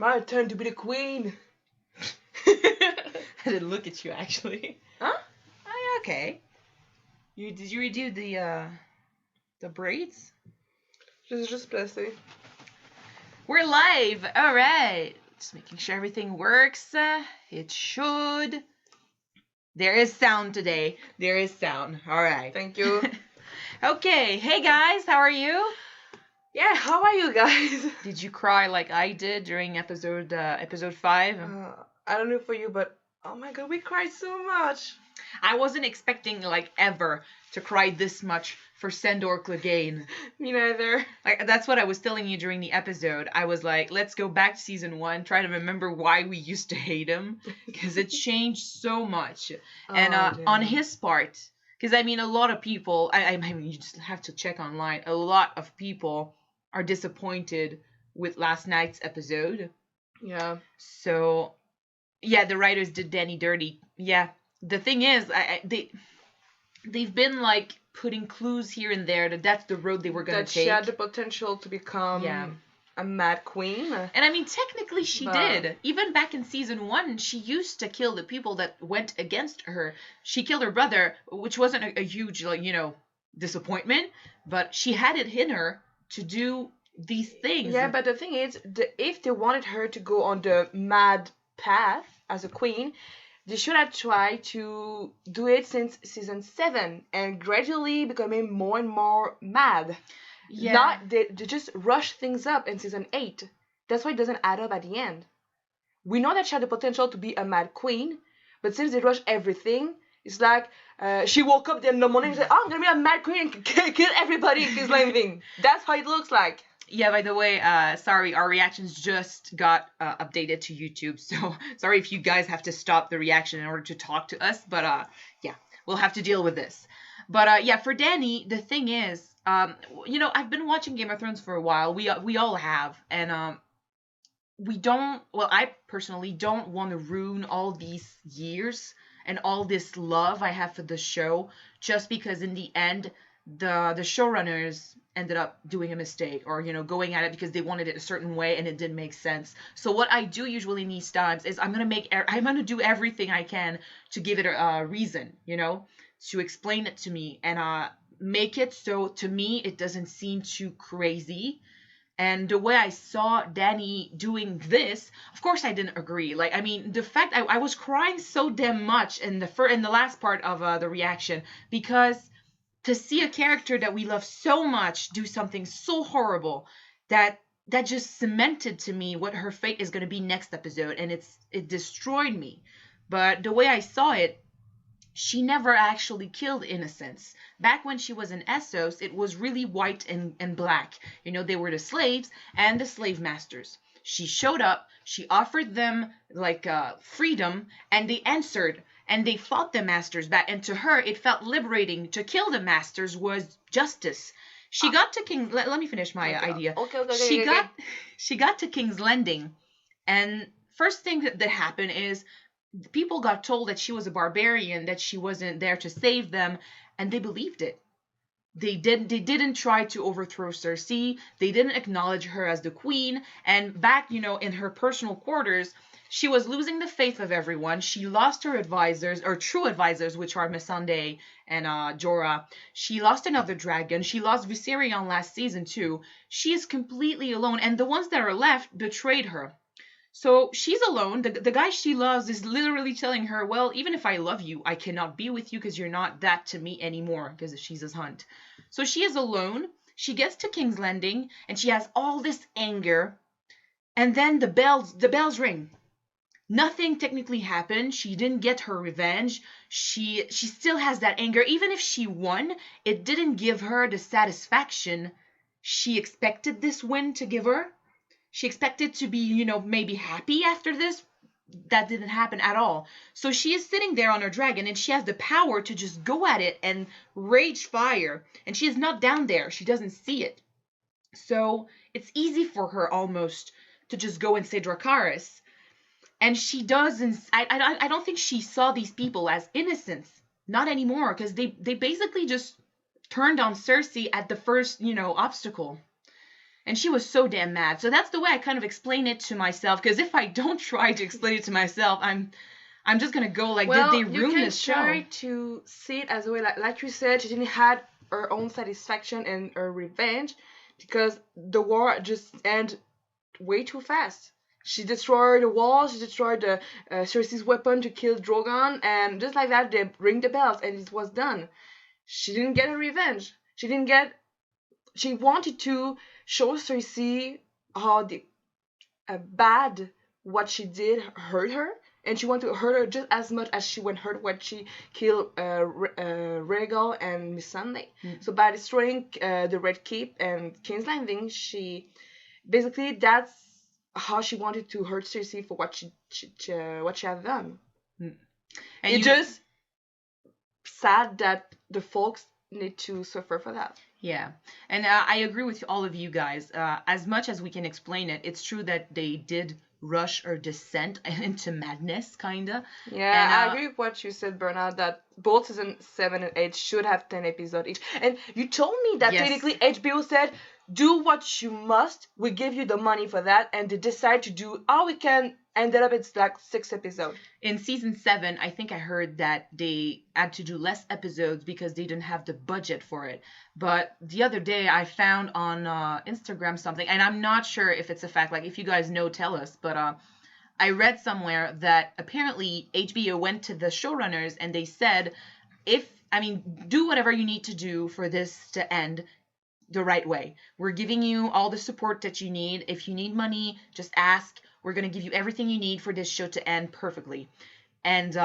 My turn to be the queen. I didn't look at you actually. Huh? Oh, yeah, okay. Did you redo the braids? Just pressé. We're live. All right. Just making sure everything works. It should. There is sound today. There is sound. All right. Thank you. Okay. Hey guys, how are you? Yeah, how are you guys? Did you cry like I did during episode 5? I don't know for you, but oh my god, we cried so much. I wasn't expecting like ever to cry this much for Sandor Clegane. Me neither. Like that's what I was telling you during the episode. I was like, let's go back to season 1, try to remember why we used to hate him, because it changed so much. And on his part, because I mean, a lot of people, I mean, you just have to check online. A lot of people are disappointed with last night's episode. Yeah. So, yeah, the writers did Danny dirty. Yeah. The thing is, they've been like putting clues here and there that that's the road they were going to take. That she had the potential to become a mad queen. And I mean, technically she did. Even back in season 1, she used to kill the people that went against her. She killed her brother, which wasn't a huge, like, you know, disappointment, but she had it in her to do these things. Yeah, but the thing is, if they wanted her to go on the mad path as a queen, they should have tried to do it since season 7 and gradually becoming more and more mad. Yeah. Not they just rush things up in season 8. That's why it doesn't add up at the end. We know that she had the potential to be a mad queen, but since they rush everything, it's like she woke up in the morning and said, "Oh, I'm gonna be a mad queen and kill everybody in King's Landing." That's how it looks like. Yeah, by the way, sorry, our reactions just got updated to YouTube, so sorry if you guys have to stop the reaction in order to talk to us, but yeah, we'll have to deal with this. But yeah, for Danny, the thing is, you know, I've been watching Game of Thrones for a while. We all have, and we don't. Well, I personally don't want to ruin all these years and all this love I have for the show just because in the end the showrunners ended up doing a mistake or, you know, going at it because they wanted it a certain way and it didn't make sense. So what I do usually in these times is I'm gonna do everything I can to give it a reason, you know, to explain it to me and make it so to me it doesn't seem too crazy. And the way I saw Danny doing this, of course I didn't agree. Like, I mean, the fact I was crying so damn much in the last part of the reaction because to see a character that we love so much do something so horrible that just cemented to me what her fate is going to be next episode, and it destroyed me. But the way I saw it, she never actually killed innocents. Back when she was in Essos, it was really white and black. You know, they were the slaves and the slave masters. She showed up, she offered them like freedom, and they answered. And they fought the masters back, and to her, it felt liberating. To kill the masters was justice. She got to King. Let me finish my idea. Okay. She got to King's Landing, and first thing that happened is people got told that she was a barbarian, that she wasn't there to save them, and they believed it. They didn't try to overthrow Cersei. They didn't acknowledge her as the queen. And back, you know, in her personal quarters, she was losing the faith of everyone. She lost her advisors, or true advisors, which are Missandei and Jorah. She lost another dragon. She lost Viserion last season too. She is completely alone, and the ones that are left betrayed her. So she's alone. The guy she loves is literally telling her, well, even if I love you, I cannot be with you because you're not that to me anymore, because she's his hunt. So she is alone. She gets to King's Landing, and she has all this anger. And then the bells ring. Nothing technically happened. She didn't get her revenge. She still has that anger. Even if she won, it didn't give her the satisfaction she expected this win to give her. She expected to be, you know, maybe happy after this. That didn't happen at all. So she is sitting there on her dragon, and she has the power to just go at it and rage fire. And she is not down there. She doesn't see it. So it's easy for her almost to just go and say Dracarys. And she doesn't. I don't think she saw these people as innocents. Not anymore, because they basically just turned on Cersei at the first, you know, obstacle. And she was so damn mad. So that's the way I kind of explain it to myself. Because if I don't try to explain it to myself, I'm just gonna go like, well, did they ruin this show? You can try to see it as a way, like you said, she didn't have her own satisfaction and her revenge because the war just ended way too fast. She destroyed the wall, she destroyed the Cersei's weapon to kill Drogon, and just like that, they ring the bells and it was done. She didn't get her revenge. She wanted to show Cersei how bad what she did hurt her, and she wanted to hurt her just as much as she went hurt when she killed Rhaegal and Missandei. So by destroying the Red Keep and King's Landing, she basically that's how she wanted to hurt Cersei for what she had done. And it's just sad that the folks need to suffer for that. Yeah, and I agree with all of you guys. As much as we can explain it, it's true that they did rush or descent into madness, kinda. Yeah, and, I agree with what you said, Burnout, that both season 7 and 8 should have 10 episodes each. And you told me that technically HBO said, do what you must, we give you the money for that, and they decide to do all we can, ended up it's like 6 episodes. In season 7, I think I heard that they had to do less episodes because they didn't have the budget for it. But the other day I found on Instagram something, and I'm not sure if it's a fact, like if you guys know, tell us, but I read somewhere that apparently HBO went to the showrunners and they said, do whatever you need to do for this to end the right way. We're giving you all the support that you need. If you need money, just ask. We're going to give you everything you need for this show to end perfectly. And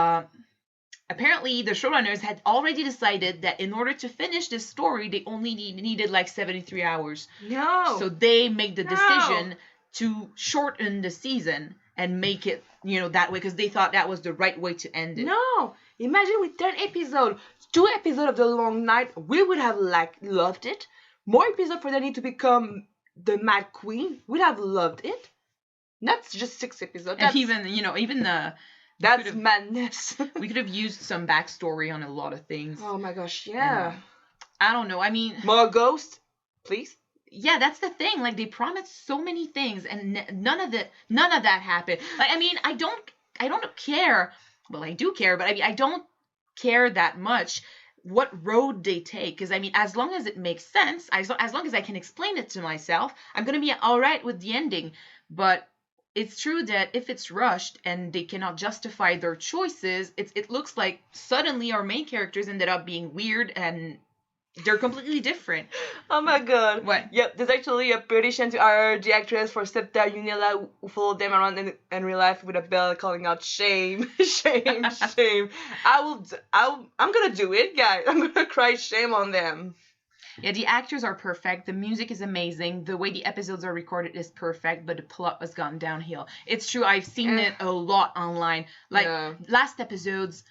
apparently the showrunners had already decided that in order to finish this story, they only needed like 73 hours. No. So they made the decision to shorten the season and make it, that way, because they thought that was the right way to end it. No. Imagine with 10 episodes, 2 episodes of The Long Night, we would have loved it. More episodes for Dany to become the Mad Queen, we'd have loved it. Not just 6 episodes. And even the... That's madness. We could have used some backstory on a lot of things. Oh my gosh, yeah. And, I don't know, more ghosts, please? Yeah, that's the thing. Like, they promised so many things, and none of that happened. Like, I don't care. Well, I do care, but I don't care that much what road they take, because as long as it makes sense, as long as I can explain it to myself, I'm gonna be all right with the ending. But it's true that if it's rushed and they cannot justify their choices, it looks like suddenly our main characters ended up being weird and they're completely different. Oh my god. What? Yep, there's actually a petition to hire the actress for Septa Unila who followed them around in real life with a bell calling out shame, shame, shame. I'm gonna do it, guys. I'm gonna cry shame on them. Yeah, the actors are perfect. The music is amazing. The way the episodes are recorded is perfect, but the plot has gone downhill. It's true. I've seen it a lot online. Like, last episodes,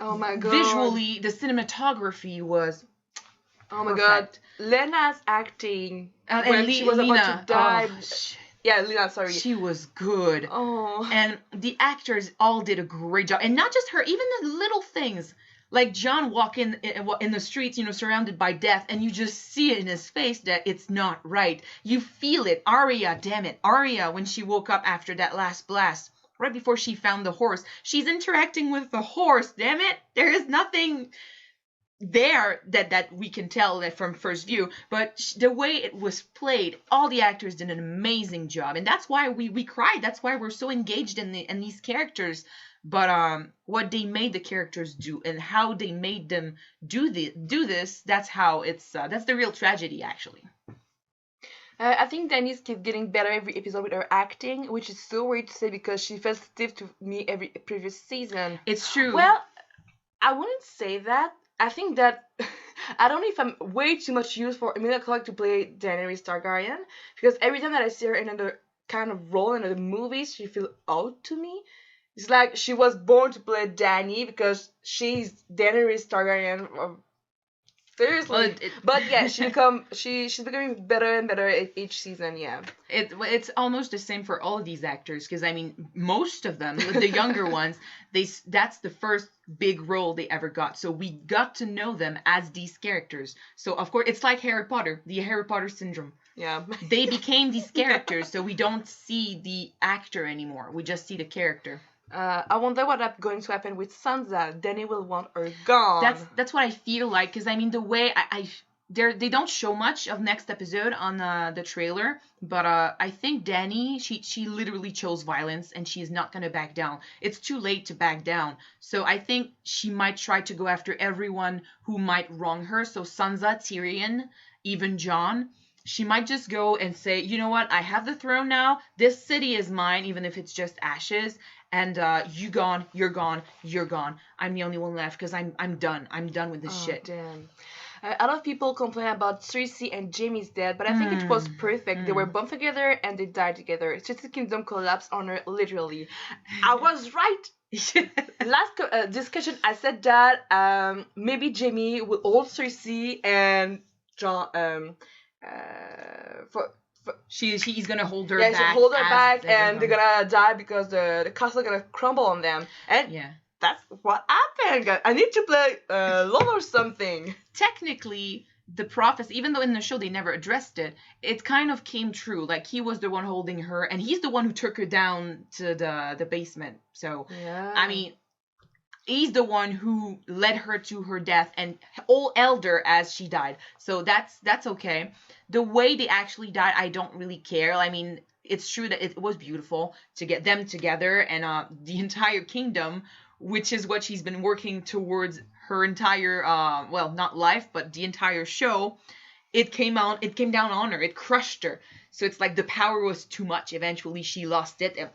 oh my god, visually, the cinematography was oh my perfect. God. Lena's acting when she was about to die. Yeah, Lena, sorry. She was good. Oh. And the actors all did a great job. And not just her, even the little things. Like Jon walking in the streets, surrounded by death, and you just see it in his face that it's not right. You feel it. Arya, damn it. Arya, when she woke up after that last blast, right before she found the horse, she's interacting with the horse, damn it. There is nothing there that we can tell that from first view, but the way it was played, all the actors did an amazing job, and that's why we cried. That's why we're so engaged in these characters. But what they made the characters do and how they made them do this, that's how that's the real tragedy, actually. I think Dany's keeps getting better every episode with her acting, which is so weird to say because she felt stiff to me every previous season. It's true. Well, I wouldn't say that. I think that I don't know if I'm way too much use for Emilia Clarke to play Daenerys Targaryen, because every time that I see her in another kind of role in other movies, she feels odd to me. It's like she was born to play Dany because she's Daenerys Targaryen. Seriously. Well, but yeah, she's becoming better and better each season, yeah. It's almost the same for all of these actors, because most of them, the younger ones, that's the first big role they ever got. So we got to know them as these characters. So of course, it's like Harry Potter, the Harry Potter syndrome. Yeah. They became these characters, so we don't see the actor anymore. We just see the character. I wonder what going to happen with Sansa. Danny will want her gone. That's what I feel like, because I mean the way they don't show much of next episode on the trailer, but I think Dany, she literally chose violence and she is not gonna back down. It's too late to back down, so I think she might try to go after everyone who might wrong her. So Sansa, Tyrion, even Jon. She might just go and say, you know what, I have the throne now. This city is mine, even if it's just ashes. And you gone, you're gone, you're gone. I'm the only one left because I'm done. I'm done with this shit. Damn. A lot of people complain about Cersei and Jaime's death, but I think it was perfect. They were born together and they died together. Cersei's kingdom collapsed on her, literally. I was right. Last discussion, I said that maybe Jaime will hold Cersei and Jon. He's gonna hold her back. Yeah, she'll hold her back, and they're gonna die because the castle gonna crumble on them. And that's what happened, guys. I need to play LOL or something. Technically, the prophecy, even though in the show they never addressed it, it kind of came true. Like, he was the one holding her, and he's the one who took her down to the basement. So, I mean, he's the one who led her to her death and all elder as she died. So that's okay. The way they actually died, I don't really care. I mean, it's true that it was beautiful to get them together, and the entire kingdom, which is what she's been working towards her entire well, not life, but the entire show. It came down on her. It crushed her. So it's like the power was too much. Eventually she lost it, and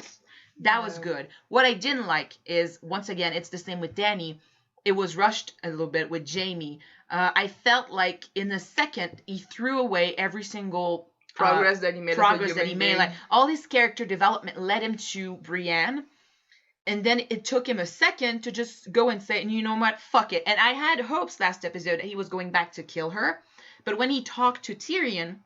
that was good. What I didn't like is, once again, it's the same with Dany. It was rushed a little bit with Jaime. I felt like in the second he threw away every single progress that he made. Like, all his character development led him to Brienne. And then it took him a second to just go and say, you know what, fuck it. And I had hopes last episode that he was going back to kill her. But when he talked to Tyrion,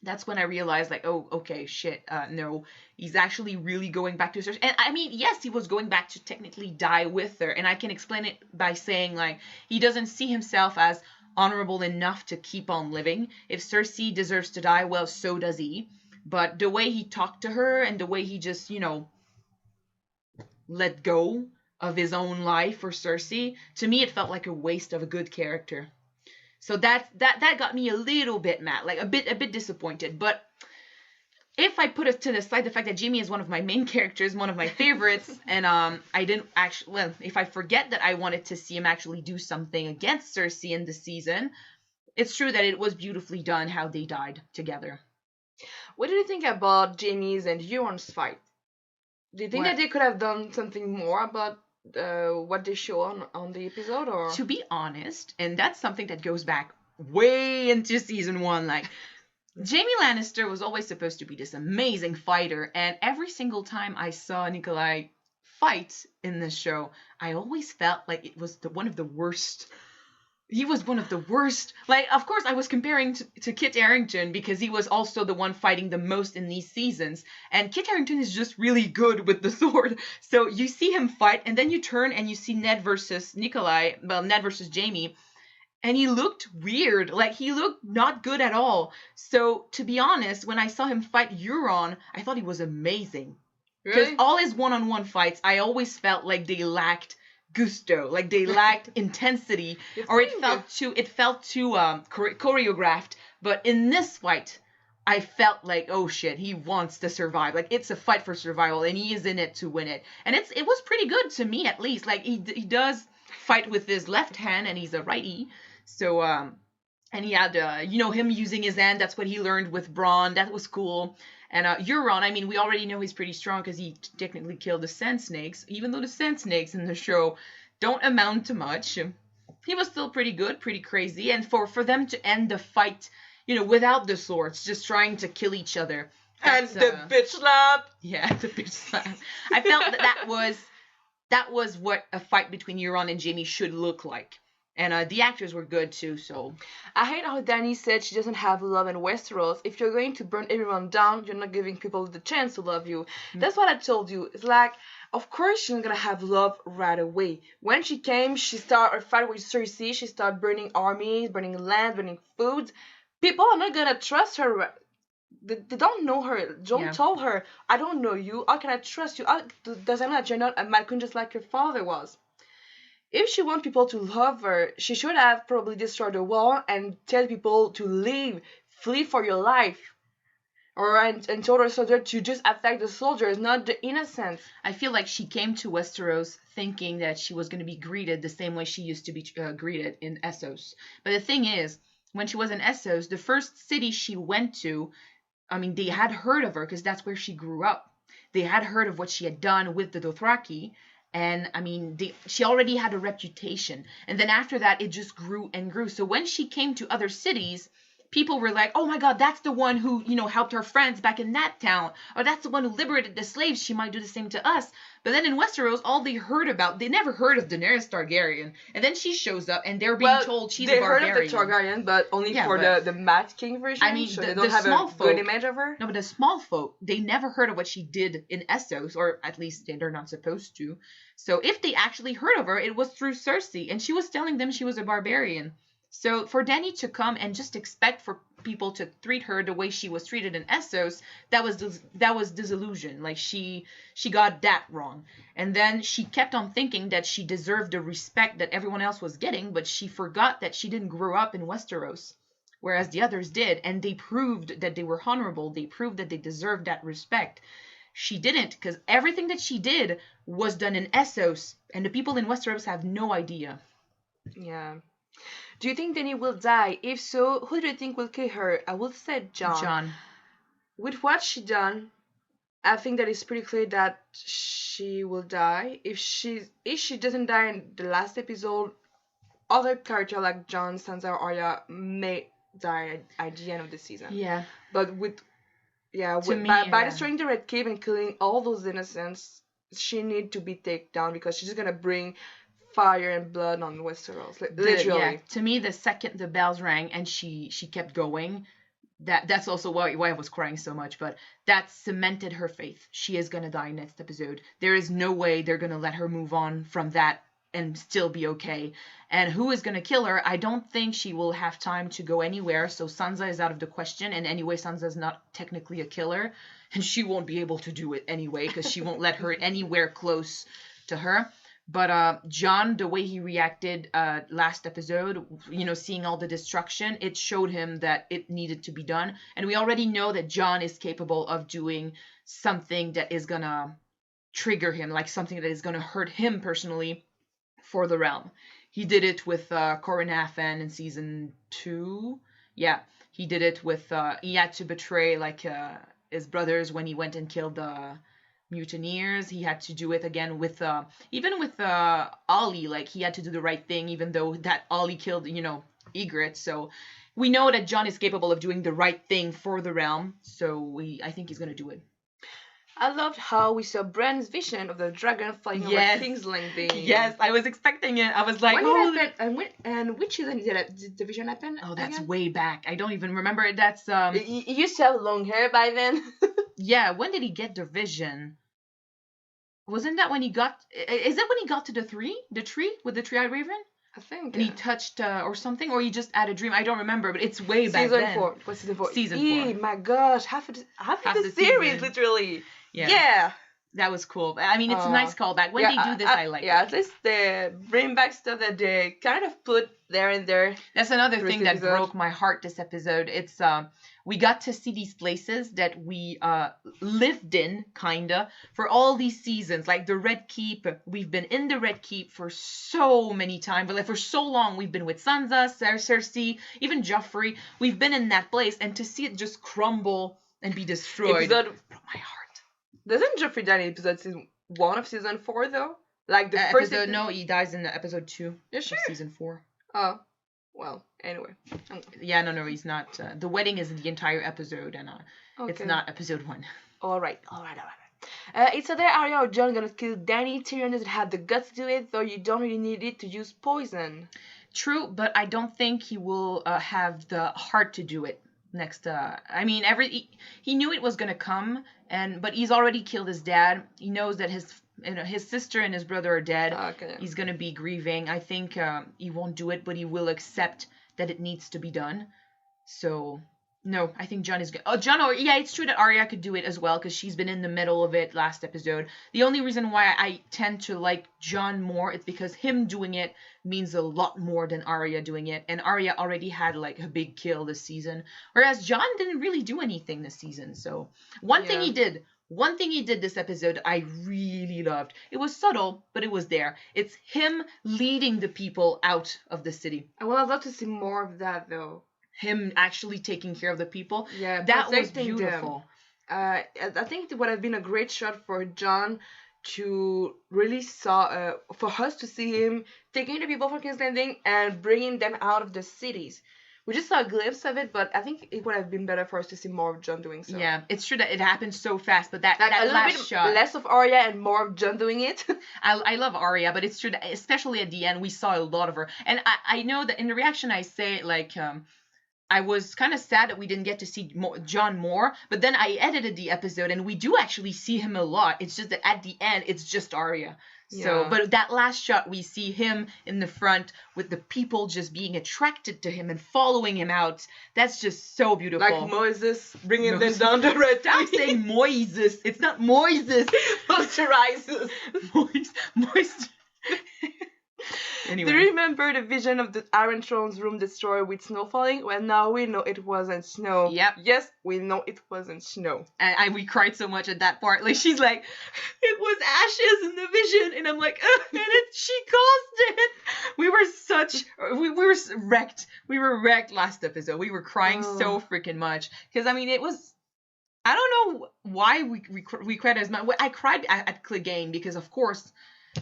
that's when I realized, like, oh, okay, shit, no. He's actually really going back to Cersei. And I mean, yes, he was going back to technically die with her. And I can explain it by saying, like, he doesn't see himself as honorable enough to keep on living. If Cersei deserves to die, well, so does he. But the way he talked to her and the way he just, you know, let go of his own life for Cersei, to me it felt like a waste of a good character. So that got me a little bit mad, like a bit disappointed. But if I put it to the side, the fact that Jaime is one of my main characters, one of my favorites, and I didn't actually, well, if I forget that I wanted to see him actually do something against Cersei in the season, it's true that it was beautifully done how they died together. What do you think about Jaime's and Euron's fight? Do you think that they could have done something more about what they show on the episode? Or to be honest, and that's something that goes back way into season 1, like, Jaime Lannister was always supposed to be this amazing fighter, and every single time I saw Nikolai fight in this show, I always felt like it was one of the worst. He was one of the worst. Like, of course, I was comparing to Kit Harington because he was also the one fighting the most in these seasons. And Kit Harington is just really good with the sword. So you see him fight, and then you turn and you see Ned versus Jaime. And he looked weird. Like, he looked not good at all. So, to be honest, when I saw him fight Euron, I thought he was amazing. Because really? all his one-on-one fights, I always felt like they lacked gusto, like they lacked intensity, or it felt too choreographed. But in this fight, I felt like, oh shit, he wants to survive. Like, it's a fight for survival, and he is in it to win it. And it was pretty good to me, at least. Like, he does fight with his left hand, and he's a righty. So and he had him using his hand. That's what he learned with Bronn. That was cool. And Euron, I mean, we already know he's pretty strong because he technically killed the Sand Snakes, even though the Sand Snakes in the show don't amount to much. He was still pretty good, pretty crazy. And for them to end the fight, without the swords, just trying to kill each other. And the bitch slap. Yeah, the bitch slap. I felt that was what a fight between Euron and Jaime should look like. And the actors were good too, so. I hate how Dany said she doesn't have love in Westeros. If you're going to burn everyone down, you're not giving people the chance to love you. Mm-hmm. That's what I told you. It's like, of course she's not gonna have love right away. When she came, she started a fight with Cersei. She started burning armies, burning land, burning food. People are not gonna trust her they don't know her. Don't Yeah. tell her, I don't know you. How can I trust you? How, does that mean that you're not a mad queen just like your father was? If she wants people to love her, she should have probably destroyed the wall and tell people to leave, flee for your life. Or and told her soldier to just attack the soldiers, not the innocents. I feel like she came to Westeros thinking that she was going to be greeted the same way she used to be greeted in Essos. But the thing is, when she was in Essos, the first city she went to, I mean, they had heard of her because that's where she grew up. They had heard of what she had done with the Dothraki. And I mean, she already had a reputation. And then after that, it just grew and grew. So when she came to other cities, people were like, oh my God, that's the one who, helped her friends back in that town. Or that's the one who liberated the slaves. She might do the same to us. But then in Westeros, all they heard about, they never heard of Daenerys Targaryen. And then she shows up and they're being told she's a barbarian. They heard of the Targaryen, but only for the Mad King version. I mean, so they don't have a good image of her. No, but the small folk, they never heard of what she did in Essos, or at least they're not supposed to. So if they actually heard of her, it was through Cersei. And she was telling them she was a barbarian. So for Dany to come and just expect for people to treat her the way she was treated in Essos, that was disillusion. Like she got that wrong. And then she kept on thinking that she deserved the respect that everyone else was getting, but she forgot that she didn't grow up in Westeros, whereas the others did, and they proved that they were honorable. They proved that they deserved that respect. She didn't, because everything that she did was done in Essos, and the people in Westeros have no idea. Yeah. Do you think Dany will die? If so, who do you think will kill her? I would say Jon. Jon. With what she done, I think that it's pretty clear that she will die. If she doesn't die in the last episode, other characters like Jon, Sansa, or Arya may die at the end of the season. Yeah. But by destroying the Red Keep and killing all those innocents, she need to be taken down because she's gonna bring fire and blood on Westeros, literally. Yeah. To me, the second the bells rang and she kept going, that's also why I was crying so much. But that cemented her faith. She is gonna die next episode. There is no way they're gonna let her move on from that and still be okay. And who is gonna kill her? I don't think she will have time to go anywhere. So Sansa is out of the question. And anyway, Sansa's not technically a killer, and she won't be able to do it anyway because she won't let her anywhere close to her. But Jon, the way he reacted last episode, seeing all the destruction, it showed him that it needed to be done. And we already know that Jon is capable of doing something that is going to trigger him, like something that is going to hurt him personally for the realm. He did it with Corrin Halfan in season 2. Yeah, he did it with, he had to betray his brothers when he went and killed the mutineers. He had to do it again with even with Ollie. Like, he had to do the right thing, even though that Ollie killed Ygritte. So we know that Jon is capable of doing the right thing for the realm. So I think he's gonna do it. I loved how we saw Bran's vision of the dragon flying over King's Landing. Yes, I was expecting it. I was like, when did it happen? And which season did the vision happen? Oh, that's way back. I don't even remember. That's You used to have long hair by then. Yeah, when did he get the vision? Wasn't that when he got? Is that when he got to the tree with the three-eyed raven? I think. And he touched or something, or he just had a dream. I don't remember, but it's way back then. Season 4. What's season 4? Season 4. My gosh, half of the series, season. Literally. Yeah. That was cool. I mean, it's a nice callback. When they do this, I like it. Yeah, at least they bring back stuff that they kind of put there and there. That's another thing that broke my heart this episode. It's we got to see these places that we lived in, kinda, for all these seasons. Like the Red Keep. We've been in the Red Keep for so many times. But like for so long, we've been with Sansa, Cersei, even Joffrey. We've been in that place. And to see it just crumble and be destroyed broke my heart. Doesn't Joffrey die in episode 1 of season 4 though? Like the first episode? No, he dies in episode 2 of season 4. Oh, well, anyway. Yeah, no, he's not. The wedding is the entire episode, and it's not episode 1. All right. It's either Arya or Jon gonna kill Dany. Tyrion doesn't have the guts to do it, though you don't really need it to use poison. True, but I don't think he will have the heart to do it. Next, I mean, he knew it was gonna come, but he's already killed his dad. He knows that his sister and his brother are dead. Okay. He's gonna be grieving. I think he won't do it, but he will accept that it needs to be done. So No, I think Jon is good. Oh, Jon, or yeah, it's true that Arya could do it as well because she's been in the middle of it last episode. The only reason why I tend to like Jon more is because him doing it means a lot more than Arya doing it, and Arya already had like a big kill this season, whereas Jon didn't really do anything this season. So one thing he did. One thing he did this episode I really loved. It was subtle, but it was there. It's him leading the people out of the city. I would love to see more of that though. Him actually taking care of the people. Yeah, that was protecting beautiful. I think it would have been a great shot for Jon to really for us to see him taking the people from King's Landing and bringing them out of the cities. We just saw a glimpse of it, but I think it would have been better for us to see more of Jon doing so. Yeah, it's true that it happened so fast, but that Like a little last bit shot. less of Arya and more of Jon doing it. I love Arya, but it's true that especially at the end we saw a lot of her, and I know that in the reaction I say like I was kind of sad that we didn't get to see Jon more, but then I edited the episode and we do actually see him a lot. It's just that at the end it's just Arya. So, but that last shot, we see him in the front with the people just being attracted to him and following him out. That's just so beautiful. Like Moses bringing them down the Red Sea. I'm saying Moises. It's not Moises. Moisturizes. Moist. Anyway. Do you remember the vision of the Iron Throne's room destroyed with snow falling? Well, now we know it wasn't snow. Yep. Yes, we know it wasn't snow. And we cried so much at that part. Like, she's like, it was ashes in the vision. And I'm like, she caused it. We were wrecked. We were wrecked last episode. We were crying so freaking much. Because, I mean, it was... I don't know why we cried as much. I cried at Clegane because, of course,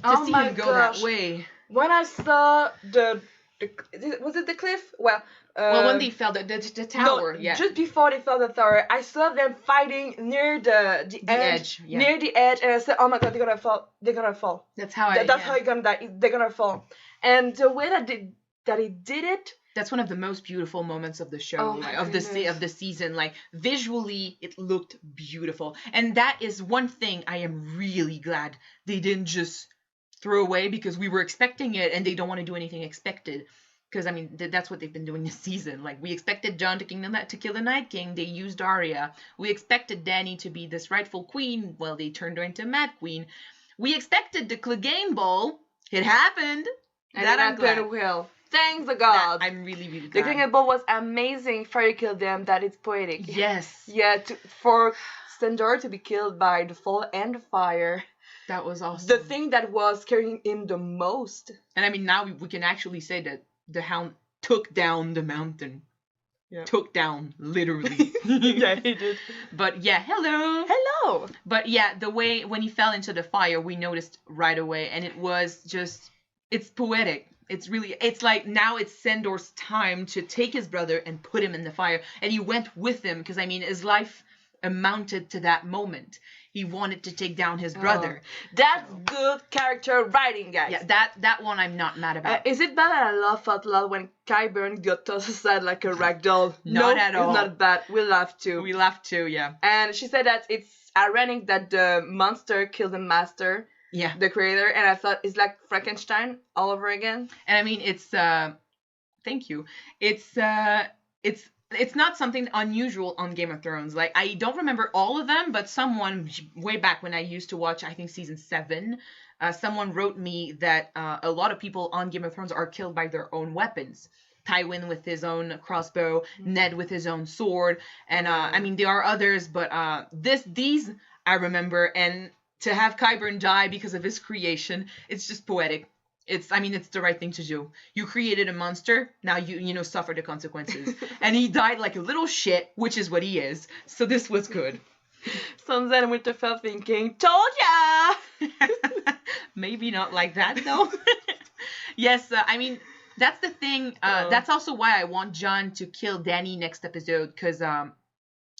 to see him go that way... When I saw was it the cliff? Well, when they fell, the tower, no, yeah. Just before they fell the tower, I saw them fighting near the edge, yeah. Near the edge, and I said, "Oh my God, they're gonna fall! They're gonna fall." That's how how you're gonna die. They're gonna fall, and the way that he did it. That's one of the most beautiful moments of the show, of the season. Like visually, it looked beautiful, and that is one thing I am really glad they didn't just throw away because we were expecting it and they don't want to do anything expected because I mean that's what they've been doing this season. Like we expected Jon to kill the Night King. They used Arya. We expected Dany to be this rightful queen. Well, they turned her into Mad Queen. We expected the Cleganebowl. It happened. And that happened well. Thanks the gods. I'm really, really glad. The Cleganebowl was amazing. Fire killed them. That is poetic. Yes. Yeah. For Sandor to be killed by the fall and the fire. That was awesome. The thing that was scaring him the most. And I mean, now we can actually say that the Hound took down the mountain. Yeah. Took down, literally. Yeah, he did. But yeah, hello. But yeah, the way when he fell into the fire, we noticed right away. And it was just, it's poetic. It's like now it's Sandor's time to take his brother and put him in the fire. And he went with him because, I mean, his life amounted to that moment. He wanted to take down his brother. That's good character writing, guys. Yeah, that one I'm not mad about. Is it bad that I laughed out loud when Qyburn got tossed aside like a ragdoll? Not at all. It's not bad. We laughed too. We laughed too, yeah. And she said that it's ironic that the monster killed the master, the creator, and I thought it's like Frankenstein all over again. And I mean, it's thank you. It's not something unusual on Game of Thrones. Like, I don't remember all of them, but someone, way back when I used to watch, I think, season 7, someone wrote me that a lot of people on Game of Thrones are killed by their own weapons. Tywin with his own crossbow, Ned with his own sword, and, I mean, there are others, but these I remember, and to have Qyburn die because of his creation, it's just poetic. It's the right thing to do. You created a monster, now you suffer the consequences. And he died like a little shit, which is what he is. So this was good. Sansa and Winterfell thinking, told ya! Maybe not like that, though. Yes, I mean, that's the thing. That's also why I want Jon to kill Dany next episode, because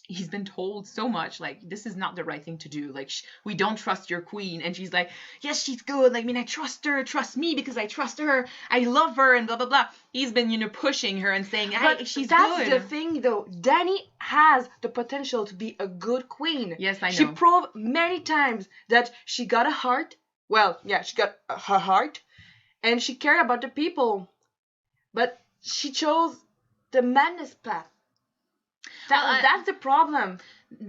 he's been told so much, like, this is not the right thing to do. Like, we don't trust your queen. And she's like, yes, she's good. Like, I mean, I trust her. Trust me because I trust her. I love her and blah, blah, blah. He's been, pushing her and saying, hey, she's good. That's the thing, though. Dany has the potential to be a good queen. Yes, I know. She proved many times that she got a heart. Well, yeah, she got her heart. And she cared about the people. But she chose the madness path. That's the problem.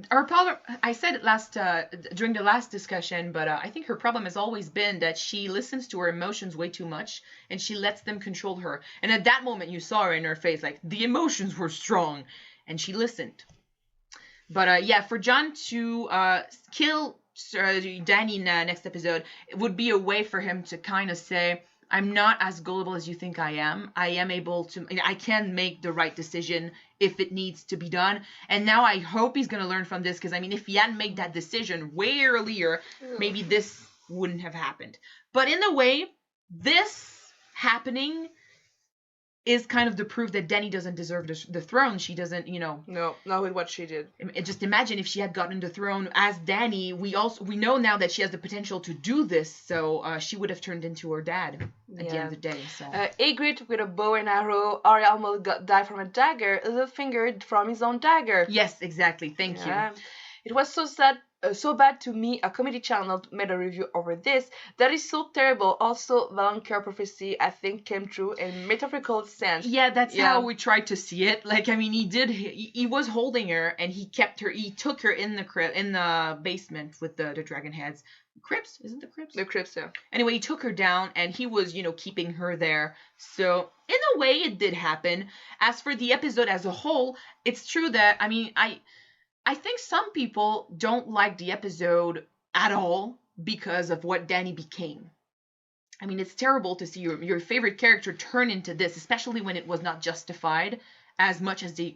Her problem, I said it during the last discussion, but I think her problem has always been that she listens to her emotions way too much and she lets them control her. And at that moment, you saw her in her face, like, the emotions were strong and she listened. But yeah, for Jon to kill Dany in the next episode, it would be a way for him to kind of say, I'm not as gullible as you think I am. I can make the right decision if it needs to be done. And now I hope he's going to learn from this, because, I mean, if he hadn't made that decision way earlier, maybe this wouldn't have happened. But in a way, this happening is kind of the proof that Dany doesn't deserve the throne. She doesn't, No, not with what she did. Just imagine if she had gotten the throne as Dany. We know now that she has the potential to do this, so she would have turned into her dad at the end of the day. So Ygritte with a bow and arrow. Arya almost died from a dagger. Littlefinger from his own dagger. Yes, exactly. Thank you. It was so sad. So bad to me, a comedy channel made a review over this. That is so terrible. Also, Valonqar prophecy, I think, came true in metaphorical sense. Yeah, that's how we tried to see it. Like, I mean, he was holding her, and he took her in the basement with the dragon heads. Crypts? Isn't the crypts? The crypts, yeah. Anyway, he took her down, and he was, keeping her there. So, in a way, it did happen. As for the episode as a whole, it's true that, I mean, I think some people don't like the episode at all because of what Dany became. I mean, it's terrible to see your favorite character turn into this, especially when it was not justified as much as they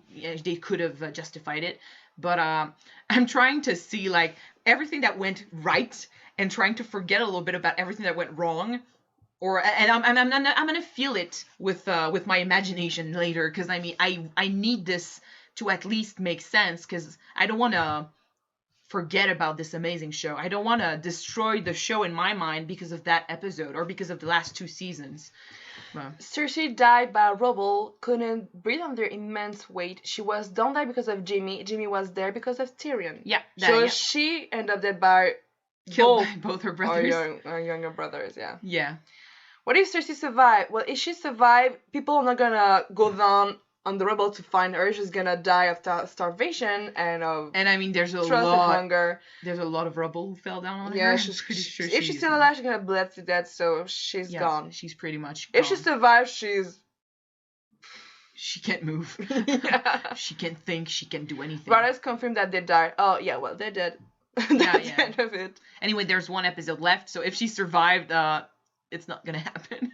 could have justified it. But I'm trying to see, like, everything that went right and trying to forget a little bit about everything that went wrong. And I'm gonna feel it with my imagination later, because I mean I need this to at least make sense, because I don't want to forget about this amazing show. I don't want to destroy the show in my mind because of that episode or because of the last 2 seasons. Cersei died by rubble, couldn't breathe under immense weight. She was don't die because of Jaime. Jaime was there because of Tyrion. Yeah. She ended up dead by killed by both her brothers. Our younger brothers, yeah. Yeah. What if Cersei survived? Well, if she survived, people are not gonna go down on the rubble to find her. She's gonna die of starvation and I mean, there's a lot hunger. There's a lot of rubble who fell down on her. Yeah, she's pretty sure. If she's still alive, she's gonna bled to death. So she's gone. She's pretty much gone. If she survives, she can't move. She can't think. She can't do anything. Brothers confirmed that they died. Oh yeah, well they're dead. That's the end of it. Anyway, there's 1 episode left, so if she survived, it's not gonna happen.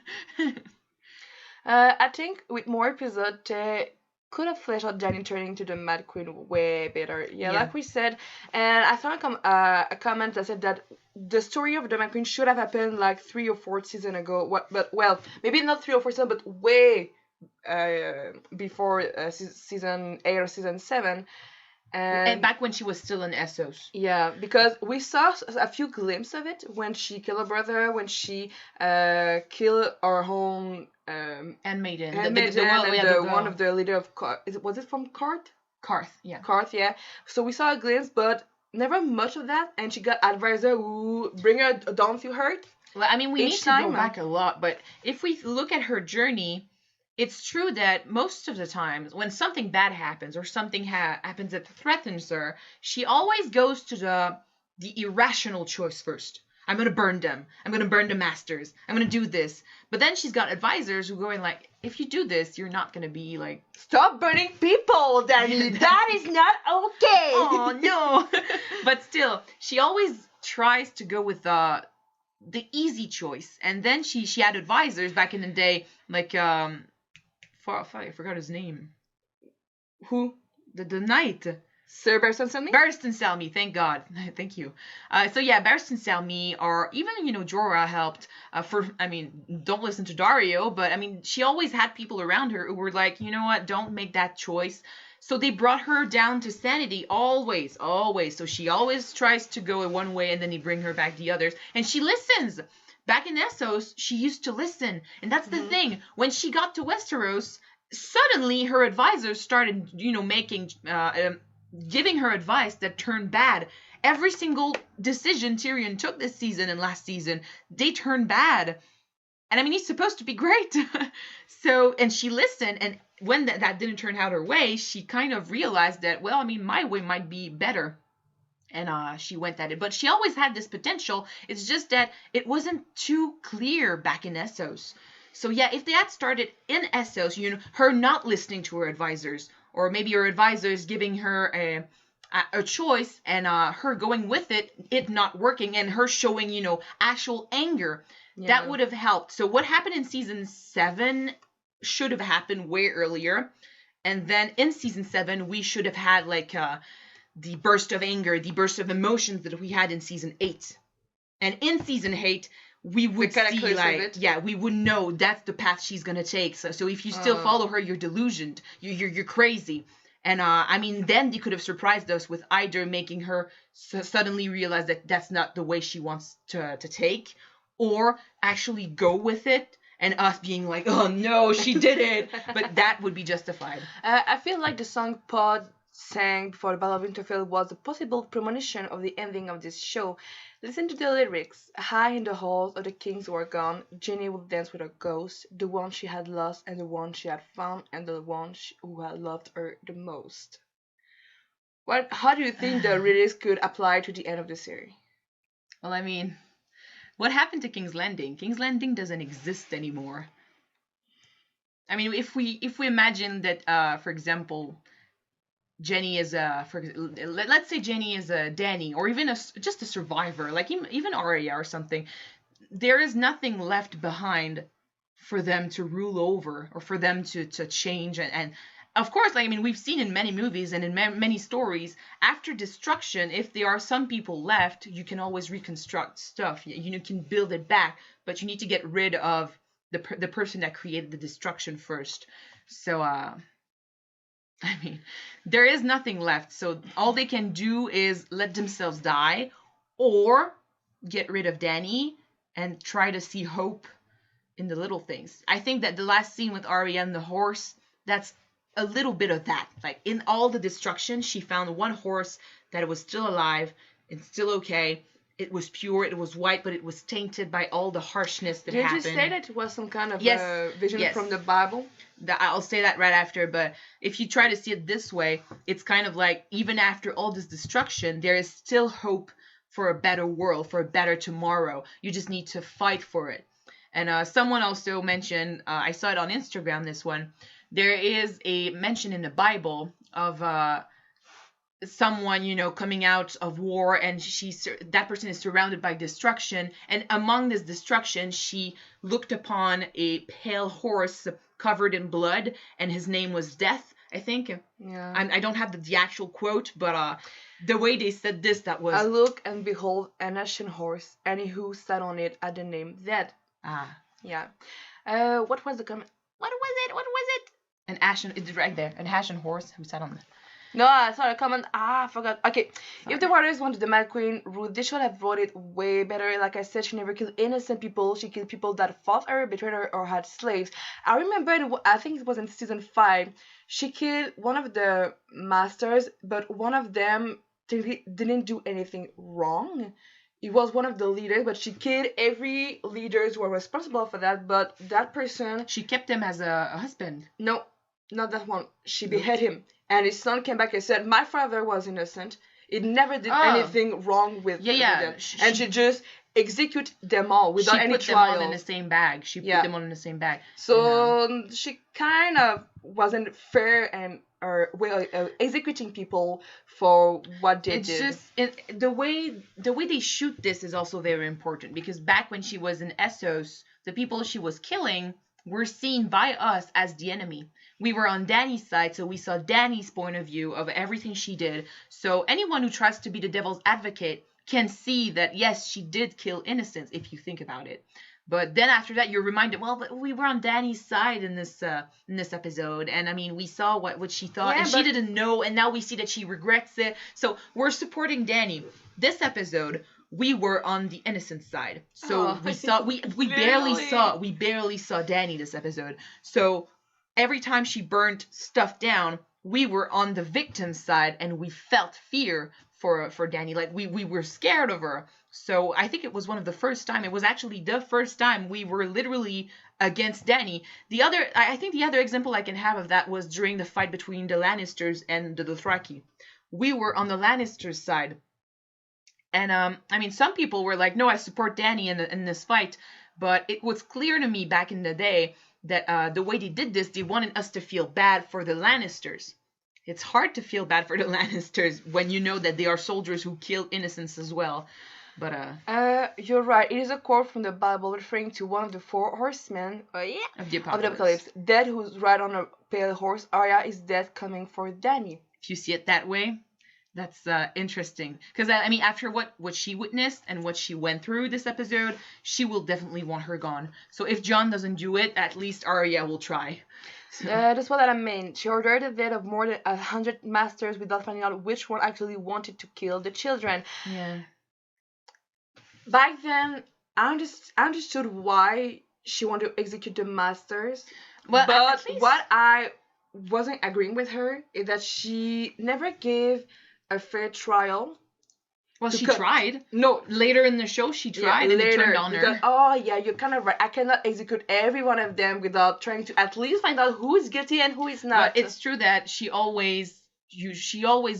I think with more episodes, they could have fleshed out Dany turning to the Mad Queen way better. Yeah, like we said. And I saw a comment that said that the story of the Mad Queen should have happened like 3 or 4 seasons ago. But maybe not 3 or 4 seasons, but way before season 8 or season 7. And back when she was still in Essos. Yeah, because we saw a few glimpses of it when she killed her brother, when she killed her own handmaiden. One of the leader of was it from Karth? Karth, yeah. Karth, yeah. So we saw a glimpse, but never much of that. And she got advisor who bring her down to hurt. Well, I mean, we need to go back a lot, but if we look at her journey, it's true that most of the times when something bad happens or something happens that threatens her, she always goes to the irrational choice first. I'm going to burn them. I'm going to burn the masters. I'm going to do this. But then she's got advisors who are going like, if you do this, you're not going to be like... Stop burning people, Dany. That is not okay. Oh, no. But still, she always tries to go with the easy choice. And then she had advisors back in the day, like... I forgot his name. Who? The knight. Sir Barristan Selmy? Barristan Selmy, thank God. Thank you. So yeah, Barristan Selmy, or even, Jorah helped don't listen to Dario, but I mean, she always had people around her who were like, you know what, don't make that choice. So they brought her down to sanity, always. So she always tries to go one way and then they bring her back the others. And she listens. Back in Essos, she used to listen. And that's the thing. When she got to Westeros, suddenly her advisors started, giving her advice that turned bad. Every single decision Tyrion took this season and last season, they turned bad. And I mean, he's supposed to be great. And she listened, and when that didn't turn out her way, she kind of realized that, well, I mean, my way might be better. And she went at it. But she always had this potential. It's just that it wasn't too clear back in Essos. So yeah, if they had started in Essos, her not listening to her advisors, or maybe her advisors giving her a choice and her going with it not working, and her showing, actual anger, that would have helped. So what happened in season 7 should have happened way earlier. And then in season 7, we should have had like the burst of anger, the burst of emotions that we had in season 8. And in season 8, we would see we would know that's the path she's gonna take. So if you still follow her, you're delusioned. You're crazy. And I mean, then they could have surprised us with either making her suddenly realize that that's not the way she wants to take, or actually go with it, and us being like, oh no, she did it. But that would be justified. I feel like the song Pod sang before the Battle of Winterfell was a possible premonition of the ending of this show. Listen to the lyrics. High in the halls of the kings who are gone, Jenny will dance with her ghost, the one she had lost and the one she had found and the one who had loved her the most. How do you think the lyrics could apply to the end of the series? Well, I mean, what happened to King's Landing? King's Landing doesn't exist anymore. I mean, if we imagine that, for example, Jenny is let's say Jenny is a Dany, or even just a survivor, like even Arya or something. There is nothing left behind for them to rule over, or for them to change. And of course, like, I mean, we've seen in many movies and in many stories, after destruction, if there are some people left, you can always reconstruct stuff. You can build it back, but you need to get rid of the person that created the destruction first. So I mean, there is nothing left. So all they can do is let themselves die, or get rid of Dany and try to see hope in the little things. I think that the last scene with Arya and the horse, that's a little bit of that. Like, in all the destruction, she found one horse that was still alive and still okay. It was pure, it was white, but it was tainted by all the harshness that happened. Did you say that it was some kind of vision from the Bible? I'll say that right after, but if you try to see it this way, it's kind of like, even after all this destruction, there is still hope for a better world, for a better tomorrow. You just need to fight for it. And someone also mentioned, I saw it on Instagram, this one, there is a mention in the Bible of someone, coming out of war, and that person is surrounded by destruction, and among this destruction, she looked upon a pale horse covered in blood, and his name was Death, I think. Yeah. I don't have the actual quote, but the way they said this, that was... I look and behold an ashen horse, and he who sat on it had the name Dead. Yeah. What was the comment? What was it? An ashen... It's right there. An ashen horse who sat on the... No, I saw a comment. I forgot. Okay, sorry. If the writers wanted the Mad Queen route, they should have wrote it way better. Like I said, she never killed innocent people. She killed people that fought her, betrayed her, or had slaves. I remember, I think it was in season 5, she killed one of the masters, but one of them didn't do anything wrong. He was one of the leaders, but she killed every leaders who were responsible for that. But that person... She kept him as a husband. No, not that one. She beheaded him. And his son came back and said, my father was innocent. He never did anything wrong with them. And she just execute them all without any trial. She put them all in the same bag. So she kind of wasn't fair or executing people for what they did. The way they shoot this is also very important, because back when she was in Essos, the people she was killing were seen by us as the enemy. We were on Dany's side, so we saw Dany's point of view of everything she did. So anyone who tries to be the devil's advocate can see that, yes, she did kill innocents, if you think about it. But then after that, you're reminded, well, but we were on Dany's side in this episode, and I mean, we saw what she thought, and she didn't know, and now we see that she regrets it. So we're supporting Dany. This episode, we were on the innocent side. So we barely saw Dany this episode. So every time she burnt stuff down, we were on the victim's side, and we felt fear for Dany. Like, we were scared of her. So I think it was one of the first time. It was actually the first time we were literally against Dany. I think the other example I can have of that was during the fight between the Lannisters and the Dothraki. We were on the Lannisters side. And I mean, some people were like, no, I support Dany in this fight. But it was clear to me back in the day that the way they did this, they wanted us to feel bad for the Lannisters. It's hard to feel bad for the Lannisters when you know that they are soldiers who kill innocents as well. But you're right. It is a quote from the Bible referring to one of the four horsemen of the apocalypse. Death who's ride on a pale horse, Arya is death coming for Dany. If you see it that way, that's interesting. Because, I mean, after what she witnessed and what she went through this episode, she will definitely want her gone. So if Jon doesn't do it, at least Arya will try. So. That's what I mean. She ordered the death of more than 100 masters without finding out which one actually wanted to kill the children. Yeah. Back then, I understood why she wanted to execute the masters. Well, but what I wasn't agreeing with her is that she never gave a fair trial. Well, she tried. No. Later in the show, she tried and they turned on her. Oh, yeah, you're kind of right. I cannot execute every one of them without trying to at least find out who is guilty and who is not. But it's true that she always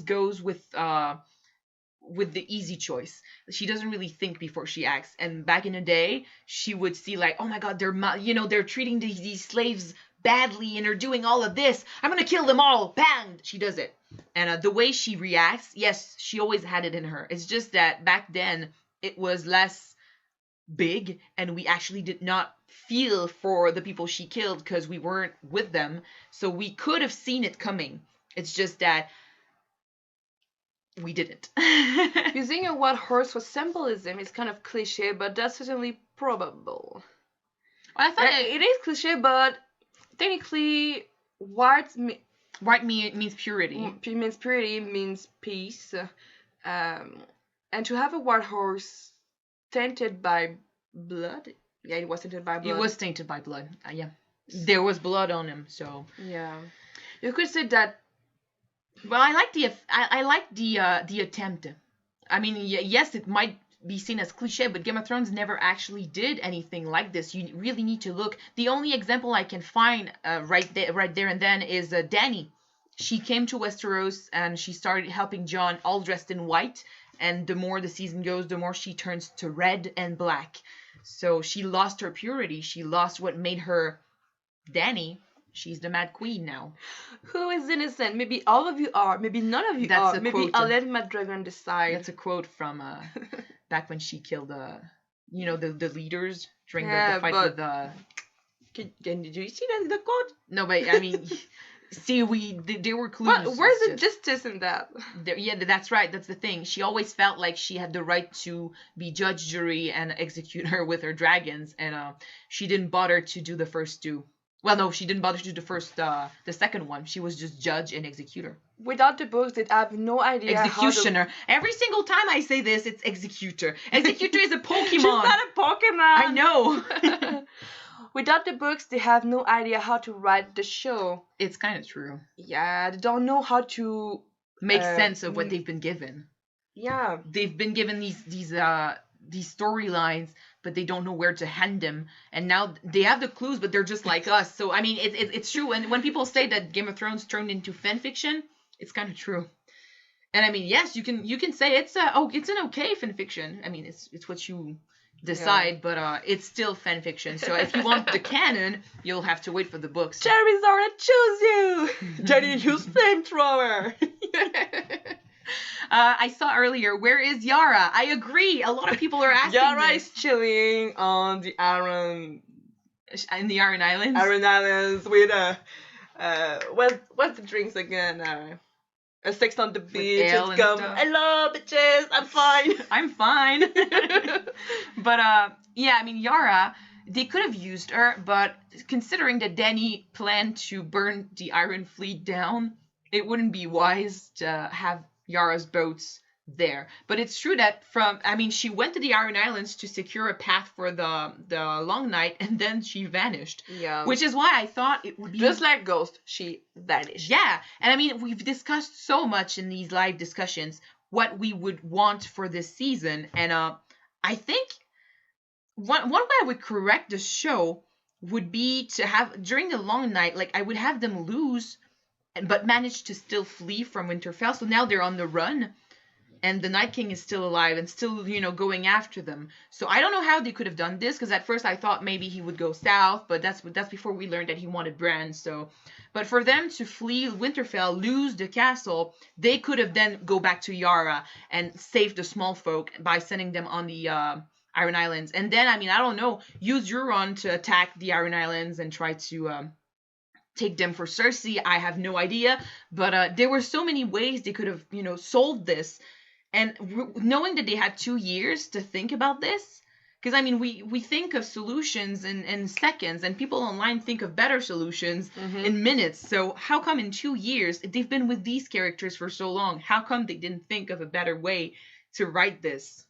goes with the easy choice. She doesn't really think before she acts. And back in the day, she would see like, oh my God, they're treating these slaves badly and they're doing all of this. I'm gonna kill them all. Bang! She does it. And the way she reacts, yes, she always had it in her. It's just that back then it was less big and we actually did not feel for the people she killed because we weren't with them. So we could have seen it coming. It's just that we didn't. Using a white horse for symbolism is kind of cliche, but that's certainly probable. Well, I thought it is cliche, but technically, white means purity. Means purity, means peace. And to have a white horse tainted by blood. Yeah, it was tainted by blood. It was tainted by blood. Yeah, there was blood on him. So yeah, you could say that. Well, I like the attempt. I mean, yes, it might be seen as cliche, but Game of Thrones never actually did anything like this. You really need to look. The only example I can find right there and then is Dany. She came to Westeros and she started helping Jon, all dressed in white. And the more the season goes, the more she turns to red and black. So she lost her purity. She lost what made her Dany. She's the Mad Queen now. Who is innocent? Maybe all of you are. Maybe none of you are. Maybe I'll let Mad Dragon decide. That's a quote from back when she killed the leaders during the fight with Did you see the quote? No, but I mean, see, they were clueless. Where's the justice in that? Yeah, that's right. That's the thing. She always felt like she had the right to be judge, jury, and executioner with her dragons, and she didn't bother to do the first two. Well, no, she didn't bother to do the second one. She was just judge and executor. Without the books, they'd have no idea executioner. Every single time I say this, it's executor. Executor is a Pokemon. She's not a Pokemon. I know. Without the books, they have no idea how to write the show. It's kind of true. Yeah, they don't know how to make sense of what they've been given. Yeah, they've been given these storylines, but they don't know where to hand them. And now they have the clues, but they're just like us. So I mean, it's true. And when people say that Game of Thrones turned into fan fiction, it's kind of true. And I mean, yes, you can say it's an okay fan fiction. I mean, it's what you decide, but it's still fan fiction. So if you want the canon, you'll have to wait for the books. Charizard, choose you. Jenny, use flamethrower. I saw earlier, where is Yara? I agree. A lot of people are asking Yara is chilling on the Iron... In the Iron Islands? Iron Islands with what's the drinks again? A sex on the beach. Ale and stuff. Hello, bitches. I'm fine. I'm fine. But, yeah, I mean, Yara, they could have used her, but considering that Dany planned to burn the Iron Fleet down, it wouldn't be wise to have Yara's boats there. But it's true that she went to the Iron Islands to secure a path for the Long Night, and then she vanished. Yeah. Which is why I thought it would be... Just like Ghost, she vanished. Yeah. And I mean, we've discussed so much in these live discussions what we would want for this season. And I think one way I would correct the show would be to have during the long night, like I would have them lose, but manage to still flee from Winterfell. So now they're on the run, and the Night King is still alive and still, going after them. So I don't know how they could have done this, because at first I thought maybe he would go south, but that's before we learned that he wanted Bran. So, but for them to flee Winterfell, lose the castle, they could have then go back to Yara and save the small folk by sending them on the Iron Islands. And then, I mean, I don't know, use Euron to attack the Iron Islands and try to take them for Cersei. I have no idea, but there were so many ways they could have, solved this. And knowing that they had 2 years to think about this, because I mean, we think of solutions in seconds, and people online think of better solutions in minutes. So how come in 2 years, if they've been with these characters for so long, how come they didn't think of a better way to write this?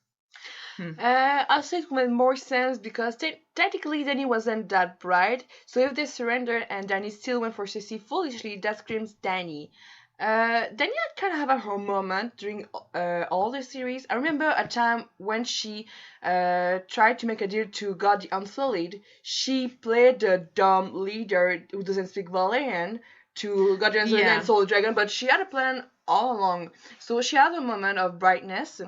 I'll say it made more sense because technically Dany wasn't that bright. So if they surrendered and Dany still went for Cersei foolishly, that screams Dany. Dany had kind of had her moment during all the series. I remember a time when she tried to make a deal to God the Unsullied. She played the dumb leader who doesn't speak Valyrian to God the Unsullied and Soul Dragon, but she had a plan all along. So she had a moment of brightness.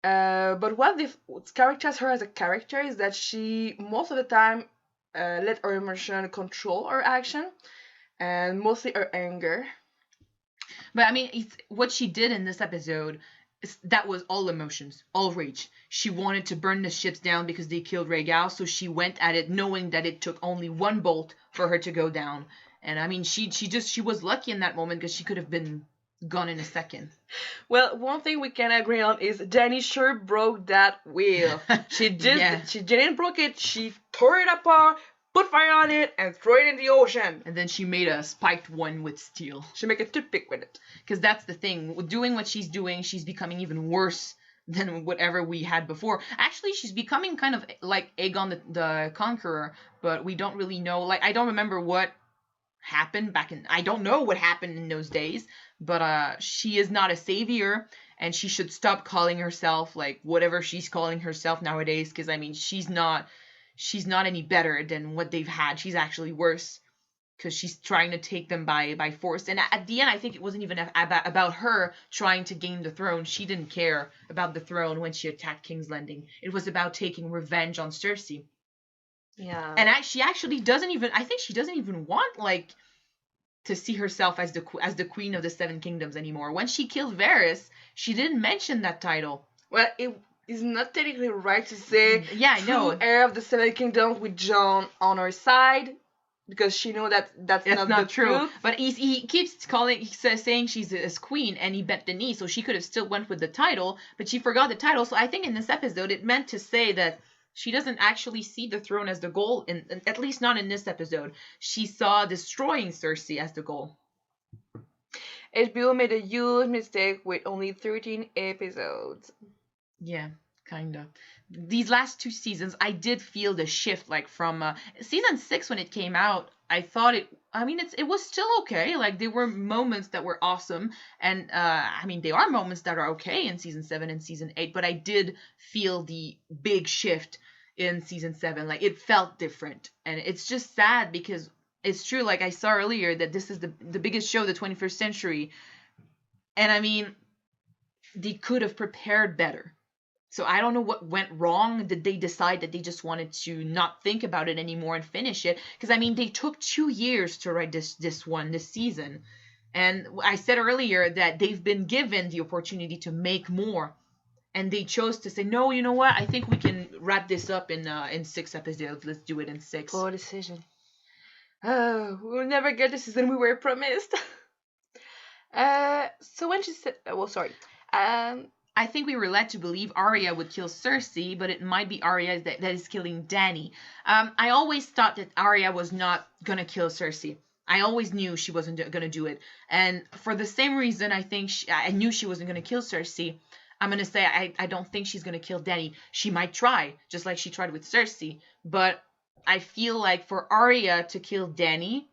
But what characterizes her as a character is that she most of the time let her emotion control her action, and mostly her anger. But I mean, what she did in this episode, that was all emotions, all rage. She wanted to burn the ships down because they killed Rhaegal, so she went at it knowing that it took only one bolt for her to go down. And I mean, she was lucky in that moment because she could have been gone in a second. Well, one thing we can agree on is Dany sure broke that wheel. She didn't broke it. She tore it apart, put fire on it, and threw it in the ocean. And then she made a spiked one with steel. She make a toothpick with it. Because that's the thing. Doing what she's doing, she's becoming even worse than whatever we had before. Actually, she's becoming kind of like Aegon the Conqueror, but we don't really know. Like, I don't remember what happened I don't know what happened in those days, but she is not a savior, and she should stop calling herself like whatever she's calling herself nowadays, because I mean, she's not any better than what they've had. She's actually worse, because she's trying to take them by force. And at the end, I think it wasn't even about her trying to gain the throne. She didn't care about the throne when she attacked King's Landing. It was about taking revenge on Cersei. Yeah. And she actually doesn't even, I think she doesn't even want, like, to see herself as the queen of the Seven Kingdoms anymore. When she killed Varys, she didn't mention that title. Well, it is not technically right to say I know. heir of the Seven Kingdoms with Jon on her side, because she know that's not true. Truth. But he keeps saying she's his queen, and he bent the knee, so she could have still went with the title, but she forgot the title. So I think in this episode it meant to say that she doesn't actually see the throne as the goal, at least not in this episode. She saw destroying Cersei as the goal. HBO made a huge mistake with only 13 episodes. Yeah, kind of. These last 2 seasons, I did feel the shift, like from season 6 when it came out. I thought it was still okay. Like, there were moments that were awesome, and there are moments that are okay in season 7 and season 8, but I did feel the big shift in season 7. Like, it felt different, and it's just sad because it's true, like I saw earlier, that this is the biggest show of the 21st century, and I mean, they could have prepared better. So I don't know what went wrong. Did they decide that they just wanted to not think about it anymore and finish it? Because I mean, they took 2 years to write this season, and I said earlier that they've been given the opportunity to make more, and they chose to say, no, you know what? I think we can wrap this up in 6 episodes. Let's do it in 6. Poor decision. Oh, we'll never get the season we were promised. So when she said, I think we were led to believe Arya would kill Cersei, but it might be Arya that is killing Dany. I always thought that Arya was not going to kill Cersei. I always knew she wasn't going to do it. And for the same reason, I think I knew she wasn't going to kill Cersei. I'm going to say I don't think she's going to kill Dany. She might try, just like she tried with Cersei. But I feel like for Arya to kill Dany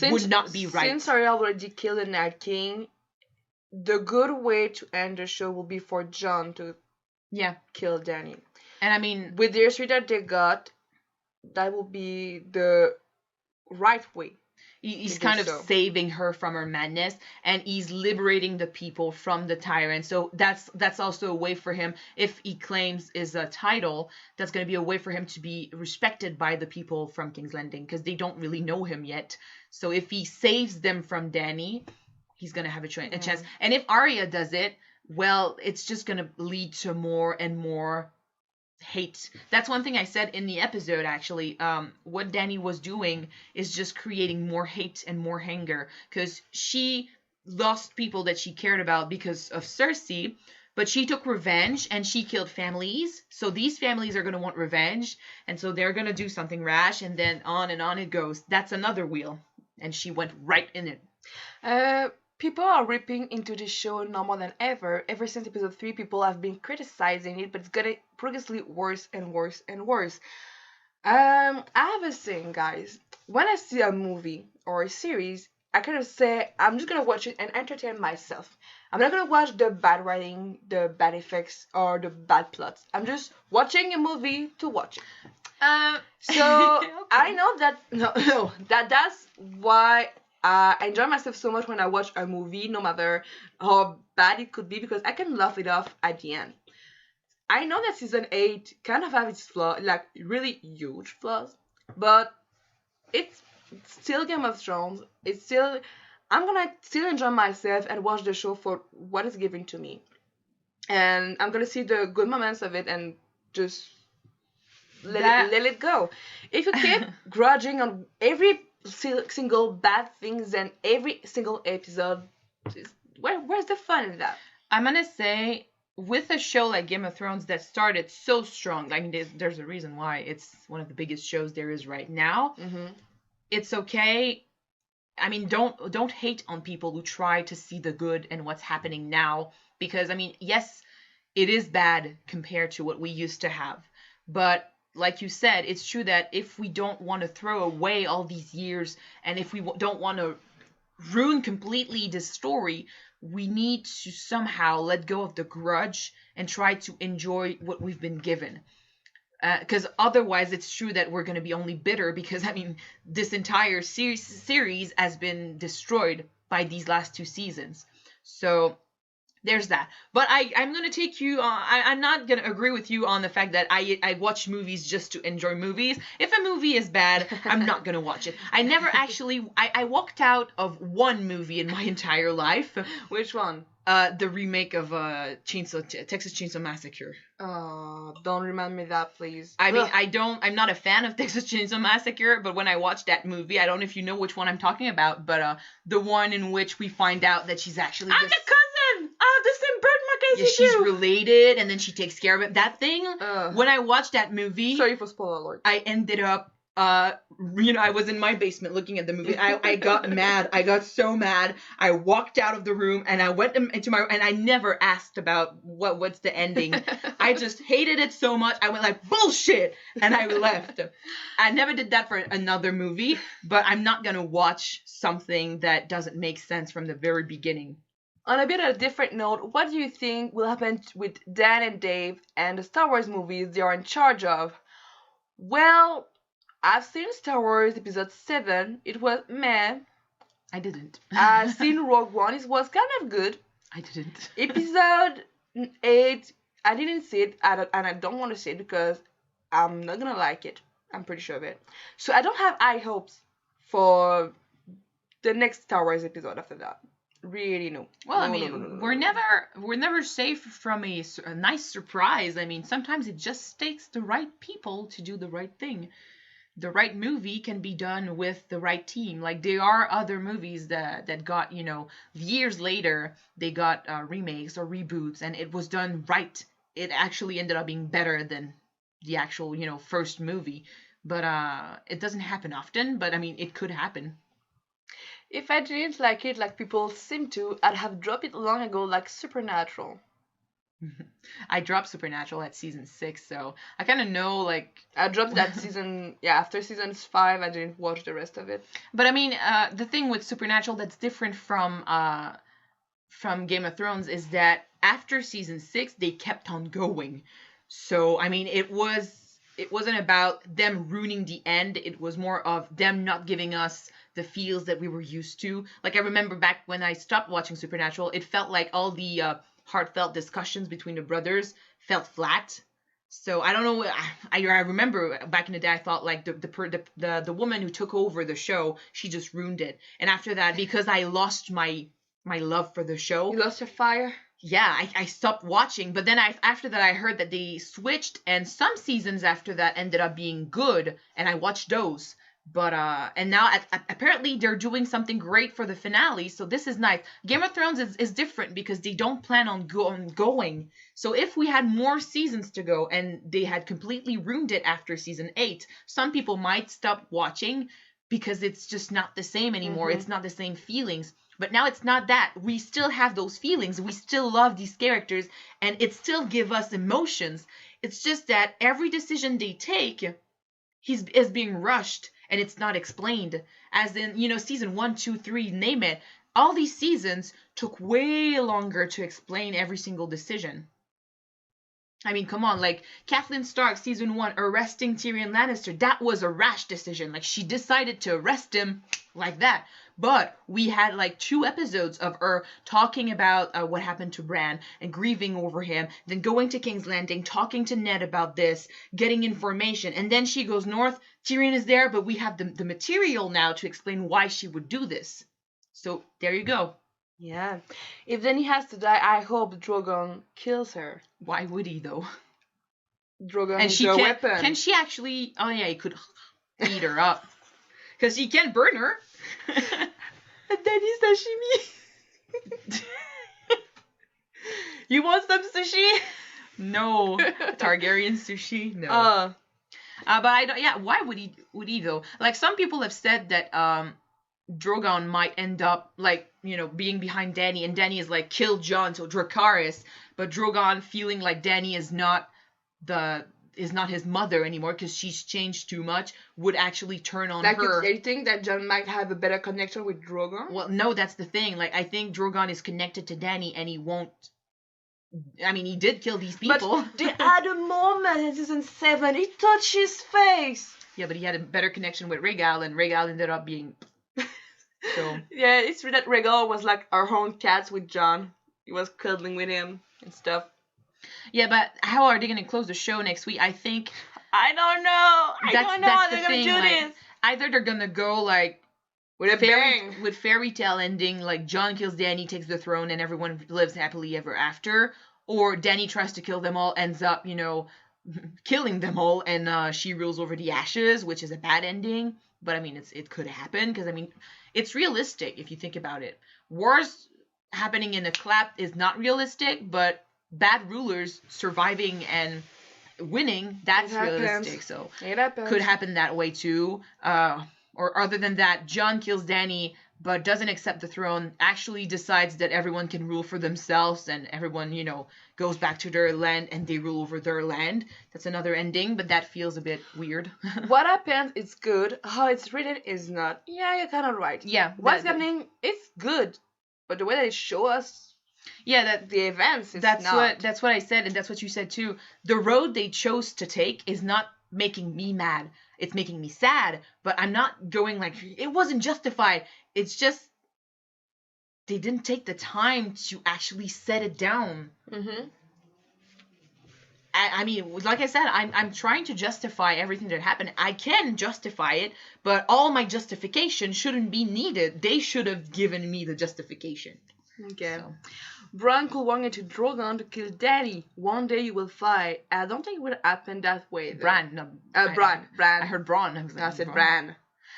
would not be right. Since Arya already killed the Night King, the good way to end the show will be for Jon to kill Dany. And I mean, with the history that they got, that will be the right way He's to do kind of so. saving her from her madness, and he's liberating the people from the tyrant. So that's also a way for him, if he claims is a title, that's going to be a way for him to be respected by the people from King's Landing, because they don't really know him yet. So if he saves them from Dany, he's going to have a chance. And if Arya does it, well, it's just going to lead to more and more hate. That's one thing I said in the episode, actually. What Dany was doing is just creating more hate and more anger, because she lost people that she cared about because of Cersei, but she took revenge and she killed families. So these families are going to want revenge, and so they're going to do something rash, and then on and on it goes. That's another wheel, and she went right in it. People are ripping into this show no more than ever. Ever since episode 3, people have been criticizing it, but it's getting progressively worse and worse and worse. I have a saying, guys. When I see a movie or a series, I kind of say, I'm just gonna watch it and entertain myself. I'm not gonna watch the bad writing, the bad effects, or the bad plots. I'm just watching a movie to watch it. So Okay. I know that that's why I enjoy myself so much when I watch a movie, no matter how bad it could be, because I can laugh it off at the end. I know that season 8 kind of have its flaws, like really huge flaws, but it's still Game of Thrones. It's still, I'm gonna still enjoy myself and watch the show for what it's giving to me, and I'm gonna see the good moments of it and just let it go. If you keep grudging on every single bad things and every single episode, where's the fun in that? I'm gonna say, with a show like Game of Thrones that started so strong, I mean, there's a reason why it's one of the biggest shows there is right now. Mm-hmm. It's okay. I mean, don't hate on people who try to see the good in what's happening now, because I mean, yes, it is bad compared to what we used to have, but like you said, it's true that if we don't want to throw away all these years, and if we don't want to ruin completely the story, we need to somehow let go of the grudge and try to enjoy what we've been given. Because otherwise, it's true that we're going to be only bitter, because, I mean, this entire series has been destroyed by these last 2 seasons. So there's that. But I'm going to take you I'm not going to agree with you on the fact that I watch movies just to enjoy movies. If a movie is bad, I'm not going to watch it. I never actually I walked out of one movie in my entire life. Which one? The remake of Texas Chainsaw Massacre. Oh, don't remind me that, please. I mean, I'm not a fan of Texas Chainsaw Massacre, but when I watched that movie, I don't know if you know which one I'm talking about, but the one in which we find out that she's actually I'm the cousin of the same bird mark as yeah, you she's do. related, and then she takes care of it. That thing, Ugh. when I watched that movie, Sorry for spoiler alert. I ended up, I was in my basement looking at the movie. I got mad. I got so mad. I walked out of the room, and I went into my room, and I never asked about what's the ending. I just hated it so much. I went like, bullshit, and I left. I never did that for another movie, but I'm not gonna watch something that doesn't make sense from the very beginning. On a bit of a different note, what do you think will happen with Dan and Dave and the Star Wars movies they are in charge of? Well, I've seen Star Wars Episode 7. It was meh. I didn't. I've seen Rogue One. It was kind of good. I didn't. Episode 8, I didn't see it, and I don't want to see it because I'm not gonna like it. I'm pretty sure of it. So I don't have high hopes for the next Star Wars episode after that. Really, no. Well, I No, mean, no, no, no, we're no. never safe from a nice surprise. I mean, sometimes it just takes the right people to do the right thing. The right movie can be done with the right team. Like, there are other movies that got, years later, they got remakes or reboots, and it was done right. It actually ended up being better than the actual, first movie. But it doesn't happen often, but I mean, it could happen. If I didn't like it like people seem to, I'd have dropped it long ago like Supernatural. I dropped Supernatural at season 6, so I kind of know, like... I dropped that season, after season 5, I didn't watch the rest of it. But I mean, the thing with Supernatural that's different from Game of Thrones is that after season 6, they kept on going. So, I mean, it was it wasn't about them ruining the end. It was more of them not giving us the feels that we were used to. Like, I remember back when I stopped watching Supernatural, it felt like all the heartfelt discussions between the brothers felt flat. So I don't know. I remember back in the day, I thought like the woman who took over the show, she just ruined it. And after that, because I lost my love for the show, You lost your fire. yeah, I stopped watching. But then after that, I heard that they switched, and some seasons after that ended up being good, and I watched those. But and now apparently they're doing something great for the finale, so this is nice. Game of Thrones is different because they don't plan on going. So if we had more seasons to go and they had completely ruined it after season 8, some people might stop watching because it's just not the same anymore. It's not the same feelings. But now it's not that. We still have those feelings. We still love these characters, and it still give us emotions. It's just that every decision they take is being rushed, and it's not explained. As in, season 1, 2, 3, name it. All these seasons took way longer to explain every single decision. I mean, come on, like, Catelyn Stark, season 1, arresting Tyrion Lannister, that was a rash decision. Like, she decided to arrest him like that. But we had, like, 2 episodes of her talking about what happened to Bran and grieving over him, then going to King's Landing, talking to Ned about this, getting information, and then she goes north, Tyrion is there, but we have the material now to explain why she would do this. So, there you go. Yeah. If Dany has to die, I hope Drogon kills her. Why would he, though? Drogon And is she a can, weapon. Can she actually... Oh, yeah, he could eat her up. Because he can burn her. And Dany's sashimi. You want some sushi? No. Targaryen sushi? No. But I don't... Yeah, why would he, though? Like, some people have said that Drogon might end up, like, being behind Dany, and Dany is like, kill Jon, so Dracarys, but Drogon feeling like Dany is not his mother anymore because she's changed too much, would actually turn on her. You think that Jon might have a better connection with Drogon? Well, no, that's the thing. Like, I think Drogon is connected to Dany, and he won't... I mean, he did kill these people. But they had a moment in season 7. He touched his face. Yeah, but he had a better connection with Rhaegal, and Rhaegal ended up being... So. Yeah, it's true that Rhaegal was like our own cat with Jon. He was cuddling with him and stuff. Yeah, but how are they going to close the show next week? I think... I don't know. I don't know how they're going to do this. Either they're going to go, like... With a bang. With fairy tale ending, like Jon kills Dany, takes the throne, and everyone lives happily ever after. Or Dany tries to kill them all, ends up, killing them all, and she rules over the ashes, which is a bad ending. But, I mean, it could happen, because, I mean... It's realistic if you think about it. Wars happening in a clap is not realistic, but bad rulers surviving and winning, that's realistic. So it could happen that way too. Or other than that, Jon kills Dany but doesn't accept the throne, actually decides that everyone can rule for themselves and everyone, goes back to their land and they rule over their land. That's another ending, but that feels a bit weird. What happens is good. How it's written is not. Yeah, you're kind of right. Yeah. What's happening, it's good. But the way they show us the events is not. That's what I said, and that's what you said too. The road they chose to take is not making me mad. It's making me sad, but I'm not going like, it wasn't justified. It's just, they didn't take the time to actually set it down. Mm-hmm. I mean, like I said, I'm trying to justify everything that happened. I can justify it, but all my justification shouldn't be needed. They should have given me the justification. Okay. So. Bran could want to Drogon to kill Dany. One day you will fight. I don't think it would happen that way. Though. Bran, no. Bran. I heard Bronn. I said Bran.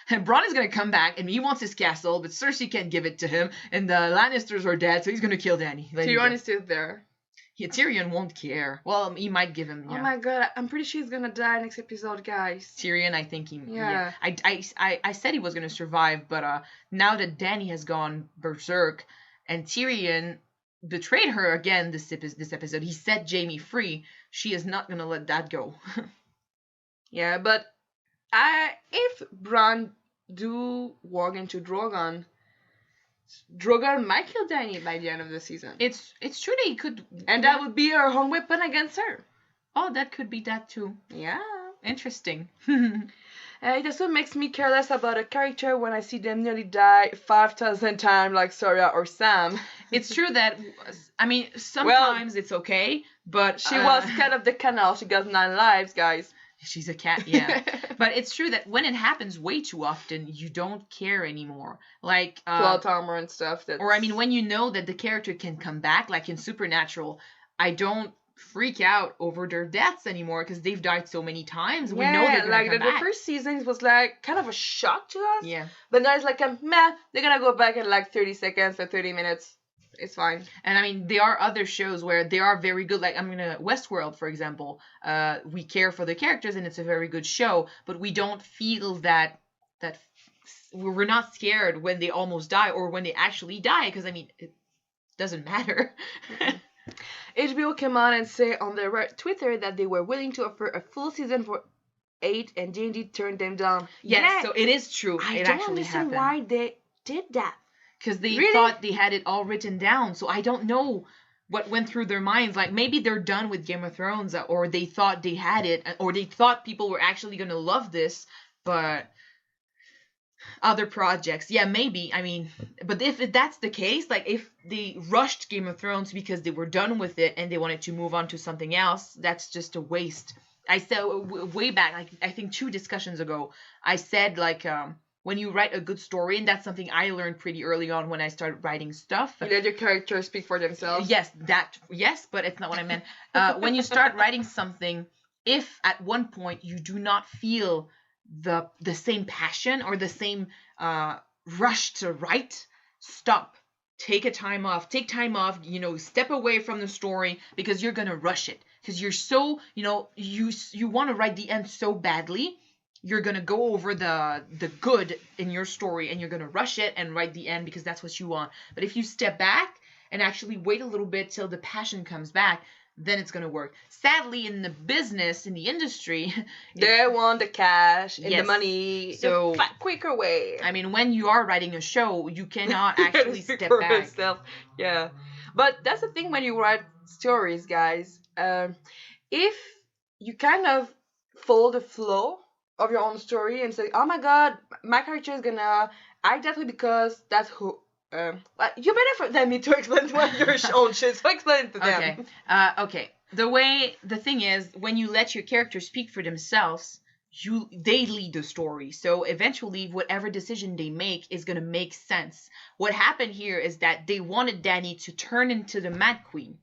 And Bronn is going to come back, and he wants his castle, but Cersei can't give it to him, and the Lannisters are dead, so he's going to kill Dany. Tyrion is still there. Yeah, Tyrion won't care. Well, he might give him, Oh my god, I'm pretty sure he's going to die next episode, guys. Tyrion, I think he... Yeah. I said he was going to survive, but now that Dany has gone berserk, and Tyrion betrayed her again this episode, he set Jaime free, she is not going to let that go. Yeah, but if Bran do walk into Drogon might kill Dany by the end of the season. It's true that he could... And that would be her own weapon against her. Oh, that could be that too. Yeah. Interesting. It also makes me careless about a character when I see them nearly die 5,000 times, like Soria or Sam. It's true that, I mean, sometimes it's okay, but She was cat of the canal. She got 9 lives, guys. she's a cat, yeah. But it's true that when it happens way too often, you don't care anymore. Like Plot armor and stuff. Or I mean, when you know that the character can come back, like in Supernatural, I don't freak out over their deaths anymore because they've died so many times. We know they're gonna come back. The first season was like kind of a shock to us. Yeah. But now it's like meh. They're gonna go back in like 30 seconds or 30 minutes. It's fine. And I mean, there are other shows where they are very good. Like Westworld, for example. We care for the characters and it's a very good show, but we don't feel that we're not scared when they almost die or when they actually die because I mean, it doesn't matter. HBO came out and said on their Twitter that they were willing to offer a full season for 8 and D&D turned them down. Yes, so it is true. I don't understand why they did that. Because they thought they had it all written down. So I don't know what went through their minds. Like maybe they're done with Game of Thrones or they thought they had it or they thought people were actually going to love this. But other projects, yeah, maybe. I mean, but if that's the case, like if they rushed Game of Thrones because they were done with it and they wanted to move on to something else, that's just a waste. I said way back, like I think 2 discussions ago, I said like when you write a good story, and that's something I learned pretty early on when I started writing stuff. You let your characters speak for themselves. Yes, but it's not what I meant. When you start writing something, if at one point you do not feel the same passion or the same rush to write, stop. Take time off, step away from the story because you're going to rush it. Because you're so, you want to write the end so badly, you're going to go over the good in your story and you're going to rush it and write the end because that's what you want. But if you step back and actually wait a little bit till the passion comes back, then it's going to work. Sadly, in the business, in the industry, they want the cash and the money so the quicker way. I mean, when you are writing a show, you cannot actually step back. Yourself. Yeah. But that's the thing when you write stories, guys. If you kind of follow the flow of your own story and say, oh my god, my character is gonna act that way because that's who... you're better than me to explain what your own shit, so explain it to them. Okay. The thing is, when you let your characters speak for themselves, they lead the story. So eventually, whatever decision they make is going to make sense. What happened here is that they wanted Dany to turn into the Mad Queen,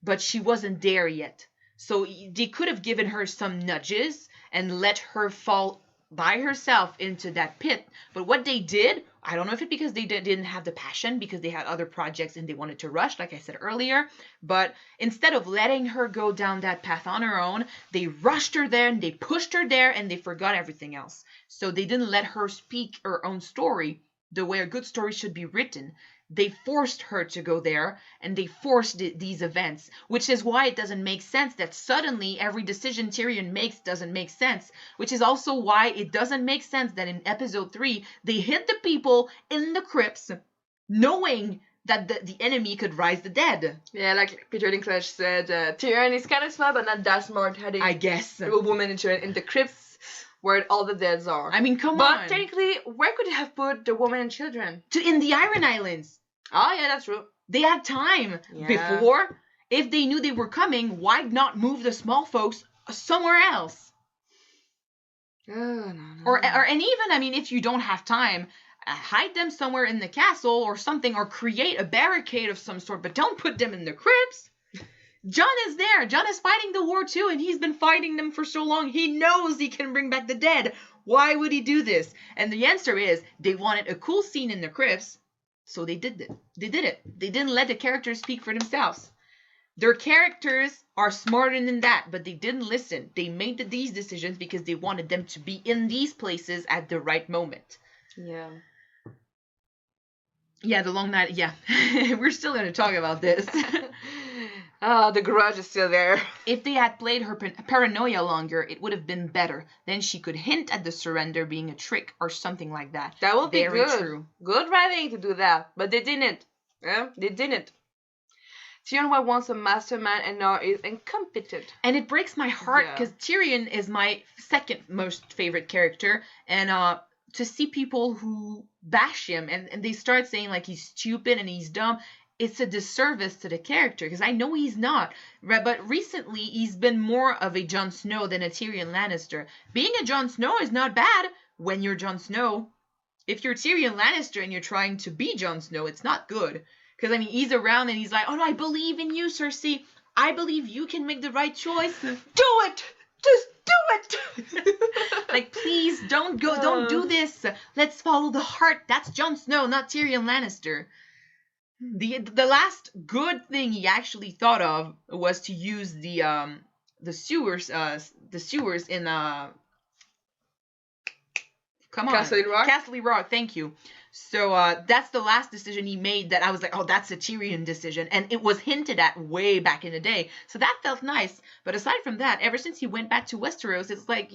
but she wasn't there yet. So they could have given her some nudges and let her fall by herself into that pit. But what they did, I don't know if it's because they didn't have the passion, because they had other projects and they wanted to rush, like I said earlier. But instead of letting her go down that path on her own, they rushed her there and they pushed her there and they forgot everything else. So they didn't let her speak her own story the way a good story should be written. They forced her to go there, and they forced these events, which is why it doesn't make sense that suddenly every decision Tyrion makes doesn't make sense, which is also why it doesn't make sense that in episode 3, they hid the people in the crypts, knowing that the enemy could rise the dead. Yeah, like Peter Dinklage said, Tyrion is kind of smart, but not that smart, heading a woman in the crypts where all the deads are. I mean, come on. But technically, where could they have put the women and children? In the Iron Islands. Oh, yeah, that's true. They had time before. If they knew they were coming, why not move the small folks somewhere else? No. And even, I mean, if you don't have time, hide them somewhere in the castle or something, or create a barricade of some sort, but don't put them in the crypts. Jon is there. Jon is fighting the war too, and he's been fighting them for so long. He knows he can bring back the dead. Why would he do this? And the answer is they wanted a cool scene in the crypts, so they did it. They didn't let the characters speak for themselves. Their characters are smarter than that, but they didn't listen. They made these decisions because they wanted them to be in these places at the right moment. Yeah. Yeah, the long night. Yeah. We're still going to talk about this. The grudge is still there. If they had played her paranoia longer, it would have been better. Then she could hint at the surrender being a trick or something like that. That would be Very good. True. Good writing to do that, but they didn't. Yeah, they didn't. Tyrion was once a mastermind and now is incompetent. And it breaks my heart Yeah. because Tyrion is my second most favorite character, and to see people who bash him and they start saying like he's stupid and he's dumb, it's a disservice to the character because I know he's not. But recently he's been more of a Jon Snow than a Tyrion Lannister. Being a Jon Snow is not bad when you're Jon Snow. If you're Tyrion Lannister and you're trying to be Jon Snow, it's not good. Because, I mean, he's around and he's like, oh, no, I believe in you, Cersei. I believe you can make the right choice. Do it! Just do it! Like, please, don't do this. Let's follow the heart. That's Jon Snow, not Tyrion Lannister. The last good thing he actually thought of was to use the sewers in come on, Castle Rock? Castle Rock, thank you. So that's the last decision he made that I was like, oh, that's a Tyrion decision. And it was hinted at way back in the day. So that felt nice. But aside from that, ever since he went back to Westeros, it's like,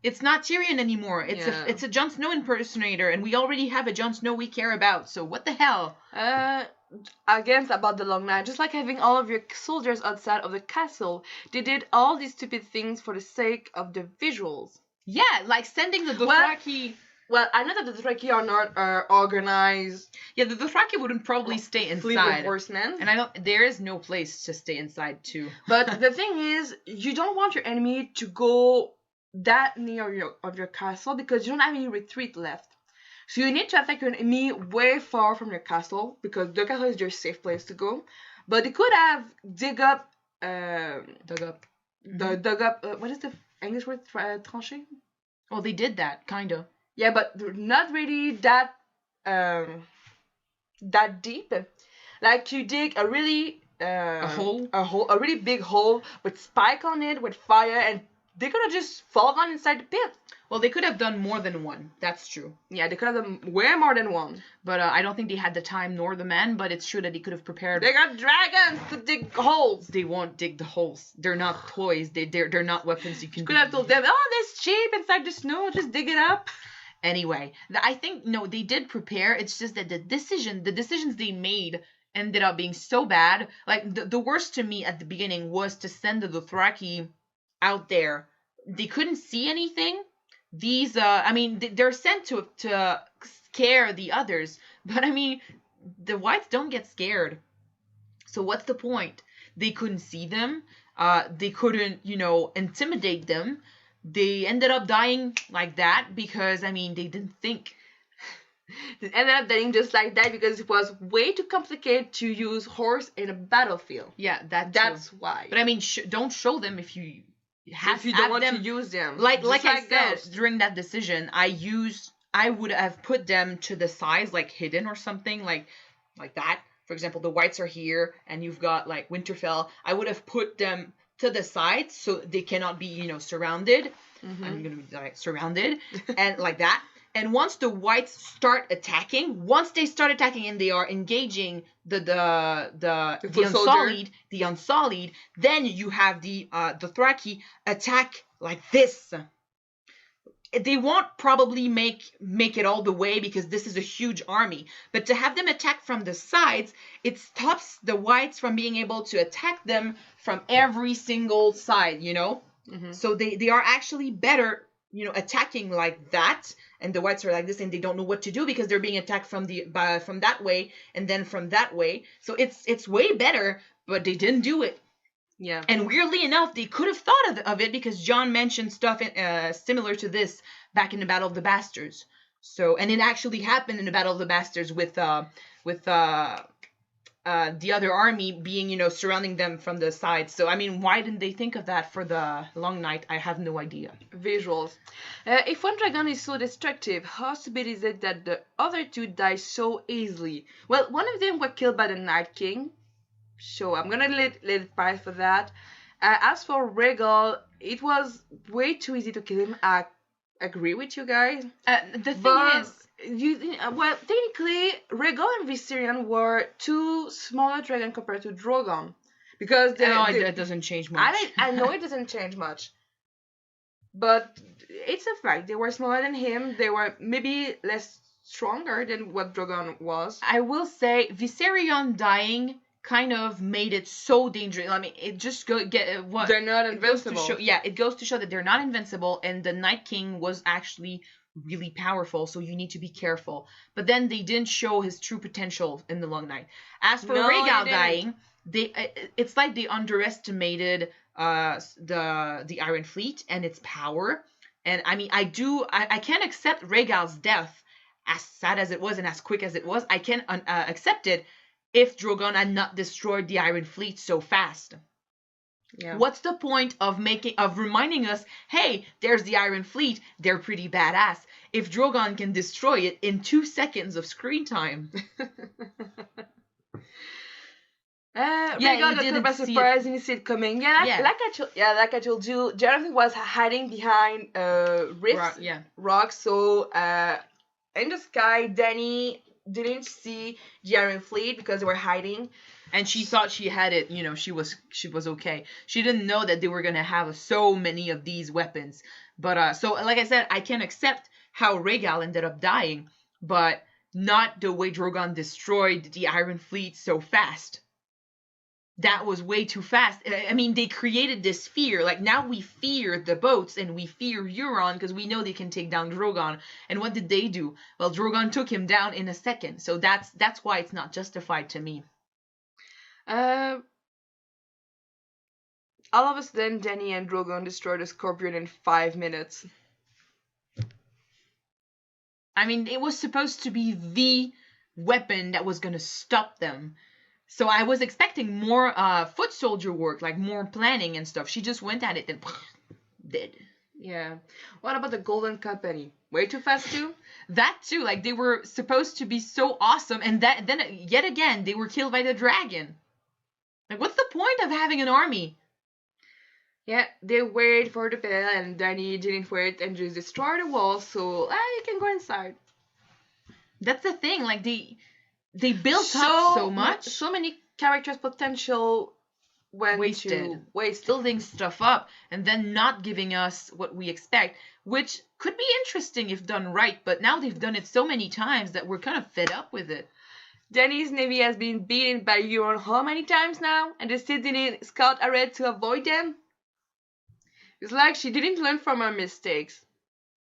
it's not Tyrion anymore. It's a Jon Snow impersonator. And we already have a Jon Snow we care about. So what the hell? Again, about the long night. Just like having all of your soldiers outside of the castle. They did all these stupid things for the sake of the visuals. Yeah, like sending the Dothraki... Well, I know that the Dothraki are not organized. Yeah, the Dothraki wouldn't probably stay Fleet inside. of horsemen. And there is no place to stay inside too. But the thing is, you don't want your enemy to go that near your castle because you don't have any retreat left. So you need to attack your enemy way far from your castle because the castle is your safe place to go. But they could have dug up. What is the English word? Tranché? Well, they did that, kind of. Yeah, but they're not really that deep. Like you dig a really a really big hole with spike on it with fire, and they're gonna just fall down inside the pit. Well, they could have done more than one. That's true. Yeah, they could have done way more than one. But I don't think they had the time nor the men. But it's true that they could have prepared. They got dragons to dig holes. They won't dig the holes. They're not toys. They're not weapons you can. Could have told them, oh, there's sheep inside the snow. Just dig it up. Anyway, I think, no, they did prepare. It's just that the decisions they made ended up being so bad. Like, the worst to me at the beginning was to send the Dothraki out there. They couldn't see anything. These, they're sent to scare the others. But, I mean, the whites don't get scared. So what's the point? They couldn't see them. They couldn't, intimidate them. They ended up dying like that because, they didn't think. They ended up dying just like that because it was way too complicated to use horse in a battlefield. Yeah, that's why. But, don't show them if you don't want to use them. Like I said, during that decision, I would have put them to the sides, like hidden or something, like that. For example, the whites are here, and you've got, like, Winterfell. I would have put them to the sides so they cannot be, surrounded. Mm-hmm. I'm gonna be like surrounded and like that. And once the whites start attacking, and they are engaging the Unsullied, then you have the Dothraki attack like this. They won't probably make it all the way because this is a huge army. But to have them attack from the sides, it stops the whites from being able to attack them from every single side, Mm-hmm. So they are actually better, attacking like that. And the whites are like this and they don't know what to do because they're being attacked from that way and then from that way. So it's way better, but they didn't do it. Yeah. And weirdly enough, they could have thought of it because Jon mentioned stuff similar to this back in the Battle of the Bastards. So, and it actually happened in the Battle of the Bastards with the other army being, surrounding them from the side. So, why didn't they think of that for the Long Night? I have no idea. Visuals. If one dragon is so destructive, how stupid is it that the other two die so easily? Well, one of them was killed by the Night King. So I'm gonna let it pass for that. As for Rhaegal, it was way too easy to kill him. I agree with you guys. The thing is, technically, Rhaegal and Viserion were two smaller dragons compared to Drogon, because it doesn't change much. I know it doesn't change much, but it's a fact. They were smaller than him. They were maybe less stronger than what Drogon was. I will say Viserion dying kind of made it so dangerous. I mean, it just what They're not it goes to invincible. show. Yeah, it goes to show that they're not invincible, and the Night King was actually really powerful. So you need to be careful. But then they didn't show his true potential in the Long Night. As for No, they Rhaegal didn't. dying, it's like they underestimated the Iron Fleet and its power. And I mean, I can't accept Rhaegal's death, as sad as it was and as quick as it was. I can't accept it if Drogon had not destroyed the Iron Fleet so fast. Yeah. What's the point of reminding us, hey, there's the Iron Fleet, they're pretty badass, if Drogon can destroy it in 2 seconds of screen time? Rhaegal you got caught didn't by see surprise and you see it coming. Like I told you, Jonathan was hiding behind rifts, rocks. So in the sky, Dany didn't see the Iron Fleet because they were hiding. And she thought she had it, she was okay. She didn't know that they were gonna have so many of these weapons. But so like I said, I can accept how Rhaegal ended up dying, but not the way Drogon destroyed the Iron Fleet so fast. That was way too fast. I mean, they created this fear. Like, now we fear the boats and we fear Euron because we know they can take down Drogon. And what did they do? Well, Drogon took him down in a second. So that's why it's not justified to me. All of a sudden, Dany and Drogon destroyed a scorpion in 5 minutes. I mean, it was supposed to be the weapon that was going to stop them. So I was expecting more foot soldier work, like more planning and stuff. She just went at it and did. Yeah. What about the Golden Company? Way too fast too? That too. Like, they were supposed to be so awesome, and then yet again they were killed by the dragon. Like, what's the point of having an army? Yeah, they waited for the bell, and Dany didn't wait and just destroyed the wall. So you can go inside. That's the thing. Like, they built up so much. So many characters' potential went wasted. Wasted. Building stuff up and then not giving us what we expect, which could be interesting if done right, but now they've done it so many times that we're kind of fed up with it. Dany's navy has been beaten by Euron how many times now? And they still didn't scout ahead to avoid them? It's like she didn't learn from her mistakes.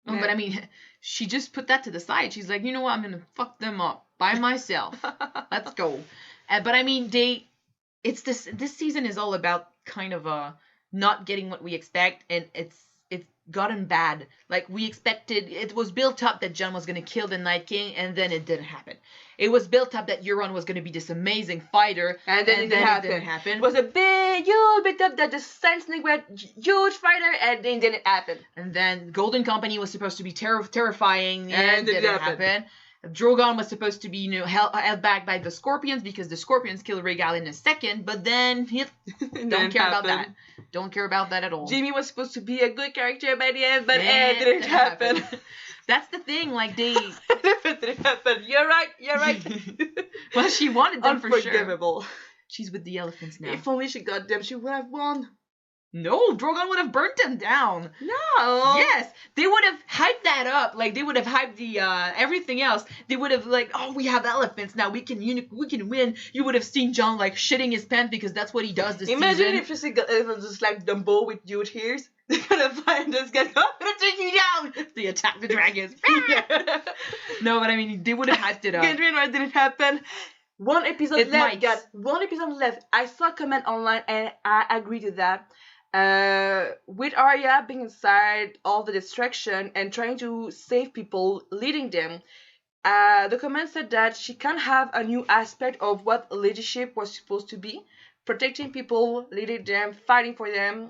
Oh, but I mean, she just put that to the side. She's like, you know what, I'm gonna fuck them up by myself. Let's go. But I mean, this season is all about kind of not getting what we expect, and it's gotten bad. Like, we expected, it was built up that Jon was gonna kill the Night King, and then it didn't happen. It was built up that Euron was gonna be this amazing fighter, and then it didn't happen. It was a big, huge bit up that the Sand Snake were huge fighter, and then it didn't happen. And then Golden Company was supposed to be terrifying, and it didn't happen. Drogon was supposed to be, held back by the Scorpions because the Scorpions killed Rhaegal in a second, but then don't care about that. Don't care about that at all. Jaime was supposed to be a good character by the end, but it didn't happen. That's the thing, like, they... It didn't happen. You're right. Well, she wanted them for sure. Unforgivable. She's with the elephants now. If only she got them, she would have won. No, Drogon would have burnt them down. No. Yes, they would have hyped that up. Like, they would have hyped the everything else. They would have like, oh, we have elephants now. We can win. You would have seen Jon like shitting his pants because that's what he does this Imagine season. if you see elephants just like Dumbo with huge ears. They're gonna find this guy. I'm gonna take you down. They attack the dragons. No, but I mean, they would have hyped it up. Get why it didn't happen. One episode left, guys. One episode left. I saw a comment online and I agree to that. With Arya being inside all the destruction and trying to save people, leading them, the comment said that she can have a new aspect of what leadership was supposed to be, protecting people, leading them, fighting for them,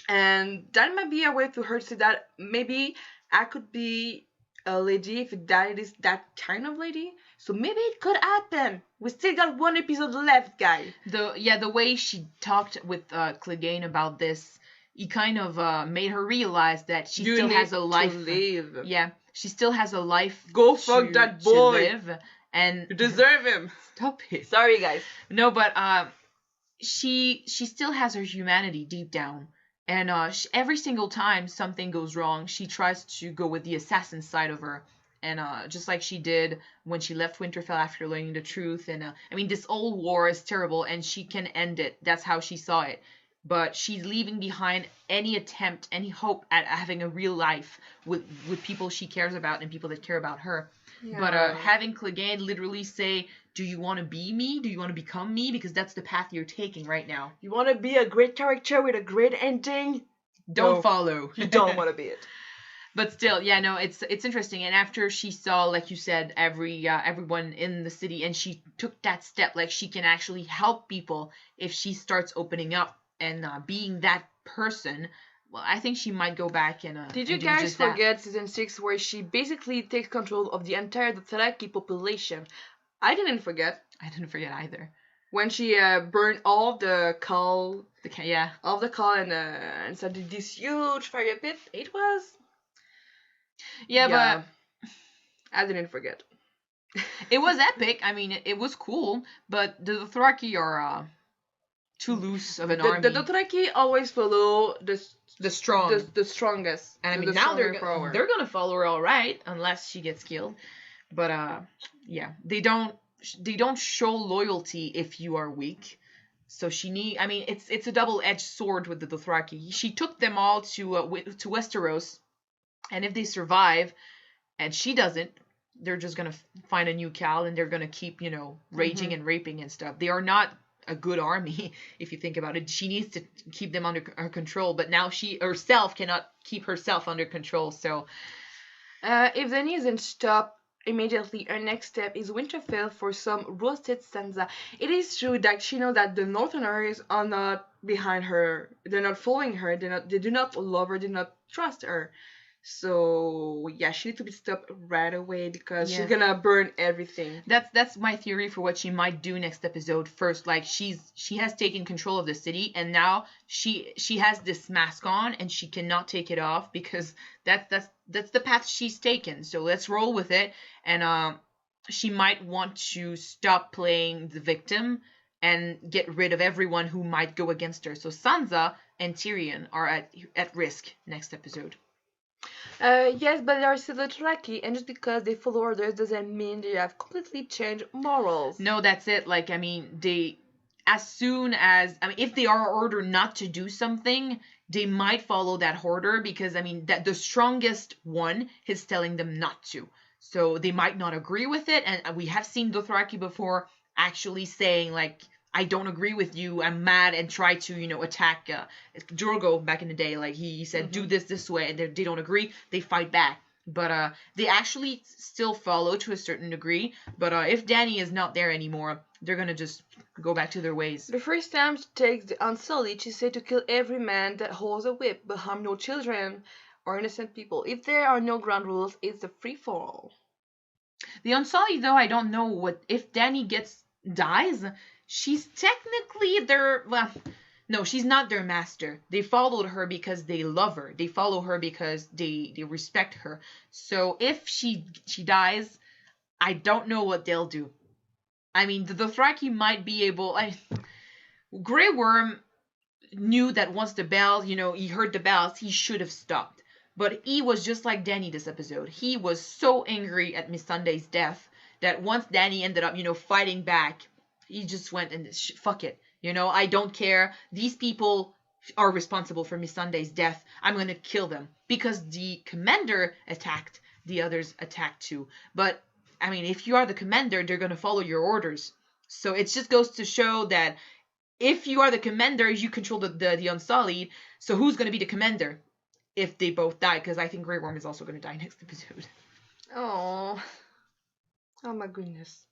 and that might be a way for her to say that maybe I could be a lady if that is that kind of lady. So maybe it could happen. We still got one episode left, guys. The way she talked with Clegane about this, he kind of made her realize that she still has a life to live. Yeah, she still has a life. Go fuck that boy. To live, and you deserve him. Stop it. Sorry, guys. No, but she still has her humanity deep down. And every single time something goes wrong, she tries to go with the assassin side of her And just like she did when she left Winterfell after learning the truth. And I mean, this old war is terrible, and she can end it. That's how she saw it. But she's leaving behind any attempt, any hope at having a real life with people she cares about and people that care about her. Yeah. But having Clegane literally say, do you want to be me? Do you want to become me? Because that's the path you're taking right now. You want to be a great character with a great ending? Don't follow. You don't want to be it. But still, yeah, no, it's interesting. And after she saw, like you said, everyone in the city, and she took that step, like she can actually help people if she starts opening up and being that person. Well, I think she might go back and Did you and do guys just that. forget season 6 where she basically takes control of the entire Dothraki population? I didn't forget. I didn't forget either. When she burned all the coal, Yeah. all the coal and started this huge fire pit. It was. Yeah, but I didn't forget. it was epic. I mean, it was cool, but the Dothraki are too loose of an army. The Dothraki always follow the strong, the strongest. And I mean, now they're gonna follow her all right, unless she gets killed. But yeah, they don't show loyalty if you are weak. So I mean, it's a double-edged sword with the Dothraki. She took them all to Westeros, and if they survive, and she doesn't, they're just gonna find a new Cal, and they're gonna keep, raging and raping and stuff. They are not a good army, if you think about it. She needs to keep them under her control, but now she herself cannot keep herself under control. So, if Dany isn't stopped immediately, her next step is Winterfell for some roasted Sansa. It is true that she knows that the Northerners are not behind her. They're not following her. They do not love her. They do not trust her. So yeah, she needs to be stopped right away because she's gonna burn everything. That's my theory for what she might do next episode. First, like she has taken control of the city, and now she has this mask on, and she cannot take it off because that's the path she's taken. So let's roll with it. And she might want to stop playing the victim and get rid of everyone who might go against her. So Sansa and Tyrion are at risk next episode. Yes, but they are still Dothraki, and just because they follow orders doesn't mean they have completely changed morals. No, that's it. Like, I mean, if they are ordered not to do something, they might follow that order because, I mean, that the strongest one is telling them not to. So they might not agree with it, and we have seen Dothraki before actually saying, like, I don't agree with you, I'm mad, and try to, attack Drogo back in the day. Like, he said, do this way, and they don't agree, they fight back. But they actually still follow to a certain degree. But if Dany is not there anymore, they're going to just go back to their ways. The first time she takes the Unsullied, she said to kill every man that holds a whip, but harm no children or innocent people. If there are no ground rules, it's a free-for-all. The Unsullied, though, I don't know if Dany dies... She's technically she's not their master. They followed her because they love her. They follow her because they respect her. So if she dies, I don't know what they'll do. I mean, the Dothraki might be able... Grey Worm knew that once the bells, he heard the bells, he should have stopped. But he was just like Dany this episode. He was so angry at Miss Sunday's death that once Dany ended up, fighting back... He just went and fuck it. I don't care. These people are responsible for Miss Sunday's death. I'm going to kill them. Because the commander attacked, the others attacked too. But, I mean, if you are the commander, they're going to follow your orders. So it just goes to show that if you are the commander, you control the Unsullied. So who's going to be the commander if they both die? Because I think Grey Worm is also going to die next episode. Oh my goodness.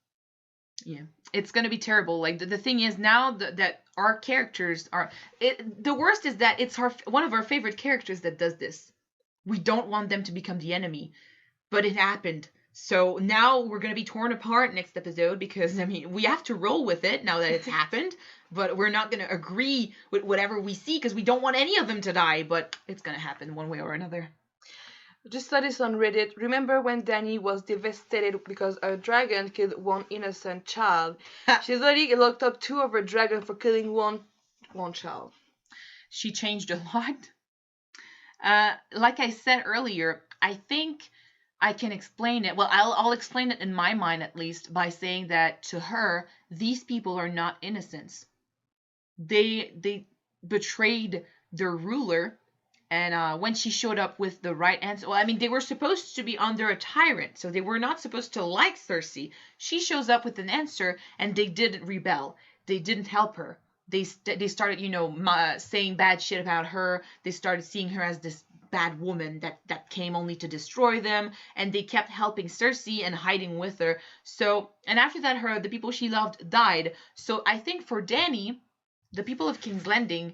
Yeah, it's gonna be terrible. Like the thing is now that our characters are the worst is that it's one of our favorite characters that does this. We don't want them to become the enemy, but it happened. So now we're gonna be torn apart next episode because I mean we have to roll with it now that it's happened, but we're not gonna agree with whatever we see because we don't want any of them to die. But it's gonna happen one way or another. Just saw this on Reddit. Remember when Dany was devastated because a dragon killed one innocent child? She's already locked up 2 of her dragons for killing one child. She changed a lot. Like I said earlier, I think I can explain it. Well, I'll explain it in my mind at least by saying that to her, these people are not innocents. They betrayed their ruler, and when she showed up with the right answer, well, I mean, they were supposed to be under a tyrant, so they were not supposed to like Cersei. She shows up with an answer, and they didn't rebel. They didn't help her. They started, saying bad shit about her. They started seeing her as this bad woman that came only to destroy them, and they kept helping Cersei and hiding with her. So, and after that, the people she loved died. So I think for Dany, the people of King's Landing,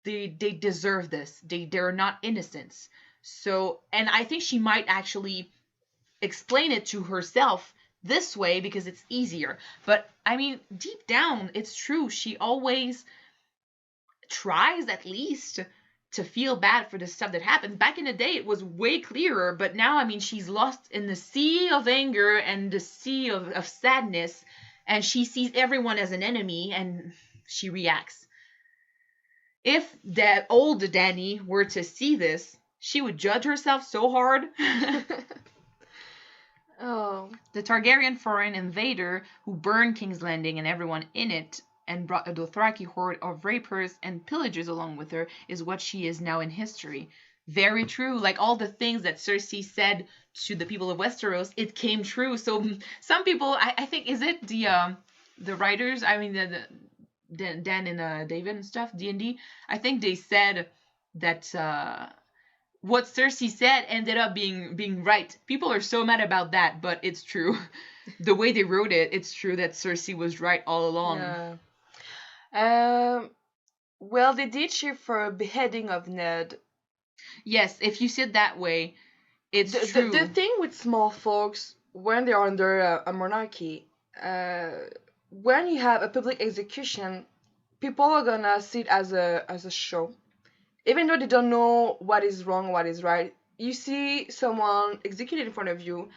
they deserve this. They're not innocents. So, and I think she might actually explain it to herself this way because it's easier. But I mean, deep down, it's true. She always tries at least to feel bad for the stuff that happened. Back in the day, it was way clearer, but now, I mean, she's lost in the sea of anger and the sea of sadness, and she sees everyone as an enemy, and she reacts. If that old Dany were to see this, she would judge herself so hard. Oh. The Targaryen foreign invader who burned King's Landing and everyone in it and brought a Dothraki horde of rapers and pillagers along with her is what she is now in history. Very true. Like all the things that Cersei said to the people of Westeros, it came true. So some people, I think, is it the writers? I mean, Dan and David and stuff, D&D. I think they said that what Cersei said ended up being right. People are so mad about that, but it's true. The way they wrote it, it's true that Cersei was right all along. Yeah. Well, they did cheer for a beheading of Ned. Yes, if you see it that way, it's true. The thing with small folks, when they're under a monarchy, when you have a public execution, people are gonna see it as a show. Even though they don't know what is wrong, what is right, you see someone executed in front of you,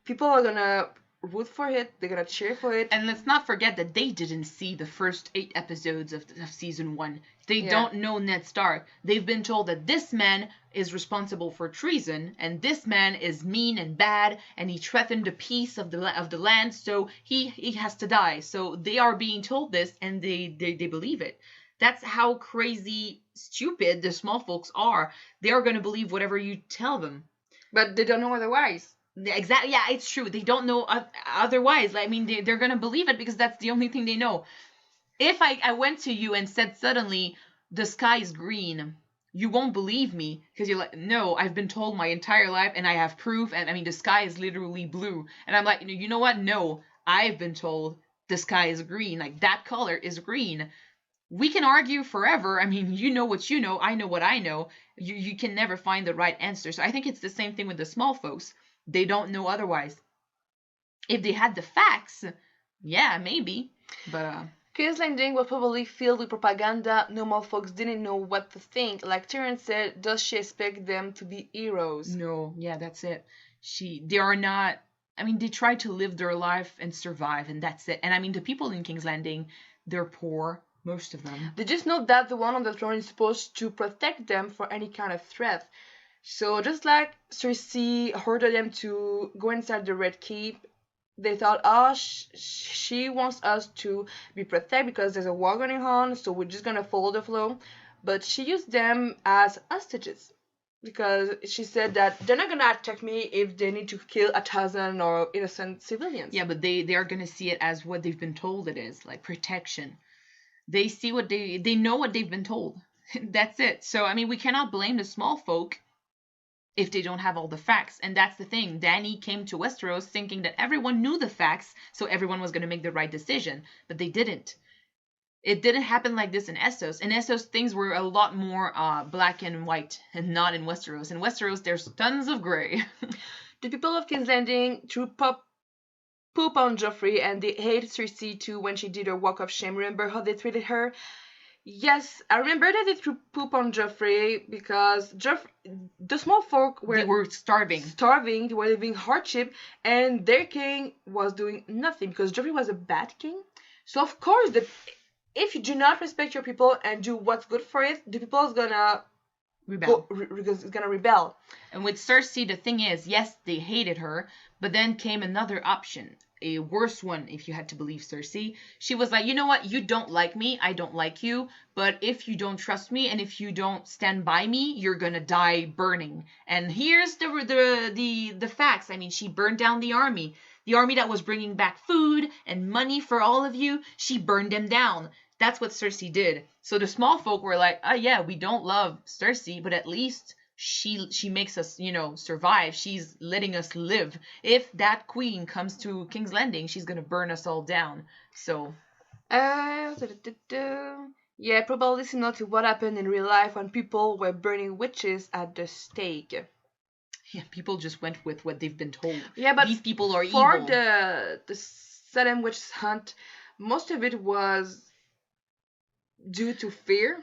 people are gonna root for it, they're gonna cheer for it. And let's not forget that they didn't see the first 8 episodes of season 1. They don't know Ned Stark. They've been told that this man is responsible for treason, and this man is mean and bad, and he threatened the peace of the land, so he has to die. So they are being told this, and they believe it. That's how crazy stupid the small folks are. They are going to believe whatever you tell them. But they don't know otherwise. Exactly. Yeah, it's true. They don't know otherwise. I mean, they're going to believe it because that's the only thing they know. If I went to you and said suddenly, the sky is green, you won't believe me because you're like, no, I've been told my entire life and I have proof. And I mean, the sky is literally blue. And I'm like, you know what? No, I've been told the sky is green. Like that color is green. We can argue forever. I mean, you know what you know. I know what I know. You can never find the right answer. So I think it's the same thing with the small folks. They don't know otherwise. If they had the facts, yeah, maybe. But King's Landing was probably filled with propaganda. Normal folks didn't know what to think. Like Tyrion said, does she expect them to be heroes? No, yeah, that's it. They are not. I mean, they try to live their life and survive, and that's it. And I mean, the people in King's Landing, they're poor. Most of them. They just know that the one on the throne is supposed to protect them for any kind of threat. So just like Cersei ordered them to go inside the Red Keep, they thought, oh, she wants us to be protected because there's a war going on, so we're just going to follow the flow. But she used them as hostages. Because she said that they're not going to attack me if they need to kill 1,000 or innocent civilians. Yeah, but they are going to see it as what they've been told it is, like protection. They see what they know what they've been told. That's it. So, I mean, we cannot blame the small folk if they don't have all the facts. And that's the thing. Dany came to Westeros thinking that everyone knew the facts, so everyone was going to make the right decision. But they didn't. It didn't happen like this in Essos. In Essos, things were a lot more black and white, and not in Westeros. In Westeros, there's tons of gray. The people of King's Landing threw poop on Joffrey, and they hate Cersei too when she did her walk of shame. Remember how they treated her? Yes, I remember that they threw poop on Joffrey because the small folk were starving. They were living hardship, and their king was doing nothing because Joffrey was a bad king. So of course, if you do not respect your people and do what's good for it, the people is gonna rebel. Because it's gonna rebel. And with Cersei, the thing is, yes, they hated her, but then came another option, a worse one, if you had to believe Cersei. She was like, you know what, you don't like me, I don't like you, but if you don't trust me and if you don't stand by me, you're gonna die burning. And here's the facts. I mean, she burned down the army. The army that was bringing back food and money for all of you, she burned them down. That's what Cersei did. So the small folk were like, oh yeah, we don't love Cersei, but at least she makes us, survive. She's letting us live. If that queen comes to King's Landing, she's gonna burn us all down. So yeah, probably similar to what happened in real life when people were burning witches at the stake. Yeah, people just went with what they've been told. Yeah, but these people are for evil. the Salem witch hunt, most of it was due to fear.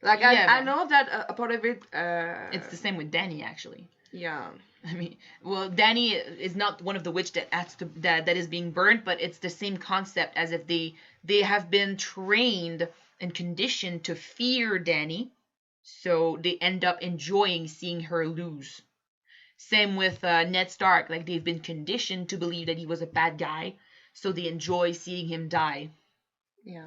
Like, yeah, I know that a part of it. It's the same with Dany, actually. Yeah. I mean, well, Dany is not one of the witch that is being burned, but it's the same concept as if they have been trained and conditioned to fear Dany, so they end up enjoying seeing her lose. Same with Ned Stark, like they've been conditioned to believe that he was a bad guy, so they enjoy seeing him die. Yeah.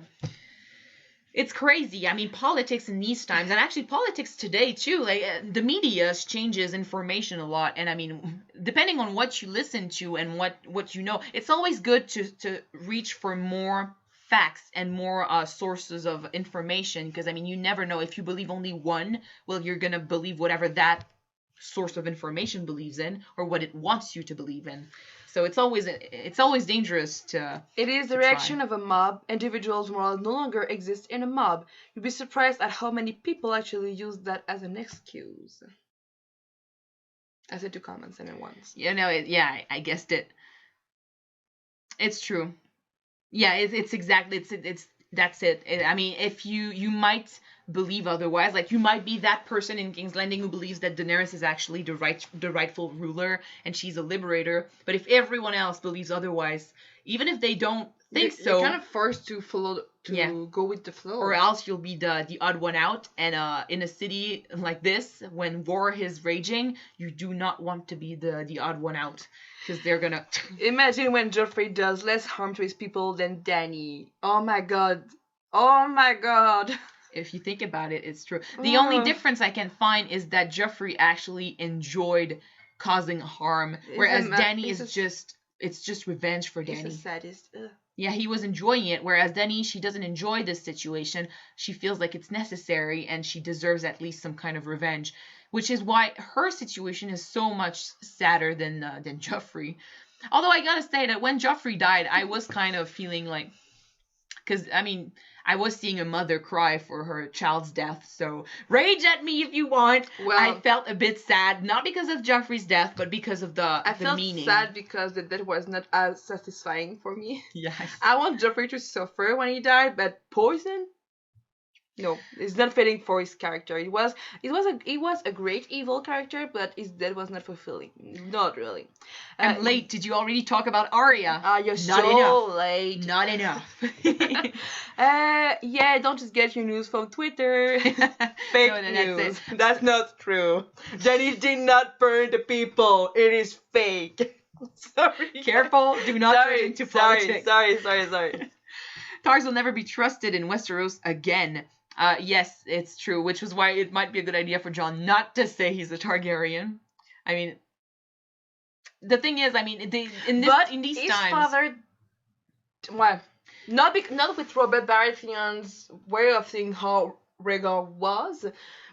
It's crazy. I mean, politics in these times, and actually politics today too, like the media changes information a lot. And I mean, depending on what you listen to and what you know, it's always good to reach for more facts and more sources of information, because I mean, you never know. If you believe only one, well, you're gonna believe whatever that source of information believes in or what it wants you to believe in. So it's always dangerous to. It is the reaction of a mob. Individuals' morals no longer exist in a mob. You'd be surprised at how many people actually use that as an excuse. I said 2 comments and then once. I guessed it. It's true. Yeah, it's exactly it's that's it. I mean, if you might believe otherwise, like you might be that person in King's Landing who believes that Daenerys is actually the rightful ruler and she's a liberator, but if everyone else believes otherwise, even if they don't think so, you're kind of forced to go with the flow, or else you'll be the odd one out. And in a city like this, when war is raging, you do not want to be the odd one out, because they're gonna imagine when Joffrey does less harm to his people than Dany. Oh my god. If you think about it, it's true. The only difference I can find is that Joffrey actually enjoyed causing harm, whereas Dany is just revenge for Dany. He's the saddest. Ugh. Yeah, he was enjoying it, whereas Dany, she doesn't enjoy this situation. She feels like it's necessary and she deserves at least some kind of revenge, which is why her situation is so much sadder than Joffrey. Although I gotta say that when Joffrey died, I was kind of feeling like, because I mean, I was seeing a mother cry for her child's death, so rage at me if you want. Well, I felt a bit sad, not because of Joffrey's death, but because of the meaning. I felt sad because the death was not as satisfying for me. Yes. I want Joffrey to suffer when he died, but poison? No, it's not fitting for his character. It was a great evil character, but his death was not fulfilling. Not really. I'm late. Did you already talk about Arya? You're not so enough. Late. Not enough. Yeah, don't just get your news from Twitter. Fake news. That's not true. Dany did not burn the people. It is fake. Sorry. Careful. Do not turn into politics. Sorry. Targs will never be trusted in Westeros again. Yes, it's true, which was why it might be a good idea for Jon not to say he's a Targaryen. I mean, the thing is, I mean, in these his times, father, well, not with Robert Baratheon's way of seeing how Rhaegar was,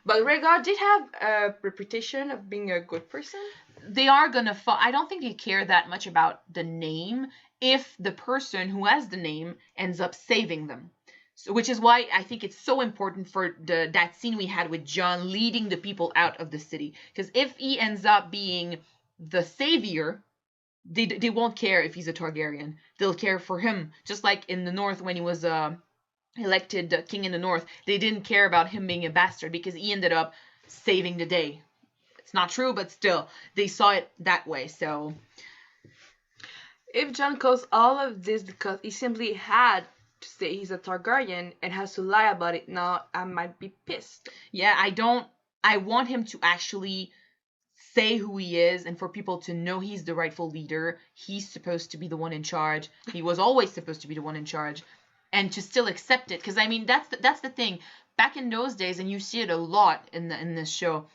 but Rhaegar did have a reputation of being a good person. They are gonna I don't think they care that much about the name if the person who has the name ends up saving them. So, which is why I think it's so important for that scene we had with Jon leading the people out of the city. Because if he ends up being the savior, they won't care if he's a Targaryen. They'll care for him. Just like in the North when he was elected king in the North, they didn't care about him being a bastard because he ended up saving the day. It's not true, but still, they saw it that way. So if Jon caused all of this because he simply had to say he's a Targaryen and has to lie about it now, I might be pissed. Yeah, I don't I want him to actually say who he is and for people to know he's the rightful leader. He's supposed to be the one in charge. He was always supposed to be the one in charge, and to still accept it. Because I mean, that's the thing. Back in those days, and you see it a lot in this show.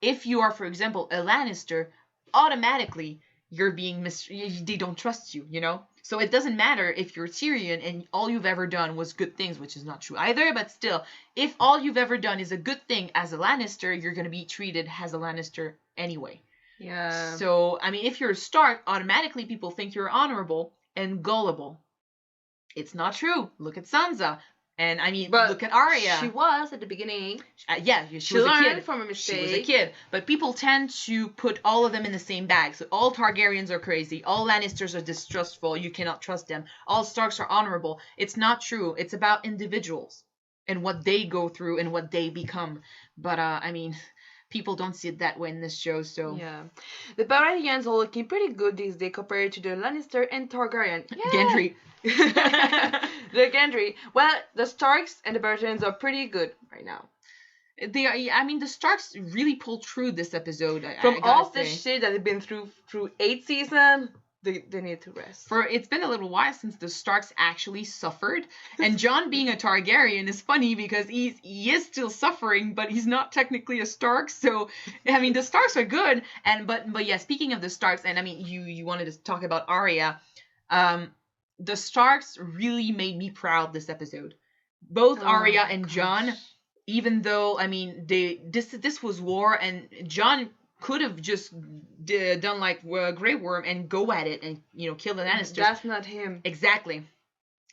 If you are, for example, a Lannister, automatically you're being they don't trust you, you know? So it doesn't matter if you're Tyrion and all you've ever done was good things, which is not true either, but still, if all you've ever done is a good thing as a Lannister, you're going to be treated as a Lannister anyway. Yeah. So, I mean, if you're a Stark, automatically people think you're honorable and gullible. It's not true. Look at Sansa. And I mean, look at Arya. She was at the beginning. Yeah, she was a kid. From a mistake. She was a kid. But people tend to put all of them in the same bag. So all Targaryens are crazy. All Lannisters are distrustful. You cannot trust them. All Starks are honorable. It's not true. It's about individuals and what they go through and what they become. But, I mean, people don't see it that way in this show, so... Yeah. The Baratheons are looking pretty good these days compared to the Lannister and Targaryen. Yeah. Gendry. The Gendry. Well, the Starks and the Baratheons are pretty good right now. They are. I mean, the Starks really pulled through this episode. From all the shit that they've been through 8 seasons, they need to rest. It's been a little while since the Starks actually suffered, and Jon being a Targaryen is funny because he is still suffering, but he's not technically a Stark. So, I mean, the Starks are good, but yeah. Speaking of the Starks, and I mean, you wanted to talk about Arya. The Starks really made me proud this episode. Both Arya and Jon, even though, I mean, this was war, and Jon could have just done like Grey Worm and go at it and, you know, kill the Lannisters. That's not him. Exactly.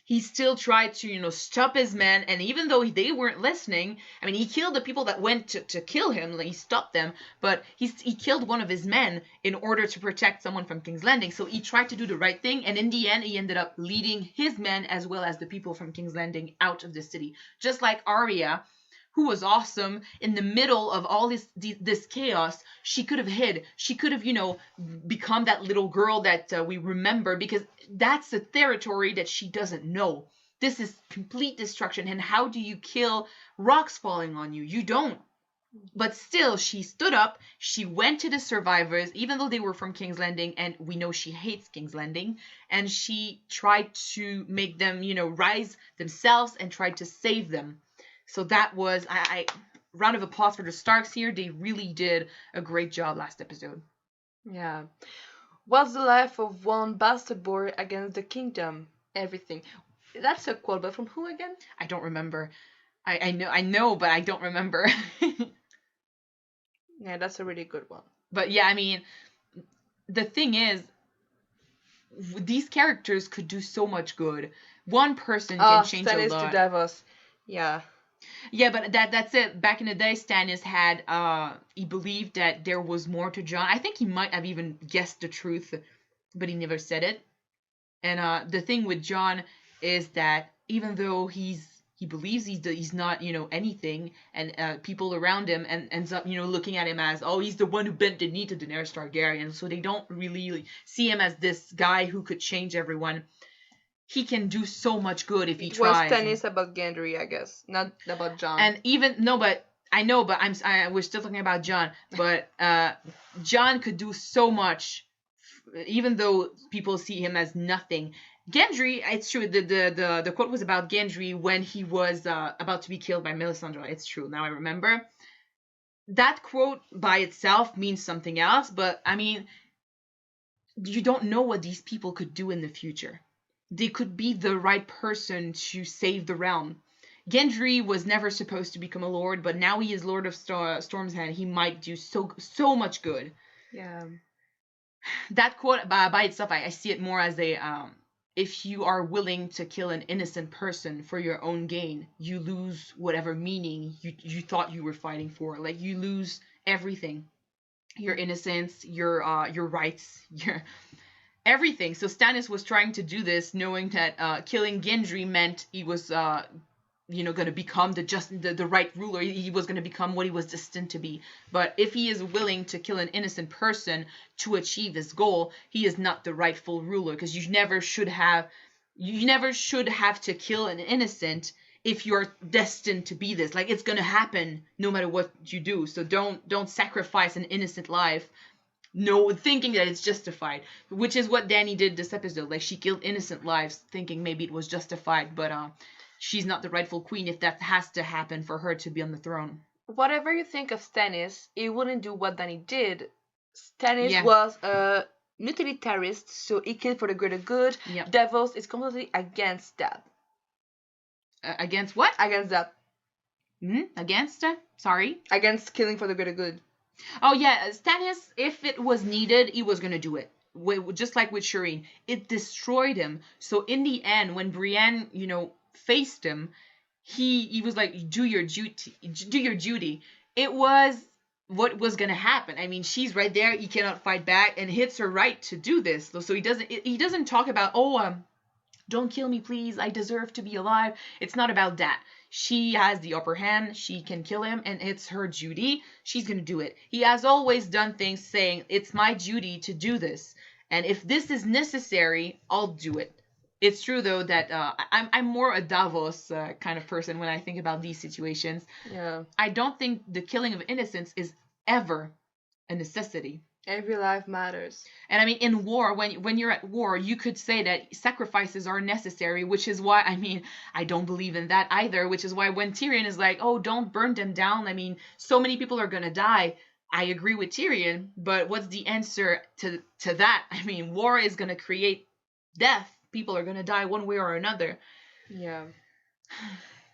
He still tried to, you know, stop his men, and even though they weren't listening, I mean, he killed the people that went to kill him, like, he stopped them, but he killed one of his men in order to protect someone from King's Landing, so he tried to do the right thing, and in the end, he ended up leading his men as well as the people from King's Landing out of the city. Just like Arya, who was awesome, in the middle of all this chaos, she could have hid. She could have, you know, become that little girl that we remember, because that's a territory that she doesn't know. This is complete destruction, and how do you kill rocks falling on you? You don't. But still, she stood up, she went to the survivors, even though they were from King's Landing, and we know she hates King's Landing, and she tried to make them, you know, rise themselves and tried to save them. So that was, I round of applause for the Starks here. They really did a great job last episode. Yeah. What's the life of one bastard boy against the kingdom? Everything. That's a quote, but from who again? I don't remember. I know, but I don't remember. Yeah, that's a really good one. But yeah, I mean, the thing is, these characters could do so much good. One person can change a lot. To Davos. Yeah. Yeah, but that's it. Back in the day, Stannis had, he believed that there was more to Jon. I think he might have even guessed the truth, but he never said it. And the thing with Jon is that even though he believes he's not, you know, anything, and people around him and ends up, you know, looking at him as, oh, he's the one who bent the knee to Daenerys Targaryen, so they don't really see him as this guy who could change everyone. He can do so much good if he tries. It was Stannis about Gendry, I guess, not about Jon. And we're still talking about Jon. But Jon could do so much, even though people see him as nothing. Gendry, it's true. The quote was about Gendry when he was about to be killed by Melisandre. It's true. Now I remember. That quote by itself means something else. But I mean, you don't know what these people could do in the future. They could be the right person to save the realm. Gendry was never supposed to become a lord, but now he is Lord of Storm's End. He might do so much good. Yeah. That quote by itself, I see it more as a, if you are willing to kill an innocent person for your own gain, you lose whatever meaning you thought you were fighting for. Like, you lose everything. Your innocence, your rights, your... everything. So Stannis was trying to do this, knowing that killing Gendry meant he was, going to become the right ruler. He was going to become what he was destined to be. But if he is willing to kill an innocent person to achieve his goal, he is not the rightful ruler. Because you never should have to kill an innocent if you're destined to be this. Like, it's gonna happen no matter what you do. So don't sacrifice an innocent life, no, thinking that it's justified, which is what Dany did this episode. Like, she killed innocent lives thinking maybe it was justified, but she's not the rightful queen if that has to happen for her to be on the throne. Whatever you think of Stannis, he wouldn't do what Dany did. Stannis was a utilitarist, so he killed for the greater good. Yep. Davos is completely against that. Against what? Against that. Against? Sorry? Against killing for the greater good. Oh, yeah. Stannis, if it was needed, he was going to do it. Just like with Shireen. It destroyed him. So in the end, when Brienne, faced him, he was like, do your duty. It was what was going to happen. I mean, she's right there. He cannot fight back, and it's her right to do this. So he doesn't talk about, don't kill me, please. I deserve to be alive. It's not about that. She has the upper hand. She can kill him, and it's her duty. She's going to do it. He has always done things saying, it's my duty to do this. And if this is necessary, I'll do it. It's true, though, that I'm more a Davos kind of person when I think about these situations. Yeah. I don't think the killing of innocents is ever a necessity. Every life matters. And I mean, in war, when you're at war, you could say that sacrifices are necessary, which is why, I mean, I don't believe in that either, which is why when Tyrion is like, oh, don't burn them down. I mean, so many people are going to die. I agree with Tyrion, but what's the answer to that? I mean, war is going to create death. People are going to die one way or another. Yeah.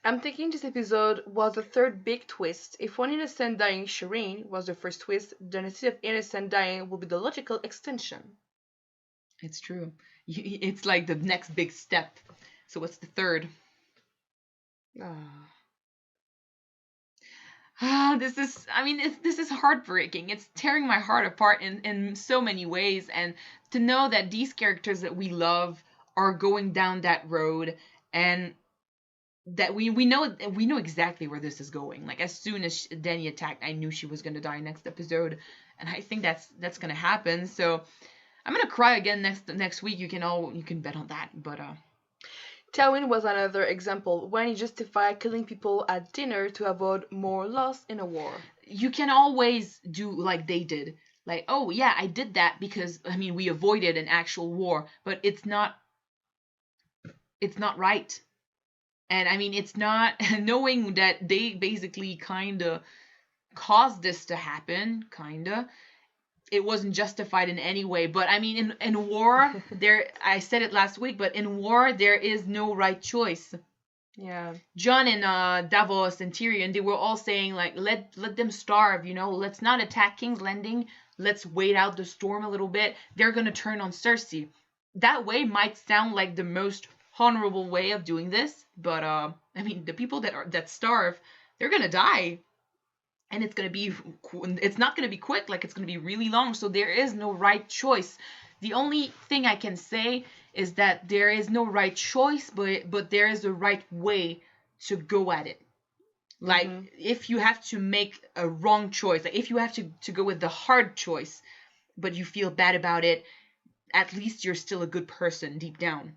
I'm thinking this episode was the third big twist. If one innocent dying Shireen was the first twist, then instead of innocent dying will be the logical extension. It's true. It's like the next big step. So what's the third? This is heartbreaking. It's tearing my heart apart in so many ways. And to know that these characters that we love are going down that road, and that we know exactly where this is going. Like, as soon as Dany attacked, I knew she was going to die next episode, and I think that's going to happen. So I'm going to cry again next week. You can bet on that. But Tywin was another example when he justified killing people at dinner to avoid more loss in a war. You can always do like they did. Like, oh yeah, I did that because we avoided an actual war, but it's not right. And it's not, knowing that they basically kind of caused this to happen, it wasn't justified in any way. But in war, I said it last week, but in war, there is no right choice. Yeah. Jon and Davos and Tyrion, they were all saying, like, let them starve, let's not attack King's Landing. Let's wait out the storm a little bit. They're going to turn on Cersei. That way might sound like the most honorable way of doing this, but the people that starve, they're gonna die, and it's not gonna be quick. Like, it's gonna be really long. So there is no right choice. The only thing I can say is that there is no right choice, but there is a right way to go at it. Like, if you have to make a wrong choice, like if you have to go with the hard choice, but you feel bad about it, at least you're still a good person deep down.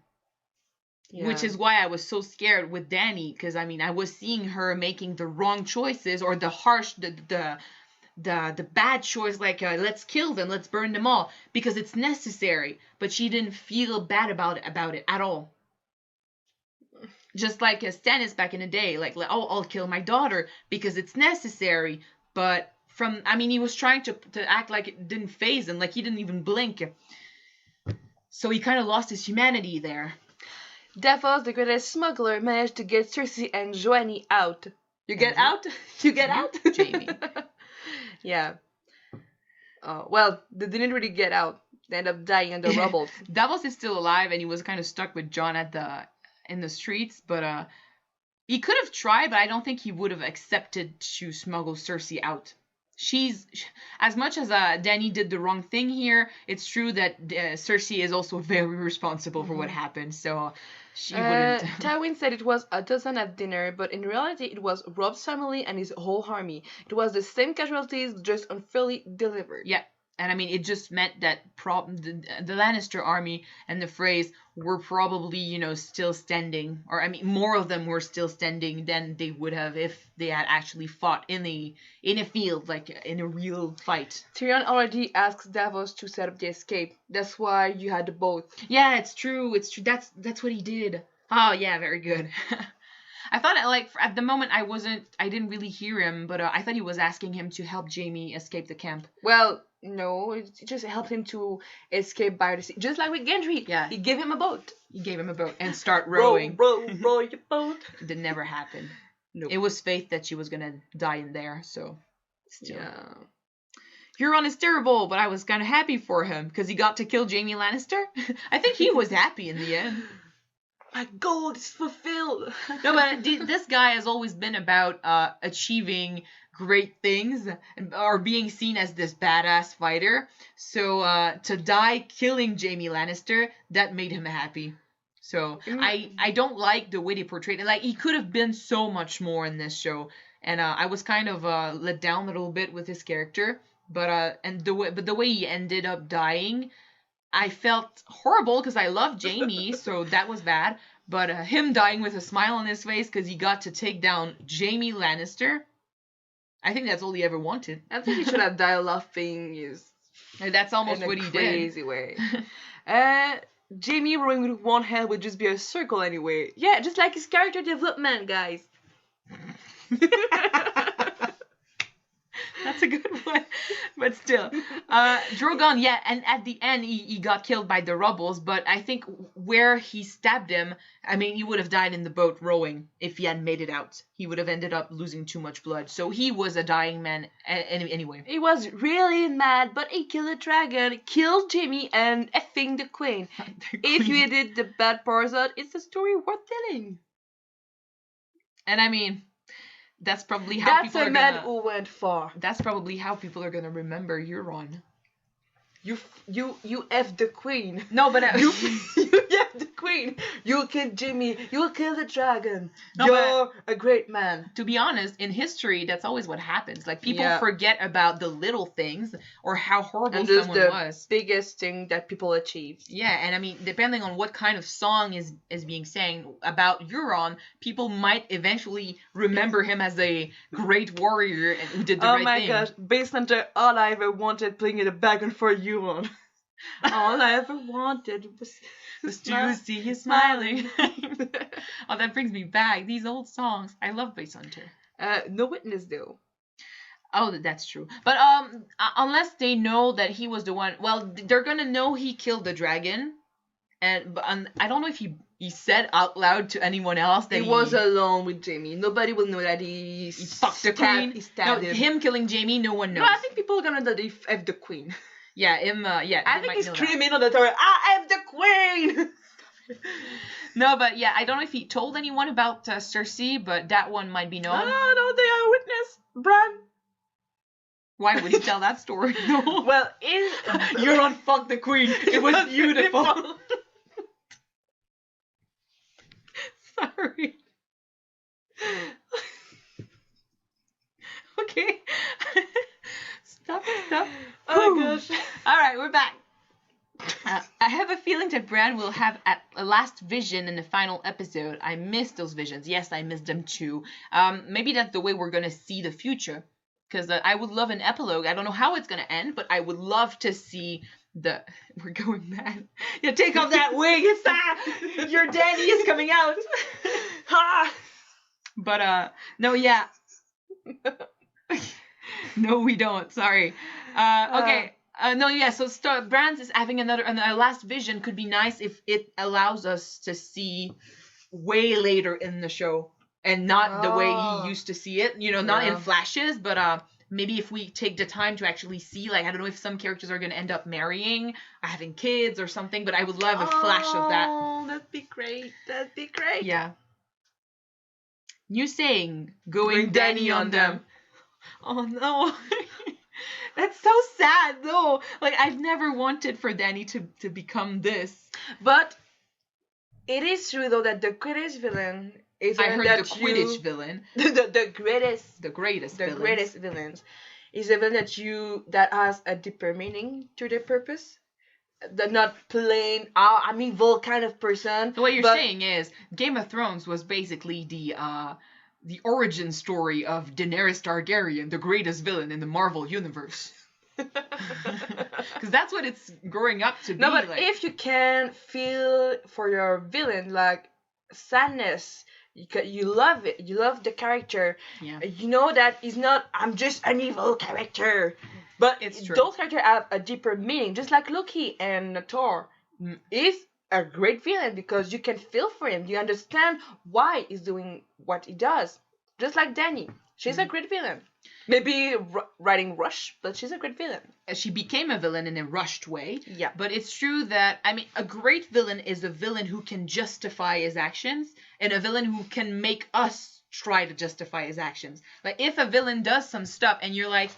Yeah. Which is why I was so scared with Dany, because I was seeing her making the wrong choices, or the harsh, the bad choice, like let's kill them, let's burn them all, because it's necessary. But she didn't feel bad about it at all. Just like Stannis back in the day, like, oh, I'll kill my daughter because it's necessary. But he was trying to act like it didn't faze him, like he didn't even blink. So he kind of lost his humanity there. Davos, the greatest smuggler, managed to get Cersei and Joanny out. You get out? You get out? Jaime. Yeah. Well, they didn't really get out. They ended up dying in the rubble. Davos is still alive, and he was kind of stuck with Jon in the streets, but he could have tried, but I don't think he would have accepted to smuggle Cersei out. She's, as much as Dany did the wrong thing here, it's true that Cersei is also very responsible for what happened, so she wouldn't. Tywin said it was a dozen at dinner, but in reality it was Rob's family and his whole army. It was the same casualties, just unfairly delivered. Yeah, And I mean, it just meant that the Lannister army and the Freys were probably, still standing. Or, I mean, more of them were still standing than they would have if they had actually fought in a field, like in a real fight. Tyrion already asked Davos to set up the escape. That's why you had the boat. Yeah, it's true. It's true. That's what he did. Oh, yeah, very good. I thought, at the moment, I didn't really hear him, but I thought he was asking him to help Jaime escape the camp. Well, no, it just helped him to escape by the sea. Just like with Gendry. Yeah. He gave him a boat. He gave him a boat and start rowing. Row your boat. It did never happen. Nope. It was Faith that she was gonna die in there, so. Still. Yeah. Euron is terrible, but I was kind of happy for him because he got to kill Jaime Lannister. I think he was happy in the end. My goal is fulfilled. No, but this guy has always been about achieving great things or being seen as this badass fighter. So to die killing Jaime Lannister, that made him happy. So I don't like the way they portrayed it. Like, he could have been so much more in this show, and I was kind of let down a little bit with his character. But the way he ended up dying, I felt horrible because I love Jaime, so that was bad. But him dying with a smile on his face because he got to take down Jaime Lannister, I think that's all he ever wanted. I think he should have died laughing. That's almost what he did. In a crazy way. Jaime rowing with one hand would just be a circle anyway. Yeah, just like his character development, guys. That's a good one. But still. Drogon, yeah, and at the end he got killed by the rebels, but I think where he stabbed him, I mean, he would have died in the boat rowing if he hadn't made it out. He would have ended up losing too much blood. So he was a dying man anyway. He was really mad, but he killed a dragon, killed Jaime, and effing the queen. If you did the bad parts out, it's a story worth telling. And I mean, that's probably how people are gonna... That's a man who went far. That's probably how people are gonna remember Euron. You F the queen. No, but you F the queen. You kill Jaime. You kill the dragon. No, You're a great man. To be honest, in history, that's always what happens. Like, people forget about the little things or how horrible someone was. Biggest thing that people achieve. Yeah, and I mean, depending on what kind of song is being sang about Euron, people might eventually remember him as a great warrior and who did the right thing. Oh my gosh! Based on all I ever wanted, playing in the background for Euron. All I ever wanted was to see you smiling. Oh, that brings me back. These old songs. I love Bass Hunter. No witness though. Oh, that's true. But unless they know that he was the one, well, they're gonna know he killed the dragon. But I don't know if he said out loud to anyone else that he was alone with Jaime. Nobody will know that he fucked the queen. He stabbed him killing Jaime, no one knows. No, I think people are gonna know that he F the queen. Yeah, him. Yeah, I think he's screaming on the tower. I F the queen. No, but yeah, I don't know if he told anyone about Cersei, but that one might be known. No, they are witness, Bran. Why would he tell that story? No. Well, Euron fucked the queen. It was beautiful. Sorry. Okay. Stop. Oh my gosh. All right, we're back. I have a feeling that Bran will have a last vision in the final episode. I miss those visions. Yes, I miss them too. Maybe that's the way we're going to see the future. Because I would love an epilogue. I don't know how it's going to end, but I would love to see We're going mad. Yeah, take off that wig. It's your daddy is coming out. Ha! But, no, yeah. No, we don't. Sorry. Okay. No, yeah. So Brands is having another last vision. Could be nice if it allows us to see way later in the show and not the way he used to see it. You know, not in flashes, but maybe if we take the time to actually see, like, I don't know if some characters are going to end up marrying or having kids or something, but I would love a flash of that. Oh, that'd be great. That'd be great. Yeah. New saying, going Danny on them. Oh, no. That's so sad, though. Like, I've never wanted for Danny to become this. But it is true, though, that the greatest villain is I heard the Quidditch villain. The greatest. The greatest villains is a villain that has a deeper meaning to their purpose. They're not plain, oh, I'm evil kind of person. So what you're saying is Game of Thrones was basically the origin story of Daenerys Targaryen, the greatest villain in the Marvel universe. Because that's what it's growing up to be. No, but like. if you can feel for your villain like sadness, you love it. You love the character. Yeah. You know that he's not. I'm just an evil character. But It's true. those characters have a deeper meaning, just like Loki and Thor. Is a great villain because you can feel for him. You understand why he's doing what he does. Just like Dany. She's a great villain. Maybe writing rush, but she's a great villain. She became a villain in a rushed way. Yeah. But it's true that, I mean, a great villain is a villain who can justify his actions, and a villain who can make us try to justify his actions. Like, if a villain does some stuff and you're like,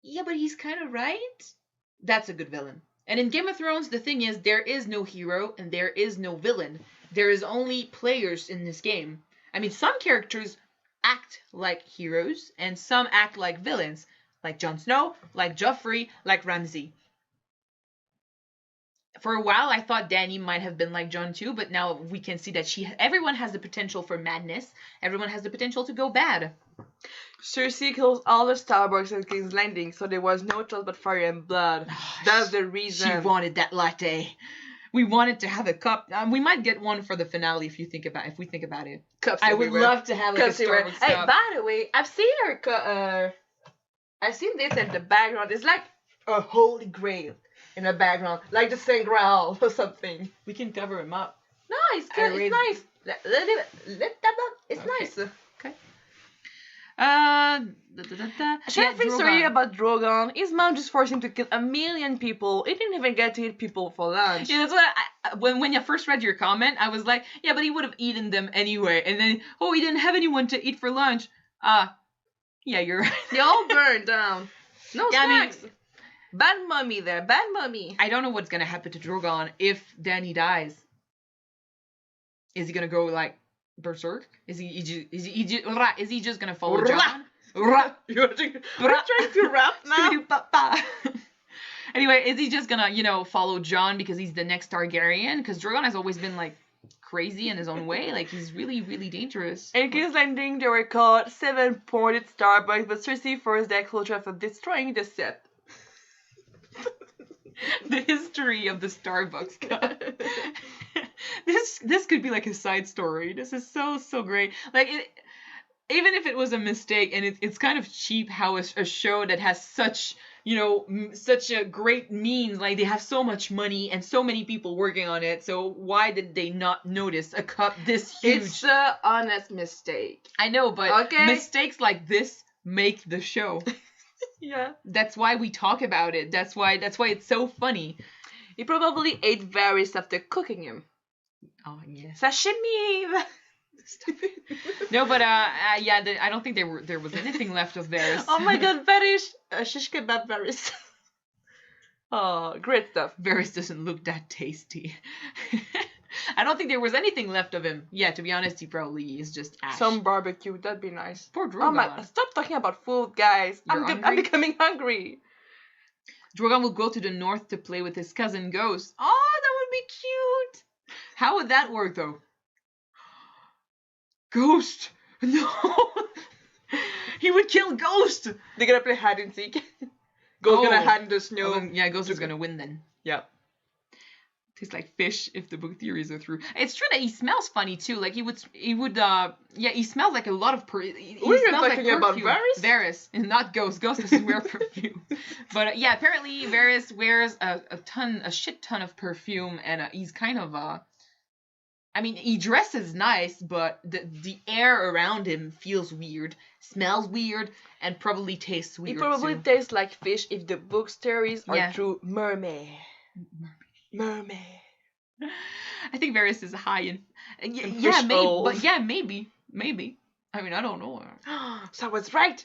yeah, but he's kind of right, that's a good villain. And in Game of Thrones, the thing is, there is no hero and there is no villain. There is only players in this game. I mean, some characters act like heroes and some act like villains, like Jon Snow, like Joffrey, like Ramsay. For a while, I thought Dany might have been like Jon too, but now we can see that everyone has the potential for madness. Everyone has the potential to go bad. Cersei kills all the Starbucks in King's Landing, so there was no choice but fire and blood. That's the reason. She wanted that latte. We wanted to have a cup. We might get one for the finale if we think about it. Cups I would everywhere. love to have like Cups a everywhere. Starbucks Hey, cup. by the way, I've seen her. I've seen this in the background. It's like a holy grail in the background, like the Saint Grail or something. We can cover him up. No, it's good. It's nice. Let that up. It's nice. Okay. Should I feel sorry about Drogon? His mom just forced him to kill 1 million people. He didn't even get to eat people for lunch. Yeah, that's what when you first read your comment, I was like, yeah, but he would have eaten them anyway. And then, he didn't have anyone to eat for lunch. Yeah, you're right. They all burned down. No snacks. I mean, bad mummy there. Bad mummy. I don't know what's gonna happen to Drogon if Dany dies. Is he gonna go like berserk? Is he just gonna follow Jon? You're trying to rap now? Anyway, is he just gonna, follow Jon because he's the next Targaryen? Because Drogon has always been like crazy in his own way. Like he's really, really dangerous. In King's Landing, they were called 7-pointed Starbucks, but Cersei forced their culture for destroying the set. The history of the Starbucks cup. This could be like a side story. This is so great. Like even if it was a mistake, and it's kind of cheap how a show that has such such a great means, like they have so much money and so many people working on it. So why did they not notice a cup this huge? It's an honest mistake. I know, but okay. Mistakes like this make the show. Yeah. That's why we talk about it. That's why it's so funny. He probably ate Varys after cooking him. Oh yes. Sashimi. No, but I don't think there was anything left of theirs. Oh my god, Varys. Shish kebab Varys. Oh, great stuff. Varys doesn't look that tasty. I don't think there was anything left of him. Yeah, to be honest, he probably is just ash. Some barbecue, that'd be nice. Poor Drogon. Oh my, stop talking about food, guys. I'm becoming hungry. Drogon will go to the north to play with his cousin Ghost. Oh, that would be cute. How would that work, though? Ghost! No! He would kill Ghost! They're gonna play hide and seek. Ghost gonna hide in the snow. Yeah, Ghost is gonna win then. Yeah. Tastes like fish if the book theories are true. It's true that he smells funny too. Like he would he smells like a lot of We're talking about Varys? Varys, and not Ghost. Ghost doesn't wear perfume. But apparently Varys wears a shit ton of perfume, and he's kind of I mean, he dresses nice, but the air around him feels weird, smells weird, and probably tastes weird. He probably tastes like fish if the book stories are true. Mermaid. I think Varys is high in. Maybe. I mean, I don't know. So I was right.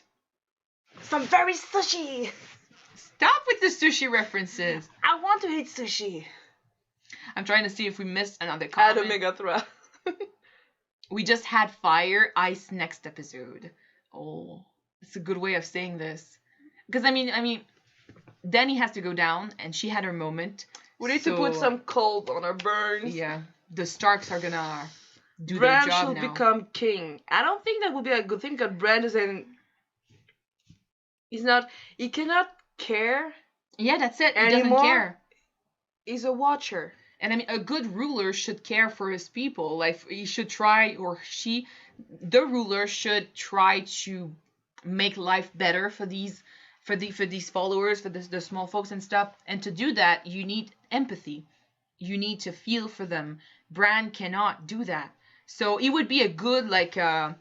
Some very sushi. Stop with the sushi references. I want to eat sushi. I'm trying to see if we missed another comment. Add Omega 3. We just had fire ice next episode. Oh, that's a good way of saying this. Because I mean, Dany has to go down, and she had her moment. We need to put some cold on our burns. Yeah, the Starks are gonna do Bran their job should now. become king. I don't think that would be a good thing because Bran doesn't. He's not. He cannot care. Yeah, that's it. He anymore. doesn't care. He's a watcher. And I mean, a good ruler should care for his people. Like, he should try, or she, the ruler should try to make life better for these followers, for the small folks and stuff. And to do that, you need empathy. You need to feel for them. Bran cannot do that. So it would be a good, like, I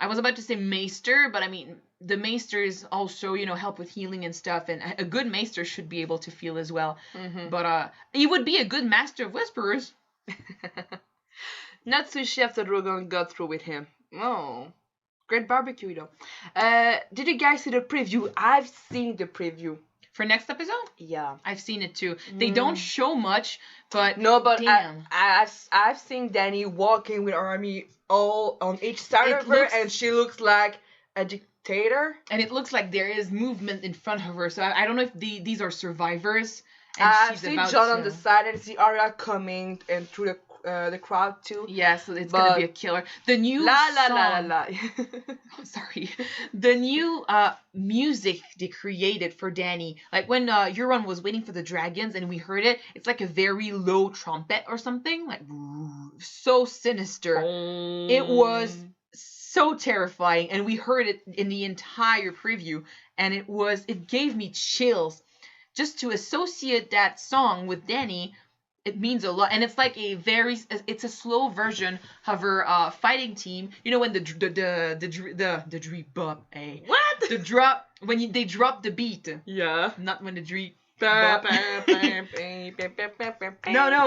was about to say maester, but I mean, the maesters also, help with healing and stuff, and a good maester should be able to feel as well. Mm-hmm. But he would be a good master of whisperers. Not sushi after Drogon got through with him. Oh, great barbecue though. Did you guys see the preview? I've seen the preview. For next episode? Yeah, I've seen it too. They don't show much, but no, but damn. I've seen Dany walking with army all on each side of her, and she looks like a dictator. And it looks like there is movement in front of her. So I don't know if these are survivors. And I've seen Jon on the side and see Arya coming and through the crowd too. Yeah, so it's gonna be a killer. The new sorry, the new music they created for Dany, like when Euron was waiting for the dragons and we heard it, it's like a very low trumpet or something, like so sinister. It was so terrifying, and we heard it in the entire preview, and it gave me chills. Just to associate that song with Dany, it means a lot. And it's like it's a slow version of her fighting team. You know, when they drop the beat. Yeah. Not when the drip. No,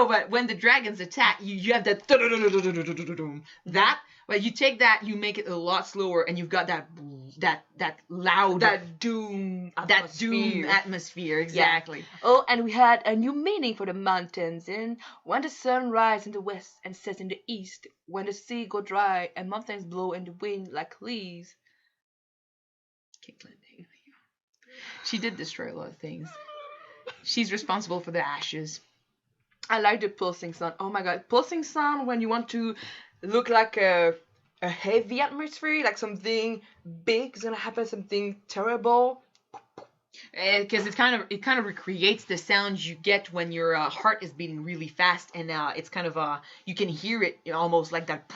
but when the dragons attack, you have that. But you take that, you make it a lot slower, and you've got that loud, that doom atmosphere. Exactly. Yeah. Oh, and we had a new meaning for the mountains. And when the sun rises in the west and sets in the east, when the sea go dry and mountains blow in the wind like leaves. Caitlin, she did destroy a lot of things. She's responsible for the ashes. I like the pulsing sound. Oh my god, pulsing sound when you want to look like a heavy atmosphere, like something big is gonna happen, something terrible. Because it kind of recreates the sounds you get when your heart is beating really fast, and it's kind of you can hear it almost like that.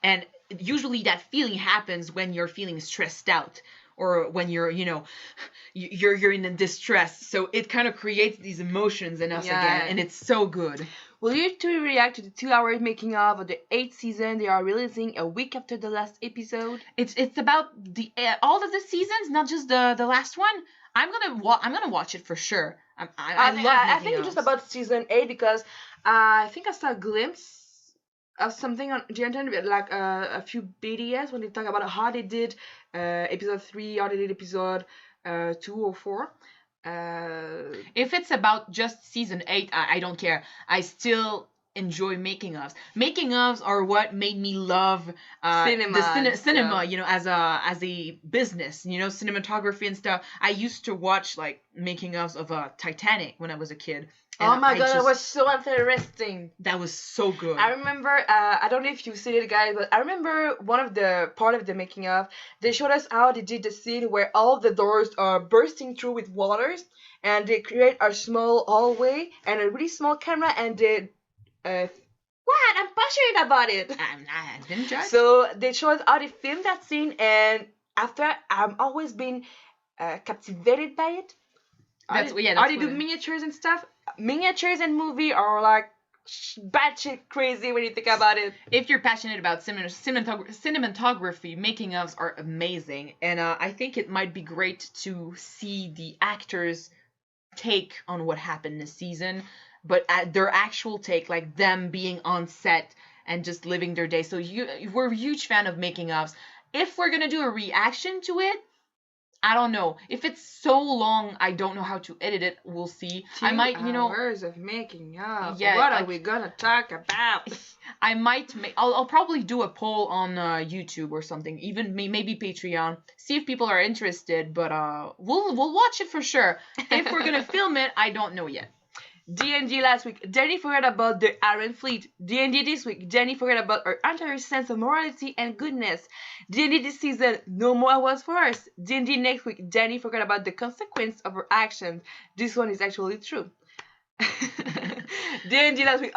And usually that feeling happens when you're feeling stressed out, or when you're you're in distress. So it kind of creates these emotions in us again, and it's so good. Will you two react to the 2-hour making of the 8th season they are releasing a week after the last episode? It's about the all of the seasons, not just the last one. I'm gonna watch it for sure. I think it's just about season 8 because I think I saw a glimpse of something on the internet, like a few BDS when they talk about how they did episode 3, how they did episode 2 or 4. If it's about just season 8, I don't care. I still enjoy making ofs. Making ofs are what made me love cinema. As a business. Cinematography and stuff. I used to watch like making ofs of Titanic when I was a kid. Oh my god, that was so interesting. That was so good. I remember, I don't know if you've seen it, guys, but I remember one of the part of the making of, they showed us how they did the scene where all the doors are bursting through with waters, and they create a small hallway and a really small camera, and they, what? I'm passionate about it. I didn't judge. So they showed us how they filmed that scene, and after, I've always been captivated by it. How they do miniatures and stuff. Miniatures and movie are like batshit crazy when you think about it. If you're passionate about cinematography, making ofs are amazing, and I think it might be great to see the actors' take on what happened this season, but their actual take, like them being on set and just living their day. So we're a huge fan of making ofs. If we're gonna do a reaction to it, I don't know. If it's so long, I don't know how to edit it. We'll see. I might, 2 hours of making up. Yeah, What are we gonna talk about? I might make. I'll probably do a poll on YouTube or something. Even maybe Patreon. See if people are interested. But we'll watch it for sure. If we're gonna film it, I don't know yet. D&D last week, Danny forgot about the Iron Fleet. D&D this week, Danny forgot about her entire sense of morality and goodness. D&D this season, no more was for us. D&D next week, Danny forgot about the consequence of her actions. This one is actually true. D&D last week,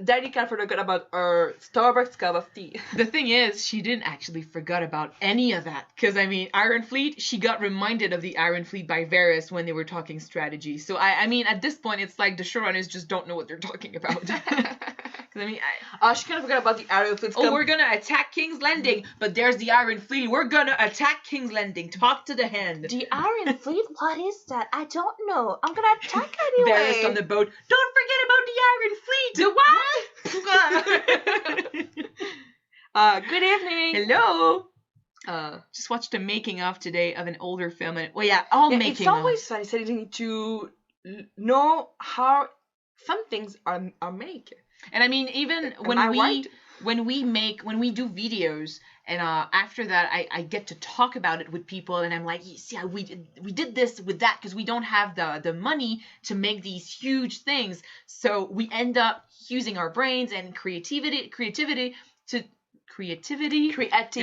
Danny can't forget about her Starbucks cup of tea. The thing is, she didn't actually forget about any of that. Because, I mean, Iron Fleet, she got reminded of the Iron Fleet by Varys when they were talking strategy. So, I mean, at this point, it's like the showrunners just don't know what they're talking about. Because, I mean, she kind of forgot about the Iron Fleet. Oh, we're gonna attack King's Landing, but there's the Iron Fleet. We're gonna attack King's Landing. Talk to the hand. The Iron Fleet? What is that? I don't know. I'm gonna attack anyway. Varys on the boat. Don't forget about the Iron Fleet. The what? Good evening. Hello. Just watched a making of today of an older film, and making. It's always funny starting to know how some things are made. And I mean, even when we do videos, and after that, I get to talk about it with people, and I'm like, see, we did this with that because we don't have the money to make these huge things, so we end up using our brains and creativity. There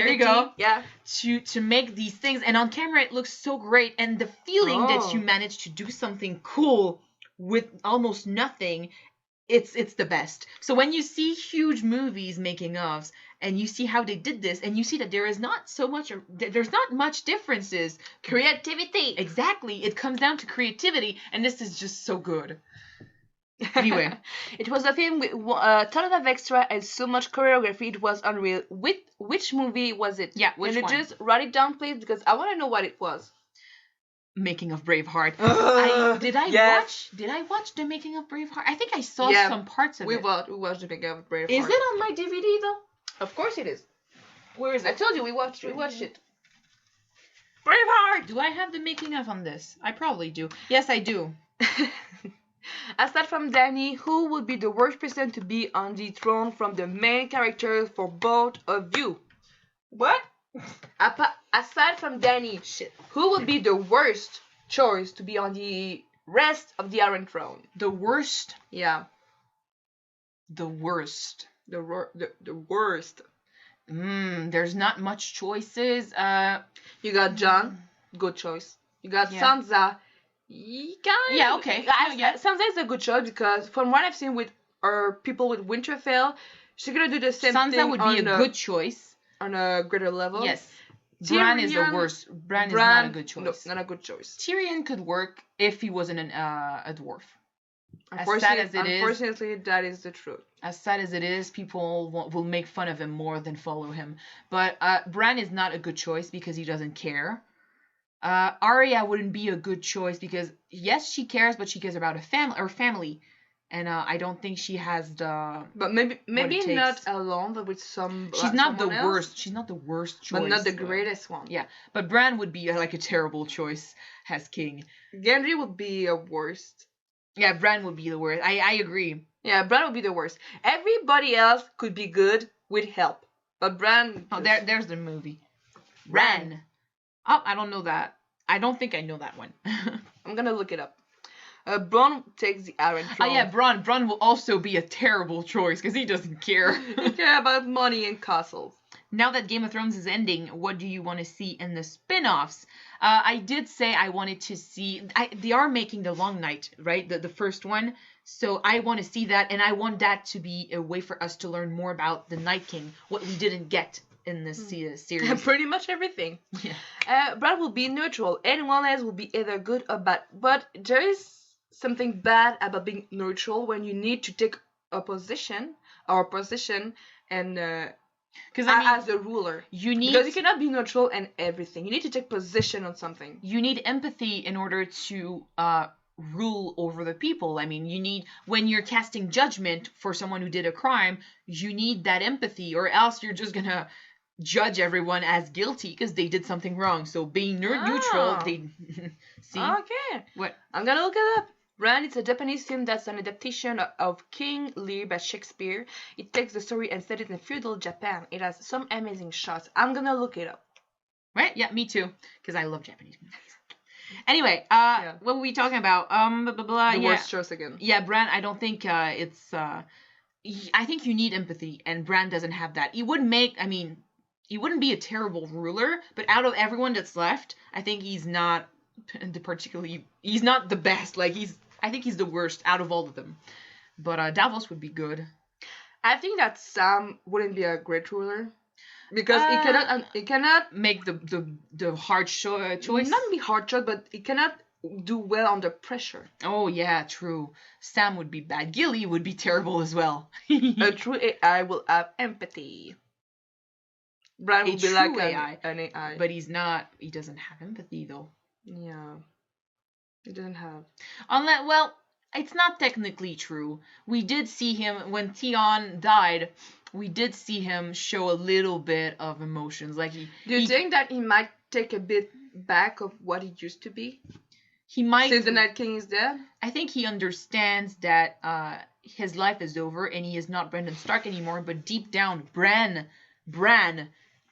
you go. Yeah. To make these things, and on camera it looks so great, and the feeling that you managed to do something cool with almost nothing. It's the best. So when you see huge movies making ofs and you see how they did this and you see that there's not much differences. Creativity. Exactly. It comes down to creativity, and this is just so good. Anyway. It was a film with a ton of extra and so much choreography. It was unreal. Which movie was it? Yeah, which one? Can you just write it down, please? Because I want to know what it was. Making of Braveheart. Did I watch the Making of Braveheart? I think I saw some parts of it. We watched the Making of Braveheart. Is it on my DVD though? Of course it is. Where is it? I told you we watched it. Braveheart! Do I have the making of on this? I probably do. Yes, I do. Aside from Dany, who would be the worst person to be on the throne from the main characters for both of you? What? Aside from Dany, who would be the worst choice to be on the rest of the Iron Throne? The worst? Yeah. The worst. The worst. There's not much choices. You got Jon, good choice. You got Sansa. Okay. Sansa is a good choice because from what I've seen with people with Winterfell, she's gonna do the same thing. Sansa would be a good choice. On a greater level. Yes. Bran is the worst. Bran is not a good choice. No, not a good choice. Tyrion could work if he wasn't a dwarf. Unfortunately, that is the truth. As sad as it is, people will make fun of him more than follow him. But Bran is not a good choice because he doesn't care. Arya wouldn't be a good choice because, yes, she cares, but she cares about her family. And I don't think she has the. But maybe not alone, but with some. She's not the worst. She's not the worst choice. But not the greatest one. Yeah, but Bran would be like a terrible choice as king. Gendry would be a worst. Yeah, Bran would be the worst. I agree. Yeah, Bran would be the worst. Everybody else could be good with help, but Bran. Oh, there's the movie. Bran. Oh, I don't know that. I don't think I know that one. I'm gonna look it up. Bronn takes the Iron Throne. Oh yeah, Bronn. Bronn will also be a terrible choice because he doesn't care. He cares about money and castles. Now that Game of Thrones is ending, what do you want to see in the spin-offs? I did say I wanted to see. They are making the Long Night, right? The first one. So I want to see that, and I want that to be a way for us to learn more about the Night King, what we didn't get in this series. Pretty much everything. Yeah. Bran will be neutral. Anyone else will be either good or bad. But there is something bad about being neutral when you need to take a position and as a ruler. Because you cannot be neutral and everything. You need to take position on something. You need empathy in order to rule over the people. I mean, when you're casting judgment for someone who did a crime, you need that empathy, or else you're just gonna judge everyone as guilty because they did something wrong. So being neutral, they see. Okay. What? I'm gonna look it up. Bran, it's a Japanese film that's an adaptation of King Lear by Shakespeare. It takes the story and set it in feudal Japan. It has some amazing shots. I'm gonna look it up. Right? Yeah, me too. Because I love Japanese movies. Anyway, what were we talking about? Blah, blah, blah. The Yeah. worst choice again. Yeah, Bran, I don't think it's... I think you need empathy, and Bran doesn't have that. He wouldn't be a terrible ruler, but out of everyone that's left, I think he's not he's not the best. Like, I think he's the worst out of all of them. But Davos would be good. I think that Sam wouldn't be a great ruler. Because he cannot make the hard choice. Not be hard choice, but he cannot do well under pressure. Oh yeah, true. Sam would be bad. Gilly would be terrible as well. A true AI will have empathy. Bran would be like an AI. But he's not. He doesn't have empathy though. Yeah, he doesn't have. Unless, well, it's not technically true. We did see him when Theon died. We did see him show a little bit of emotions. Like Do you think that he might take a bit back of what he used to be? He might. Since the Night King is dead? I think he understands that his life is over and he is not Brendan Stark anymore. But deep down, Bran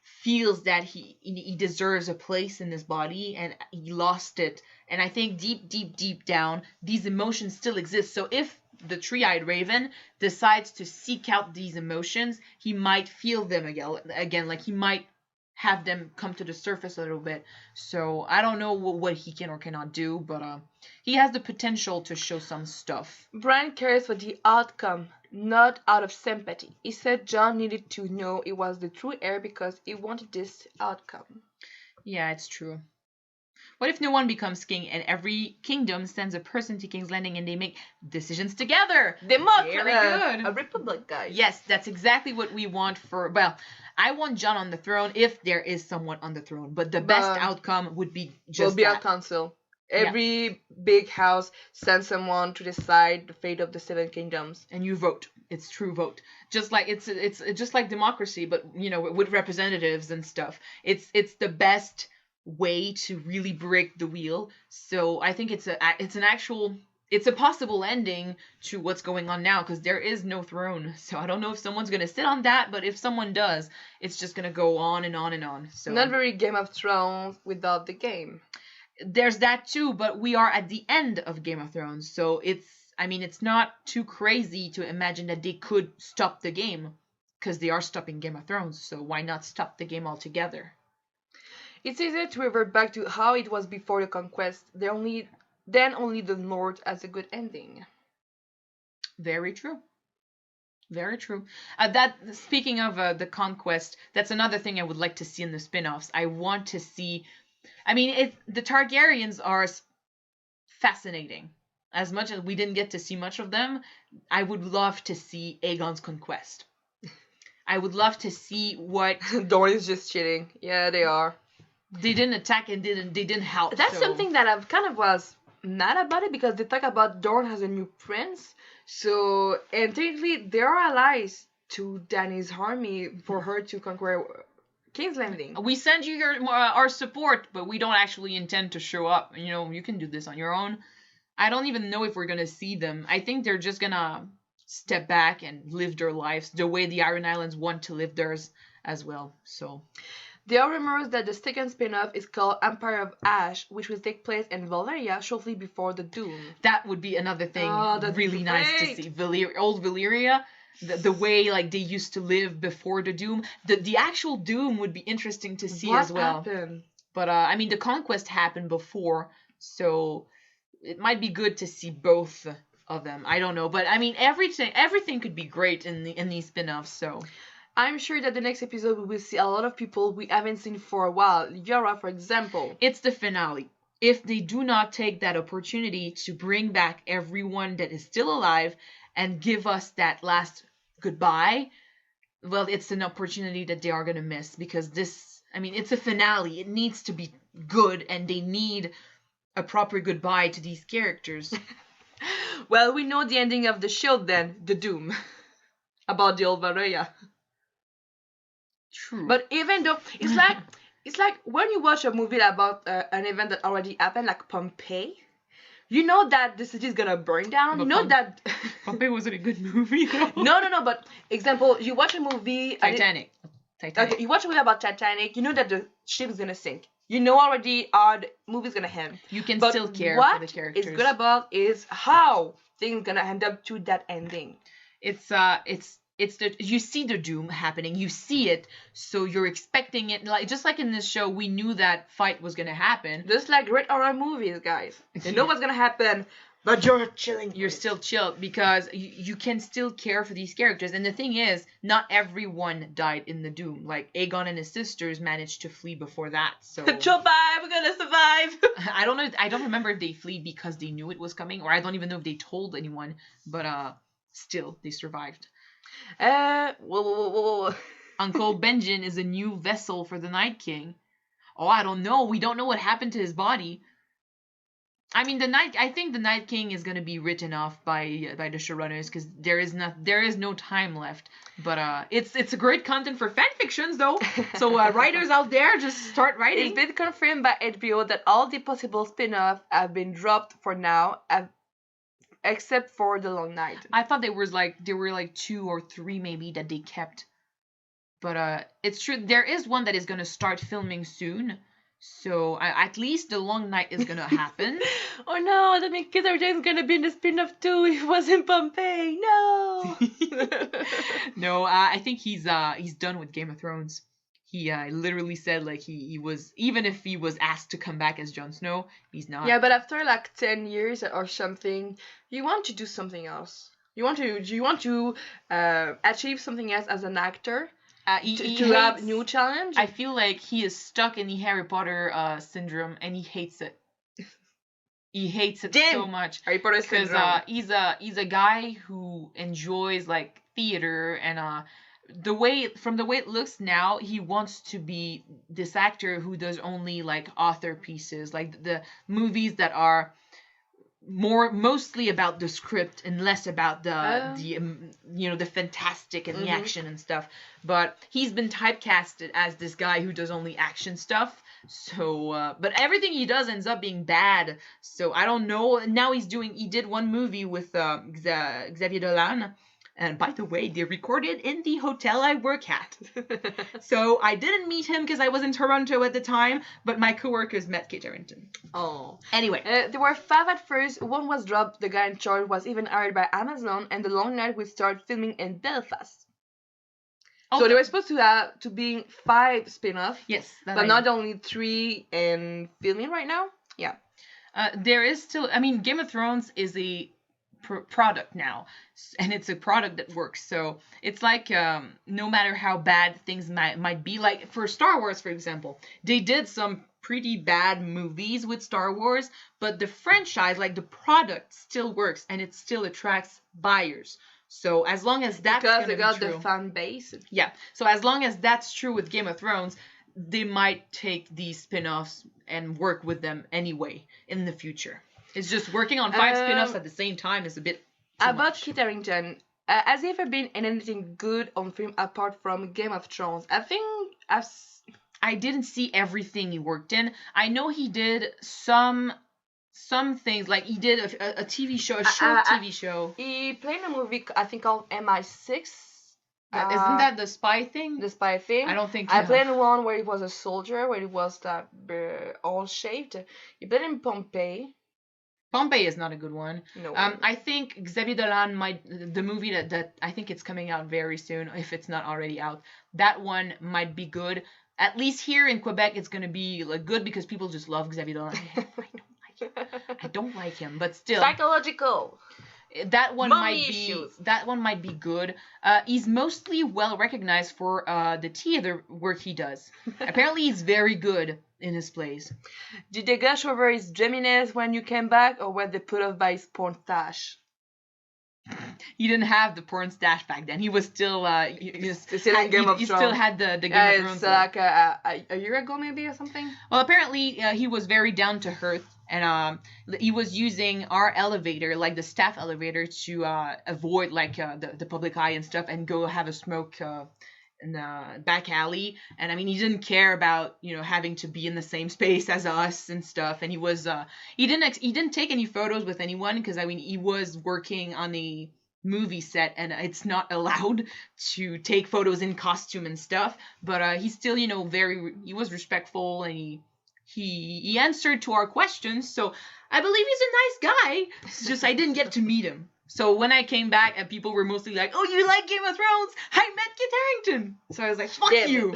feels that he deserves a place in this body and he lost it. And I think deep down, these emotions still exist. So if the Three-Eyed Raven decides to seek out these emotions, he might feel them again. Like he might have them come to the surface a little bit. So I don't know what he can or cannot do, but he has the potential to show some stuff. Bran cares for the outcome, not out of sympathy. He said Jon needed to know he was the true heir because he wanted this outcome. Yeah, it's true. What if no one becomes king and every kingdom sends a person to King's Landing and they make decisions together? Democracy. Very good. A republic, guys. Yes, that's exactly what we want for... Well, I want Jon on the throne if there is someone on the throne. But the best outcome would be just will be a council. Every big house sends someone to decide the fate of the Seven Kingdoms. And you vote. It's true vote. Just like it's just like democracy, but with representatives and stuff. It's the best way to really break the wheel. So I think it's a possible ending to what's going on now because there is no throne. So I don't know if someone's gonna sit on that, but if someone does, it's just gonna go on and on and on. So not very Game of Thrones without the game. There's that too, but we are at the end of Game of Thrones, so it's not too crazy to imagine that they could stop the game because they are stopping Game of Thrones. So why not stop the game altogether? It's easier to revert back to how it was before the conquest. Then only the North has a good ending. Very true. Very true. Speaking of the conquest, that's another thing I would like to see in the spin-offs. I want to see... the Targaryens are fascinating. As much as we didn't get to see much of them, I would love to see Aegon's conquest. I would love to see what... Dorne is just cheating. Yeah, they are. They didn't attack and they didn't help. That's something that I've kind of was mad about it because they talk about Dorne has a new prince. So, and technically, they are allies to Dany's army for her to conquer King's Landing. We send you our support, but we don't actually intend to show up. You can do this on your own. I don't even know if we're going to see them. I think they're just going to step back and live their lives the way the Iron Islands want to live theirs as well. So... There are rumors that the second spin-off is called Empire of Ash, which will take place in Valyria shortly before the Doom. That would be another thing really nice to see. Old Valyria, the way like they used to live before the Doom. The actual Doom would be interesting to see as well. What happened? But the conquest happened before, so it might be good to see both of them. I don't know, but everything could be great in these spin-offs. So. I'm sure that the next episode we will see a lot of people we haven't seen for a while. Yara, for example. It's the finale. If they do not take that opportunity to bring back everyone that is still alive and give us that last goodbye, well, it's an opportunity that they are going to miss because it's a finale. It needs to be good and they need a proper goodbye to these characters. Well, we know the ending of the Shield then, the Doom. About the old Valyria. True. But even though it's like when you watch a movie about an event that already happened, like Pompeii, you know that the city is gonna burn down. But You know that. Pompeii wasn't a good movie though. No. But example, you watch a movie. Titanic. Okay, you watch a movie about Titanic. You know that the ship is gonna sink. You know already how the movie's gonna end. You can But still care what for the characters. it's good about is how things gonna end up to that ending. It's the you see the doom happening, you see it, so you're expecting it. Like just like in this show, we knew that fight was gonna happen. Just like great horror movies, guys. You know what's gonna happen, but you're chilling. You're still chilled because you can still care for these characters. And the thing is, not everyone died in the doom. Like Aegon and his sisters managed to flee before that. So survive. We're gonna survive. I don't know. I don't remember if they flee because they knew it was coming, or I don't even know if they told anyone. But still, they survived. Whoa. Uncle Benjen is a new vessel for the Night King. Oh, I don't know. We don't know what happened to his body. I mean, I think the Night King is gonna be written off by the showrunners because there is no time left. But it's a great content for fan fictions though. So writers out there, just start writing. It's been confirmed by HBO that all the possible spin-offs have been dropped for now, except for The Long Night. I thought there were like 2 or 3 maybe that they kept. But it's true. There is one that is gonna start filming soon. So at least The Long Night is gonna happen. Oh no, that means Peter James gonna be in the spin-off too. He was in Pompeii. No. No, I think he's done with Game of Thrones. He literally said like he was, even if he was asked to come back as Jon Snow, he's not. Yeah, but after like 10 years or something, you want to do something else. You want to achieve something else as an actor. To have new challenge. I feel like he is stuck in the Harry Potter syndrome, and he hates it. He hates it so much. Harry Potter syndrome. Because he's a guy who enjoys like theater, and from the way it looks now, he wants to be this actor who does only like author pieces, like the movies that are mostly about the script and less about the fantastic and the action and stuff. But he's been typecasted as this guy who does only action stuff. So but everything he does ends up being bad. So I don't know. Now he did one movie with Xavier Dolan. And by the way, they recorded in the hotel I work at. So I didn't meet him because I was in Toronto at the time, but my coworkers met Kate Harington. Oh. Anyway. There were 5 at first. One was dropped. The guy in charge was even hired by Amazon, and The Long Night will start filming in Belfast. Okay. So they were supposed to be 5 spin-offs. Yes. But not only 3 and filming right now. Yeah. There is still, I mean, Game of Thrones is a product now, and it's a product that works. So it's like no matter how bad things might be, like for Star Wars, for example, they did some pretty bad movies with Star Wars, but the franchise, like the product, still works and it still attracts buyers. So as long as that's because they got true, the fan base. Yeah. So as long as that's true with Game of Thrones, they might take these spin-offs and work with them anyway in the future. It's just working on 5 spin-offs at the same time is a bit too about much. Kit Harington, has he ever been in anything good on film apart from Game of Thrones? I think I didn't see everything he worked in. I know he did some things, like he did a TV show, a short TV show. He played in a movie I think called MI6. Isn't that the spy thing? The spy thing. I don't think I played in one where he was a soldier, where he was all shaved. He played in Pompeii. Pompeii is not a good one. No. I think Xavier Dolan the movie that I think it's coming out very soon, if it's not already out. That one might be good. At least here in Quebec, it's gonna be like good because people just love Xavier Dolan. I don't like him, but still. Psychological. That one Mommy might issues. be. That one might be good. He's mostly well recognized for the theater work he does. Apparently, he's very good in his plays. Did they gush over his Geminis when you came back, or were they put off by his porn stash? He didn't have the porn stash back then. He was still He still had the Game of Thrones. It's like a year ago maybe or something. Well, apparently he was very down to earth, and he was using our elevator, like the staff elevator, to avoid like the public eye and stuff, and go have a smoke back alley, and I mean he didn't care about having to be in the same space as us and stuff, and he didn't take any photos with anyone because I mean he was working on a movie set and it's not allowed to take photos in costume and stuff, but he's still he was respectful, and he answered to our questions, so I believe he's a nice guy. It's just I didn't get to meet him. So when I came back, and people were mostly like, "Oh, you like Game of Thrones? I met Kit Harington." So I was like, "Fuck Damn you."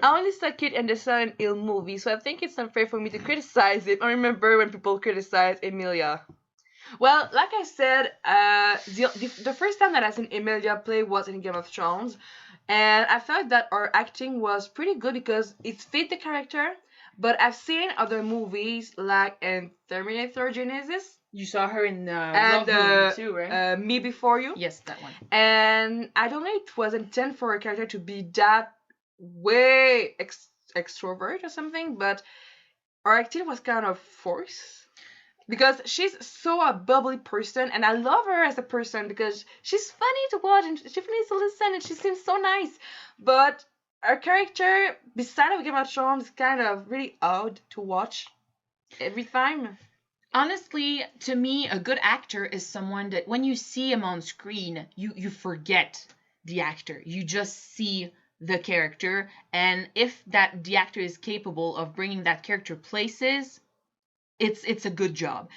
I only saw Kit in the Silent Hill movie, so I think it's unfair for me to criticize it. I remember when people criticized Emilia. Well, like I said, the first time that I seen Emilia play was in Game of Thrones, and I felt that her acting was pretty good because it fit the character. But I've seen other movies like in Terminator Genesis. You saw her in and Love movie too, right? Me Before You. Yes, that one. And I don't know, it was intended for a character to be that way extrovert or something, but her acting was kind of forced. Because she's so a bubbly person, and I love her as a person because she's funny to watch and she's funny to listen, and she seems so nice. But her character, beside of Game of Thrones, is kind of really odd to watch every time. Honestly, to me, a good actor is someone that when you see him on screen, you forget the actor. You just see the character, and if the actor is capable of bringing that character places, it's a good job.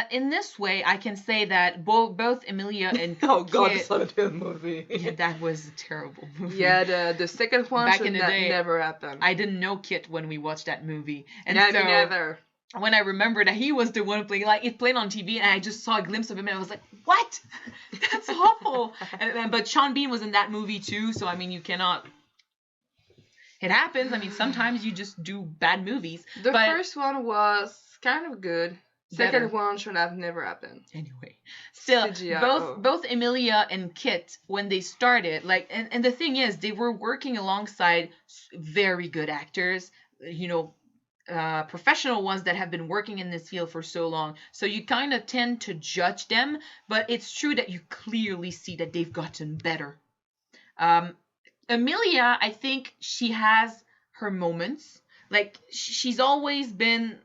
In this way, I can say that both Emilia and oh God, Kit, the Silent Hill movie. Yeah, that was a terrible movie. Yeah, the second one back in the day never happened. I didn't know Kit when we watched that movie, and yeah, so me neither. When I remembered that he was the one playing, like it played on TV, and I just saw a glimpse of him, and I was like, "What? That's awful." But Sean Bean was in that movie too, so I mean, you cannot. It happens. I mean, sometimes you just do bad movies. The first one was kind of good. Second Better. one should have never happened. Anyway, still, CGI, both Emilia and Kit, when they started, and the thing is, they were working alongside very good actors, professional ones that have been working in this field for so long. So you kind of tend to judge them, but it's true that you clearly see that they've gotten better. Emilia, I think she has her moments. Like, she's always been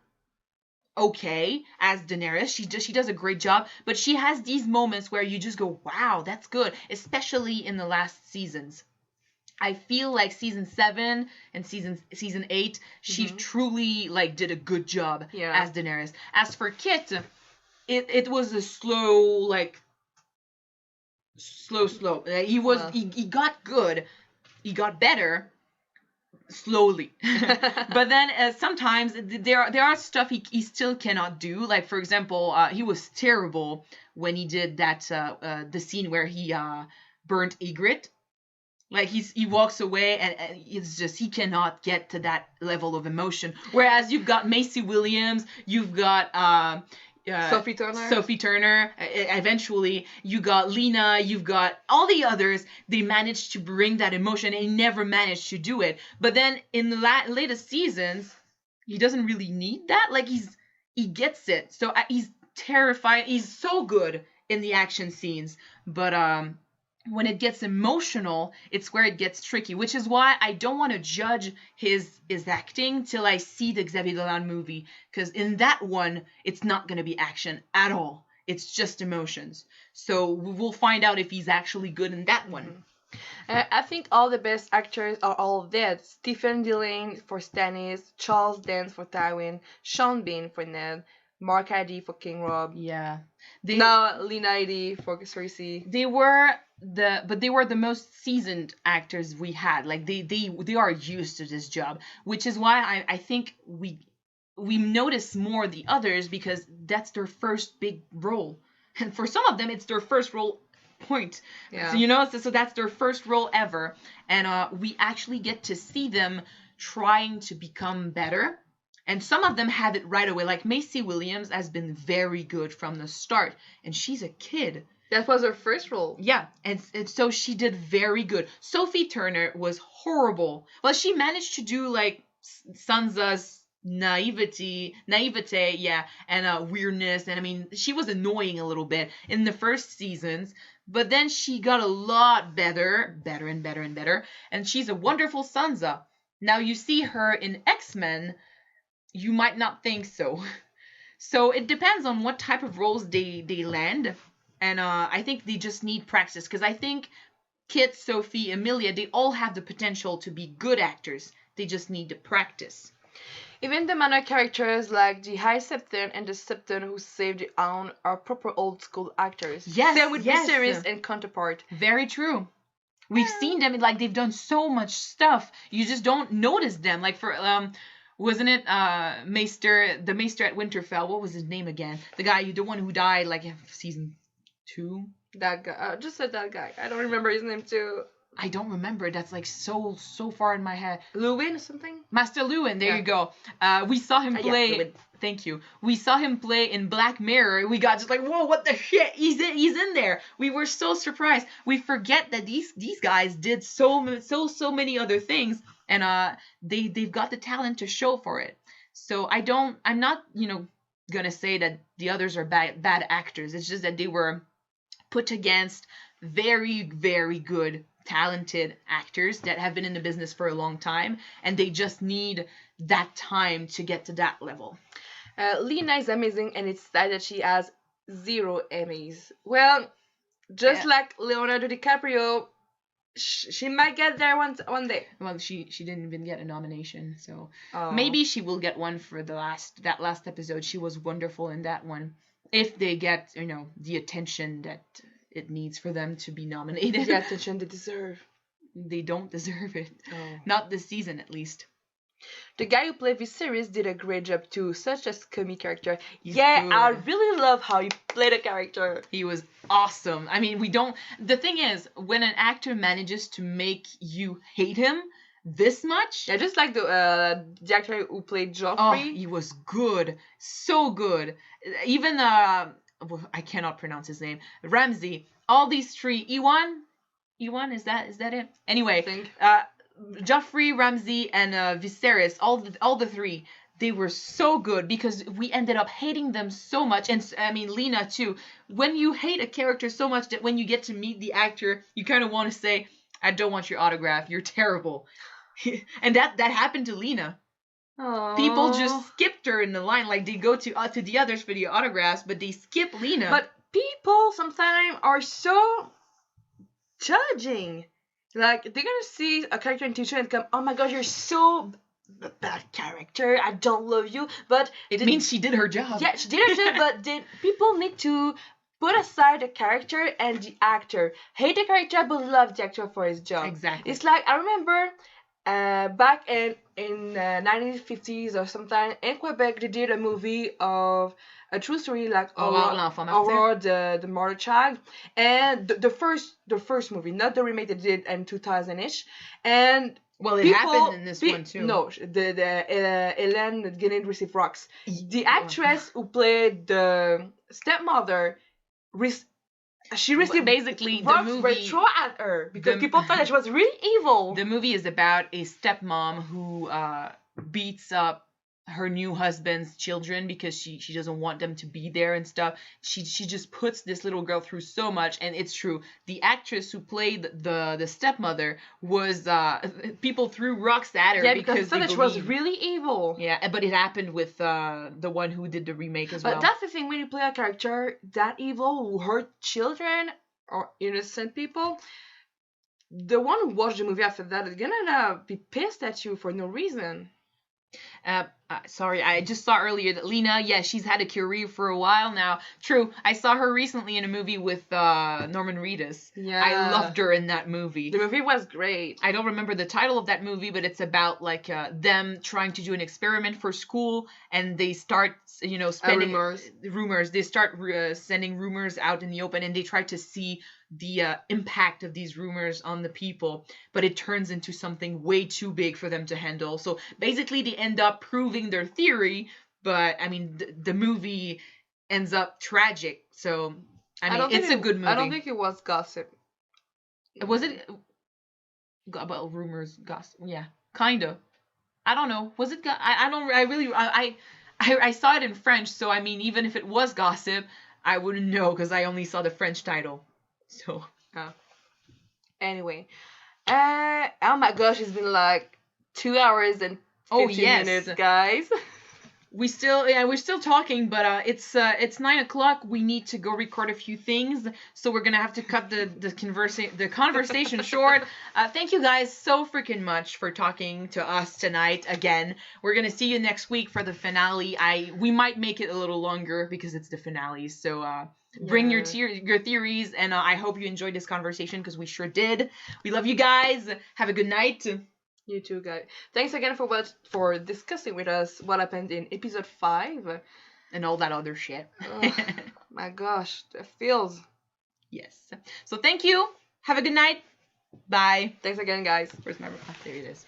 okay as Daenerys. She does a great job, but she has these moments where you just go, wow, that's good, especially in the last seasons. I feel like season 7 and season 8, she truly did a good job as Daenerys. As for Kit, it was a slow. He got good, he got better slowly. But then sometimes there are stuff he still cannot do. Like, for example, he was terrible when he did that the scene where he burnt Ygritte. Like, he walks away and it's just, he cannot get to that level of emotion. Whereas you've got Maisie Williams, you've got Sophie Turner. Eventually, you got Lena, you've got all the others. They managed to bring that emotion. He never managed to do it. But then in the latest seasons, he doesn't really need that. Like, he gets it. So he's terrifying. He's so good in the action scenes. But when it gets emotional, it's where it gets tricky, which is why I don't want to judge his acting till I see the Xavier Dolan movie, because in that one, it's not going to be action at all. It's just emotions. So we'll find out if he's actually good in that one. I think all the best actors are all dead. Stephen Dillane for Stannis, Charles Dance for Tywin, Sean Bean for Ned, Mark Addy for King Rob. Yeah. Now Lena Headey for Cersei. They were the most seasoned actors we had. Like, they are used to this job, which is why I think we notice more the others, because that's their first big role, and for some of them it's their first role point. Yeah. So that's their first role ever, and we actually get to see them trying to become better. And some of them have it right away. Like, Maisie Williams has been very good from the start, and she's a kid. That was her first role. Yeah, and so she did very good. Sophie Turner was horrible. Well, she managed to do, like, Sansa's naivete, yeah, and weirdness. And I mean, she was annoying a little bit in the first seasons, But then she got a lot better and better and better, and she's a wonderful Sansa. Now you see her in X-Men, you might not think so. So it depends on what type of roles they land, and I think they just need practice, because I think Kit, Sophie, Emilia, they all have the potential to be good actors. They just need to practice. Even the minor characters like the High Septon and the Septon who saved the Hound are proper old school actors. Yes, Same with yes. Viserys and Counterpart. Very true. We've seen them, like, they've done so much stuff. You just don't notice them. Like, for wasn't it the Maester at Winterfell? What was his name again? The guy, the one who died, like, in season 2. That guy, just said that guy. I don't remember his name too. I don't remember. That's like so far in my head. Lewin or something? Master Lewin, there you go. We saw him play. Yeah, thank you. We saw him play in Black Mirror. We got just like, whoa, what the shit? He's in there. We were so surprised. We forget that these guys did so many other things, and they've got the talent to show for it. So I'm not gonna say that the others are bad actors. It's just that they were put against very, very good, talented actors that have been in the business for a long time, and they just need that time to get to that level. Lena is amazing, and it's sad that she has 0 Emmys. Well, just like Leonardo DiCaprio, she might get there one day. Well, she didn't even get a nomination, so maybe she will get one for that last episode. She was wonderful in that one. If they get the attention that it needs for them to be nominated. The attention they deserve. They don't deserve it. Oh. Not this season, at least. The guy who played Viserys did a great job too. Such a scummy character. I really love how he played a character. He was awesome. I mean, the thing is, when an actor manages to make you hate him this much. Yeah, just like the actor who played Joffrey. Oh, he was good. So good. Even I cannot pronounce his name. Ramsay. All these 3. Euron, is that it? Anyway, Joffrey, Ramsay, and Viserys. All the 3. They were so good because we ended up hating them so much, and I mean Lena too. When you hate a character so much that when you get to meet the actor, you kind of want to say, "I don't want your autograph. You're terrible." And that happened to Lena. Aww. People just skipped her in the line, like they go to the others for the autographs, but they skip Lena. But people sometimes are so judging. Like, they're gonna see a character in TV and come, "Oh my god, you're so a bad character. I don't love you." But it means she did her job. Yeah, she did her job. But then people need to put aside the character and the actor. Hate the character, but love the actor for his job. Exactly. It's like, I remember back in 1950s or sometime in Quebec, they did a movie of a true story, like Aurore, the murder child, and the first movie, not the remake they did in 2000-ish, and well, it happened in this one too. No, the Hélène Guénin received rocks. The actress who played the stepmother, she received basically rocks the were movie thrown at her because people thought that she was really evil. The movie is about a stepmom who beats up her new husband's children because she doesn't want them to be there and stuff. She just puts this little girl through so much, and it's true. The actress who played the stepmother was people threw rocks at her because they thought that she was really evil. Yeah, but it happened with the one who did the remake as well. But that's the thing, when you play a character that evil who hurt children or innocent people, the one who watched the movie after that is gonna be pissed at you for no reason. Sorry, I just saw earlier that Lena, she's had a career for a while now. True, I saw her recently in a movie with Norman Reedus. Yeah. I loved her in that movie. The movie was great. I don't remember the title of that movie, but it's about like them trying to do an experiment for school, and they start, spreading rumors. They start sending rumors out in the open, and they try to see the impact of these rumors on the people, but it turns into something way too big for them to handle. So basically they end up proving their theory, but I mean the movie ends up tragic. So I mean it's a good movie. I don't think it was gossip. Was it about rumors, gossip? Yeah, kind of. I don't know. Was it I saw it in French, so I mean even if it was gossip, I wouldn't know because I only saw the French title. So, Anyway, oh my gosh, it's been like 2 hours and 15 minutes, guys. we're still talking, but it's 9 o'clock. We need to go record a few things, so we're gonna have to cut the conversation short. Thank you guys so freaking much for talking to us tonight. Again, we're gonna see you next week for the finale. We might make it a little longer because it's the finale. So bring your theories, and I hope you enjoyed this conversation because we sure did. We love you guys. Have a good night. You too, guys. Thanks again for discussing with us what happened in episode 5 and all that other shit. My gosh, the feels. Yes. So thank you. Have a good night. Bye. Thanks again, guys. Where's my? There it is.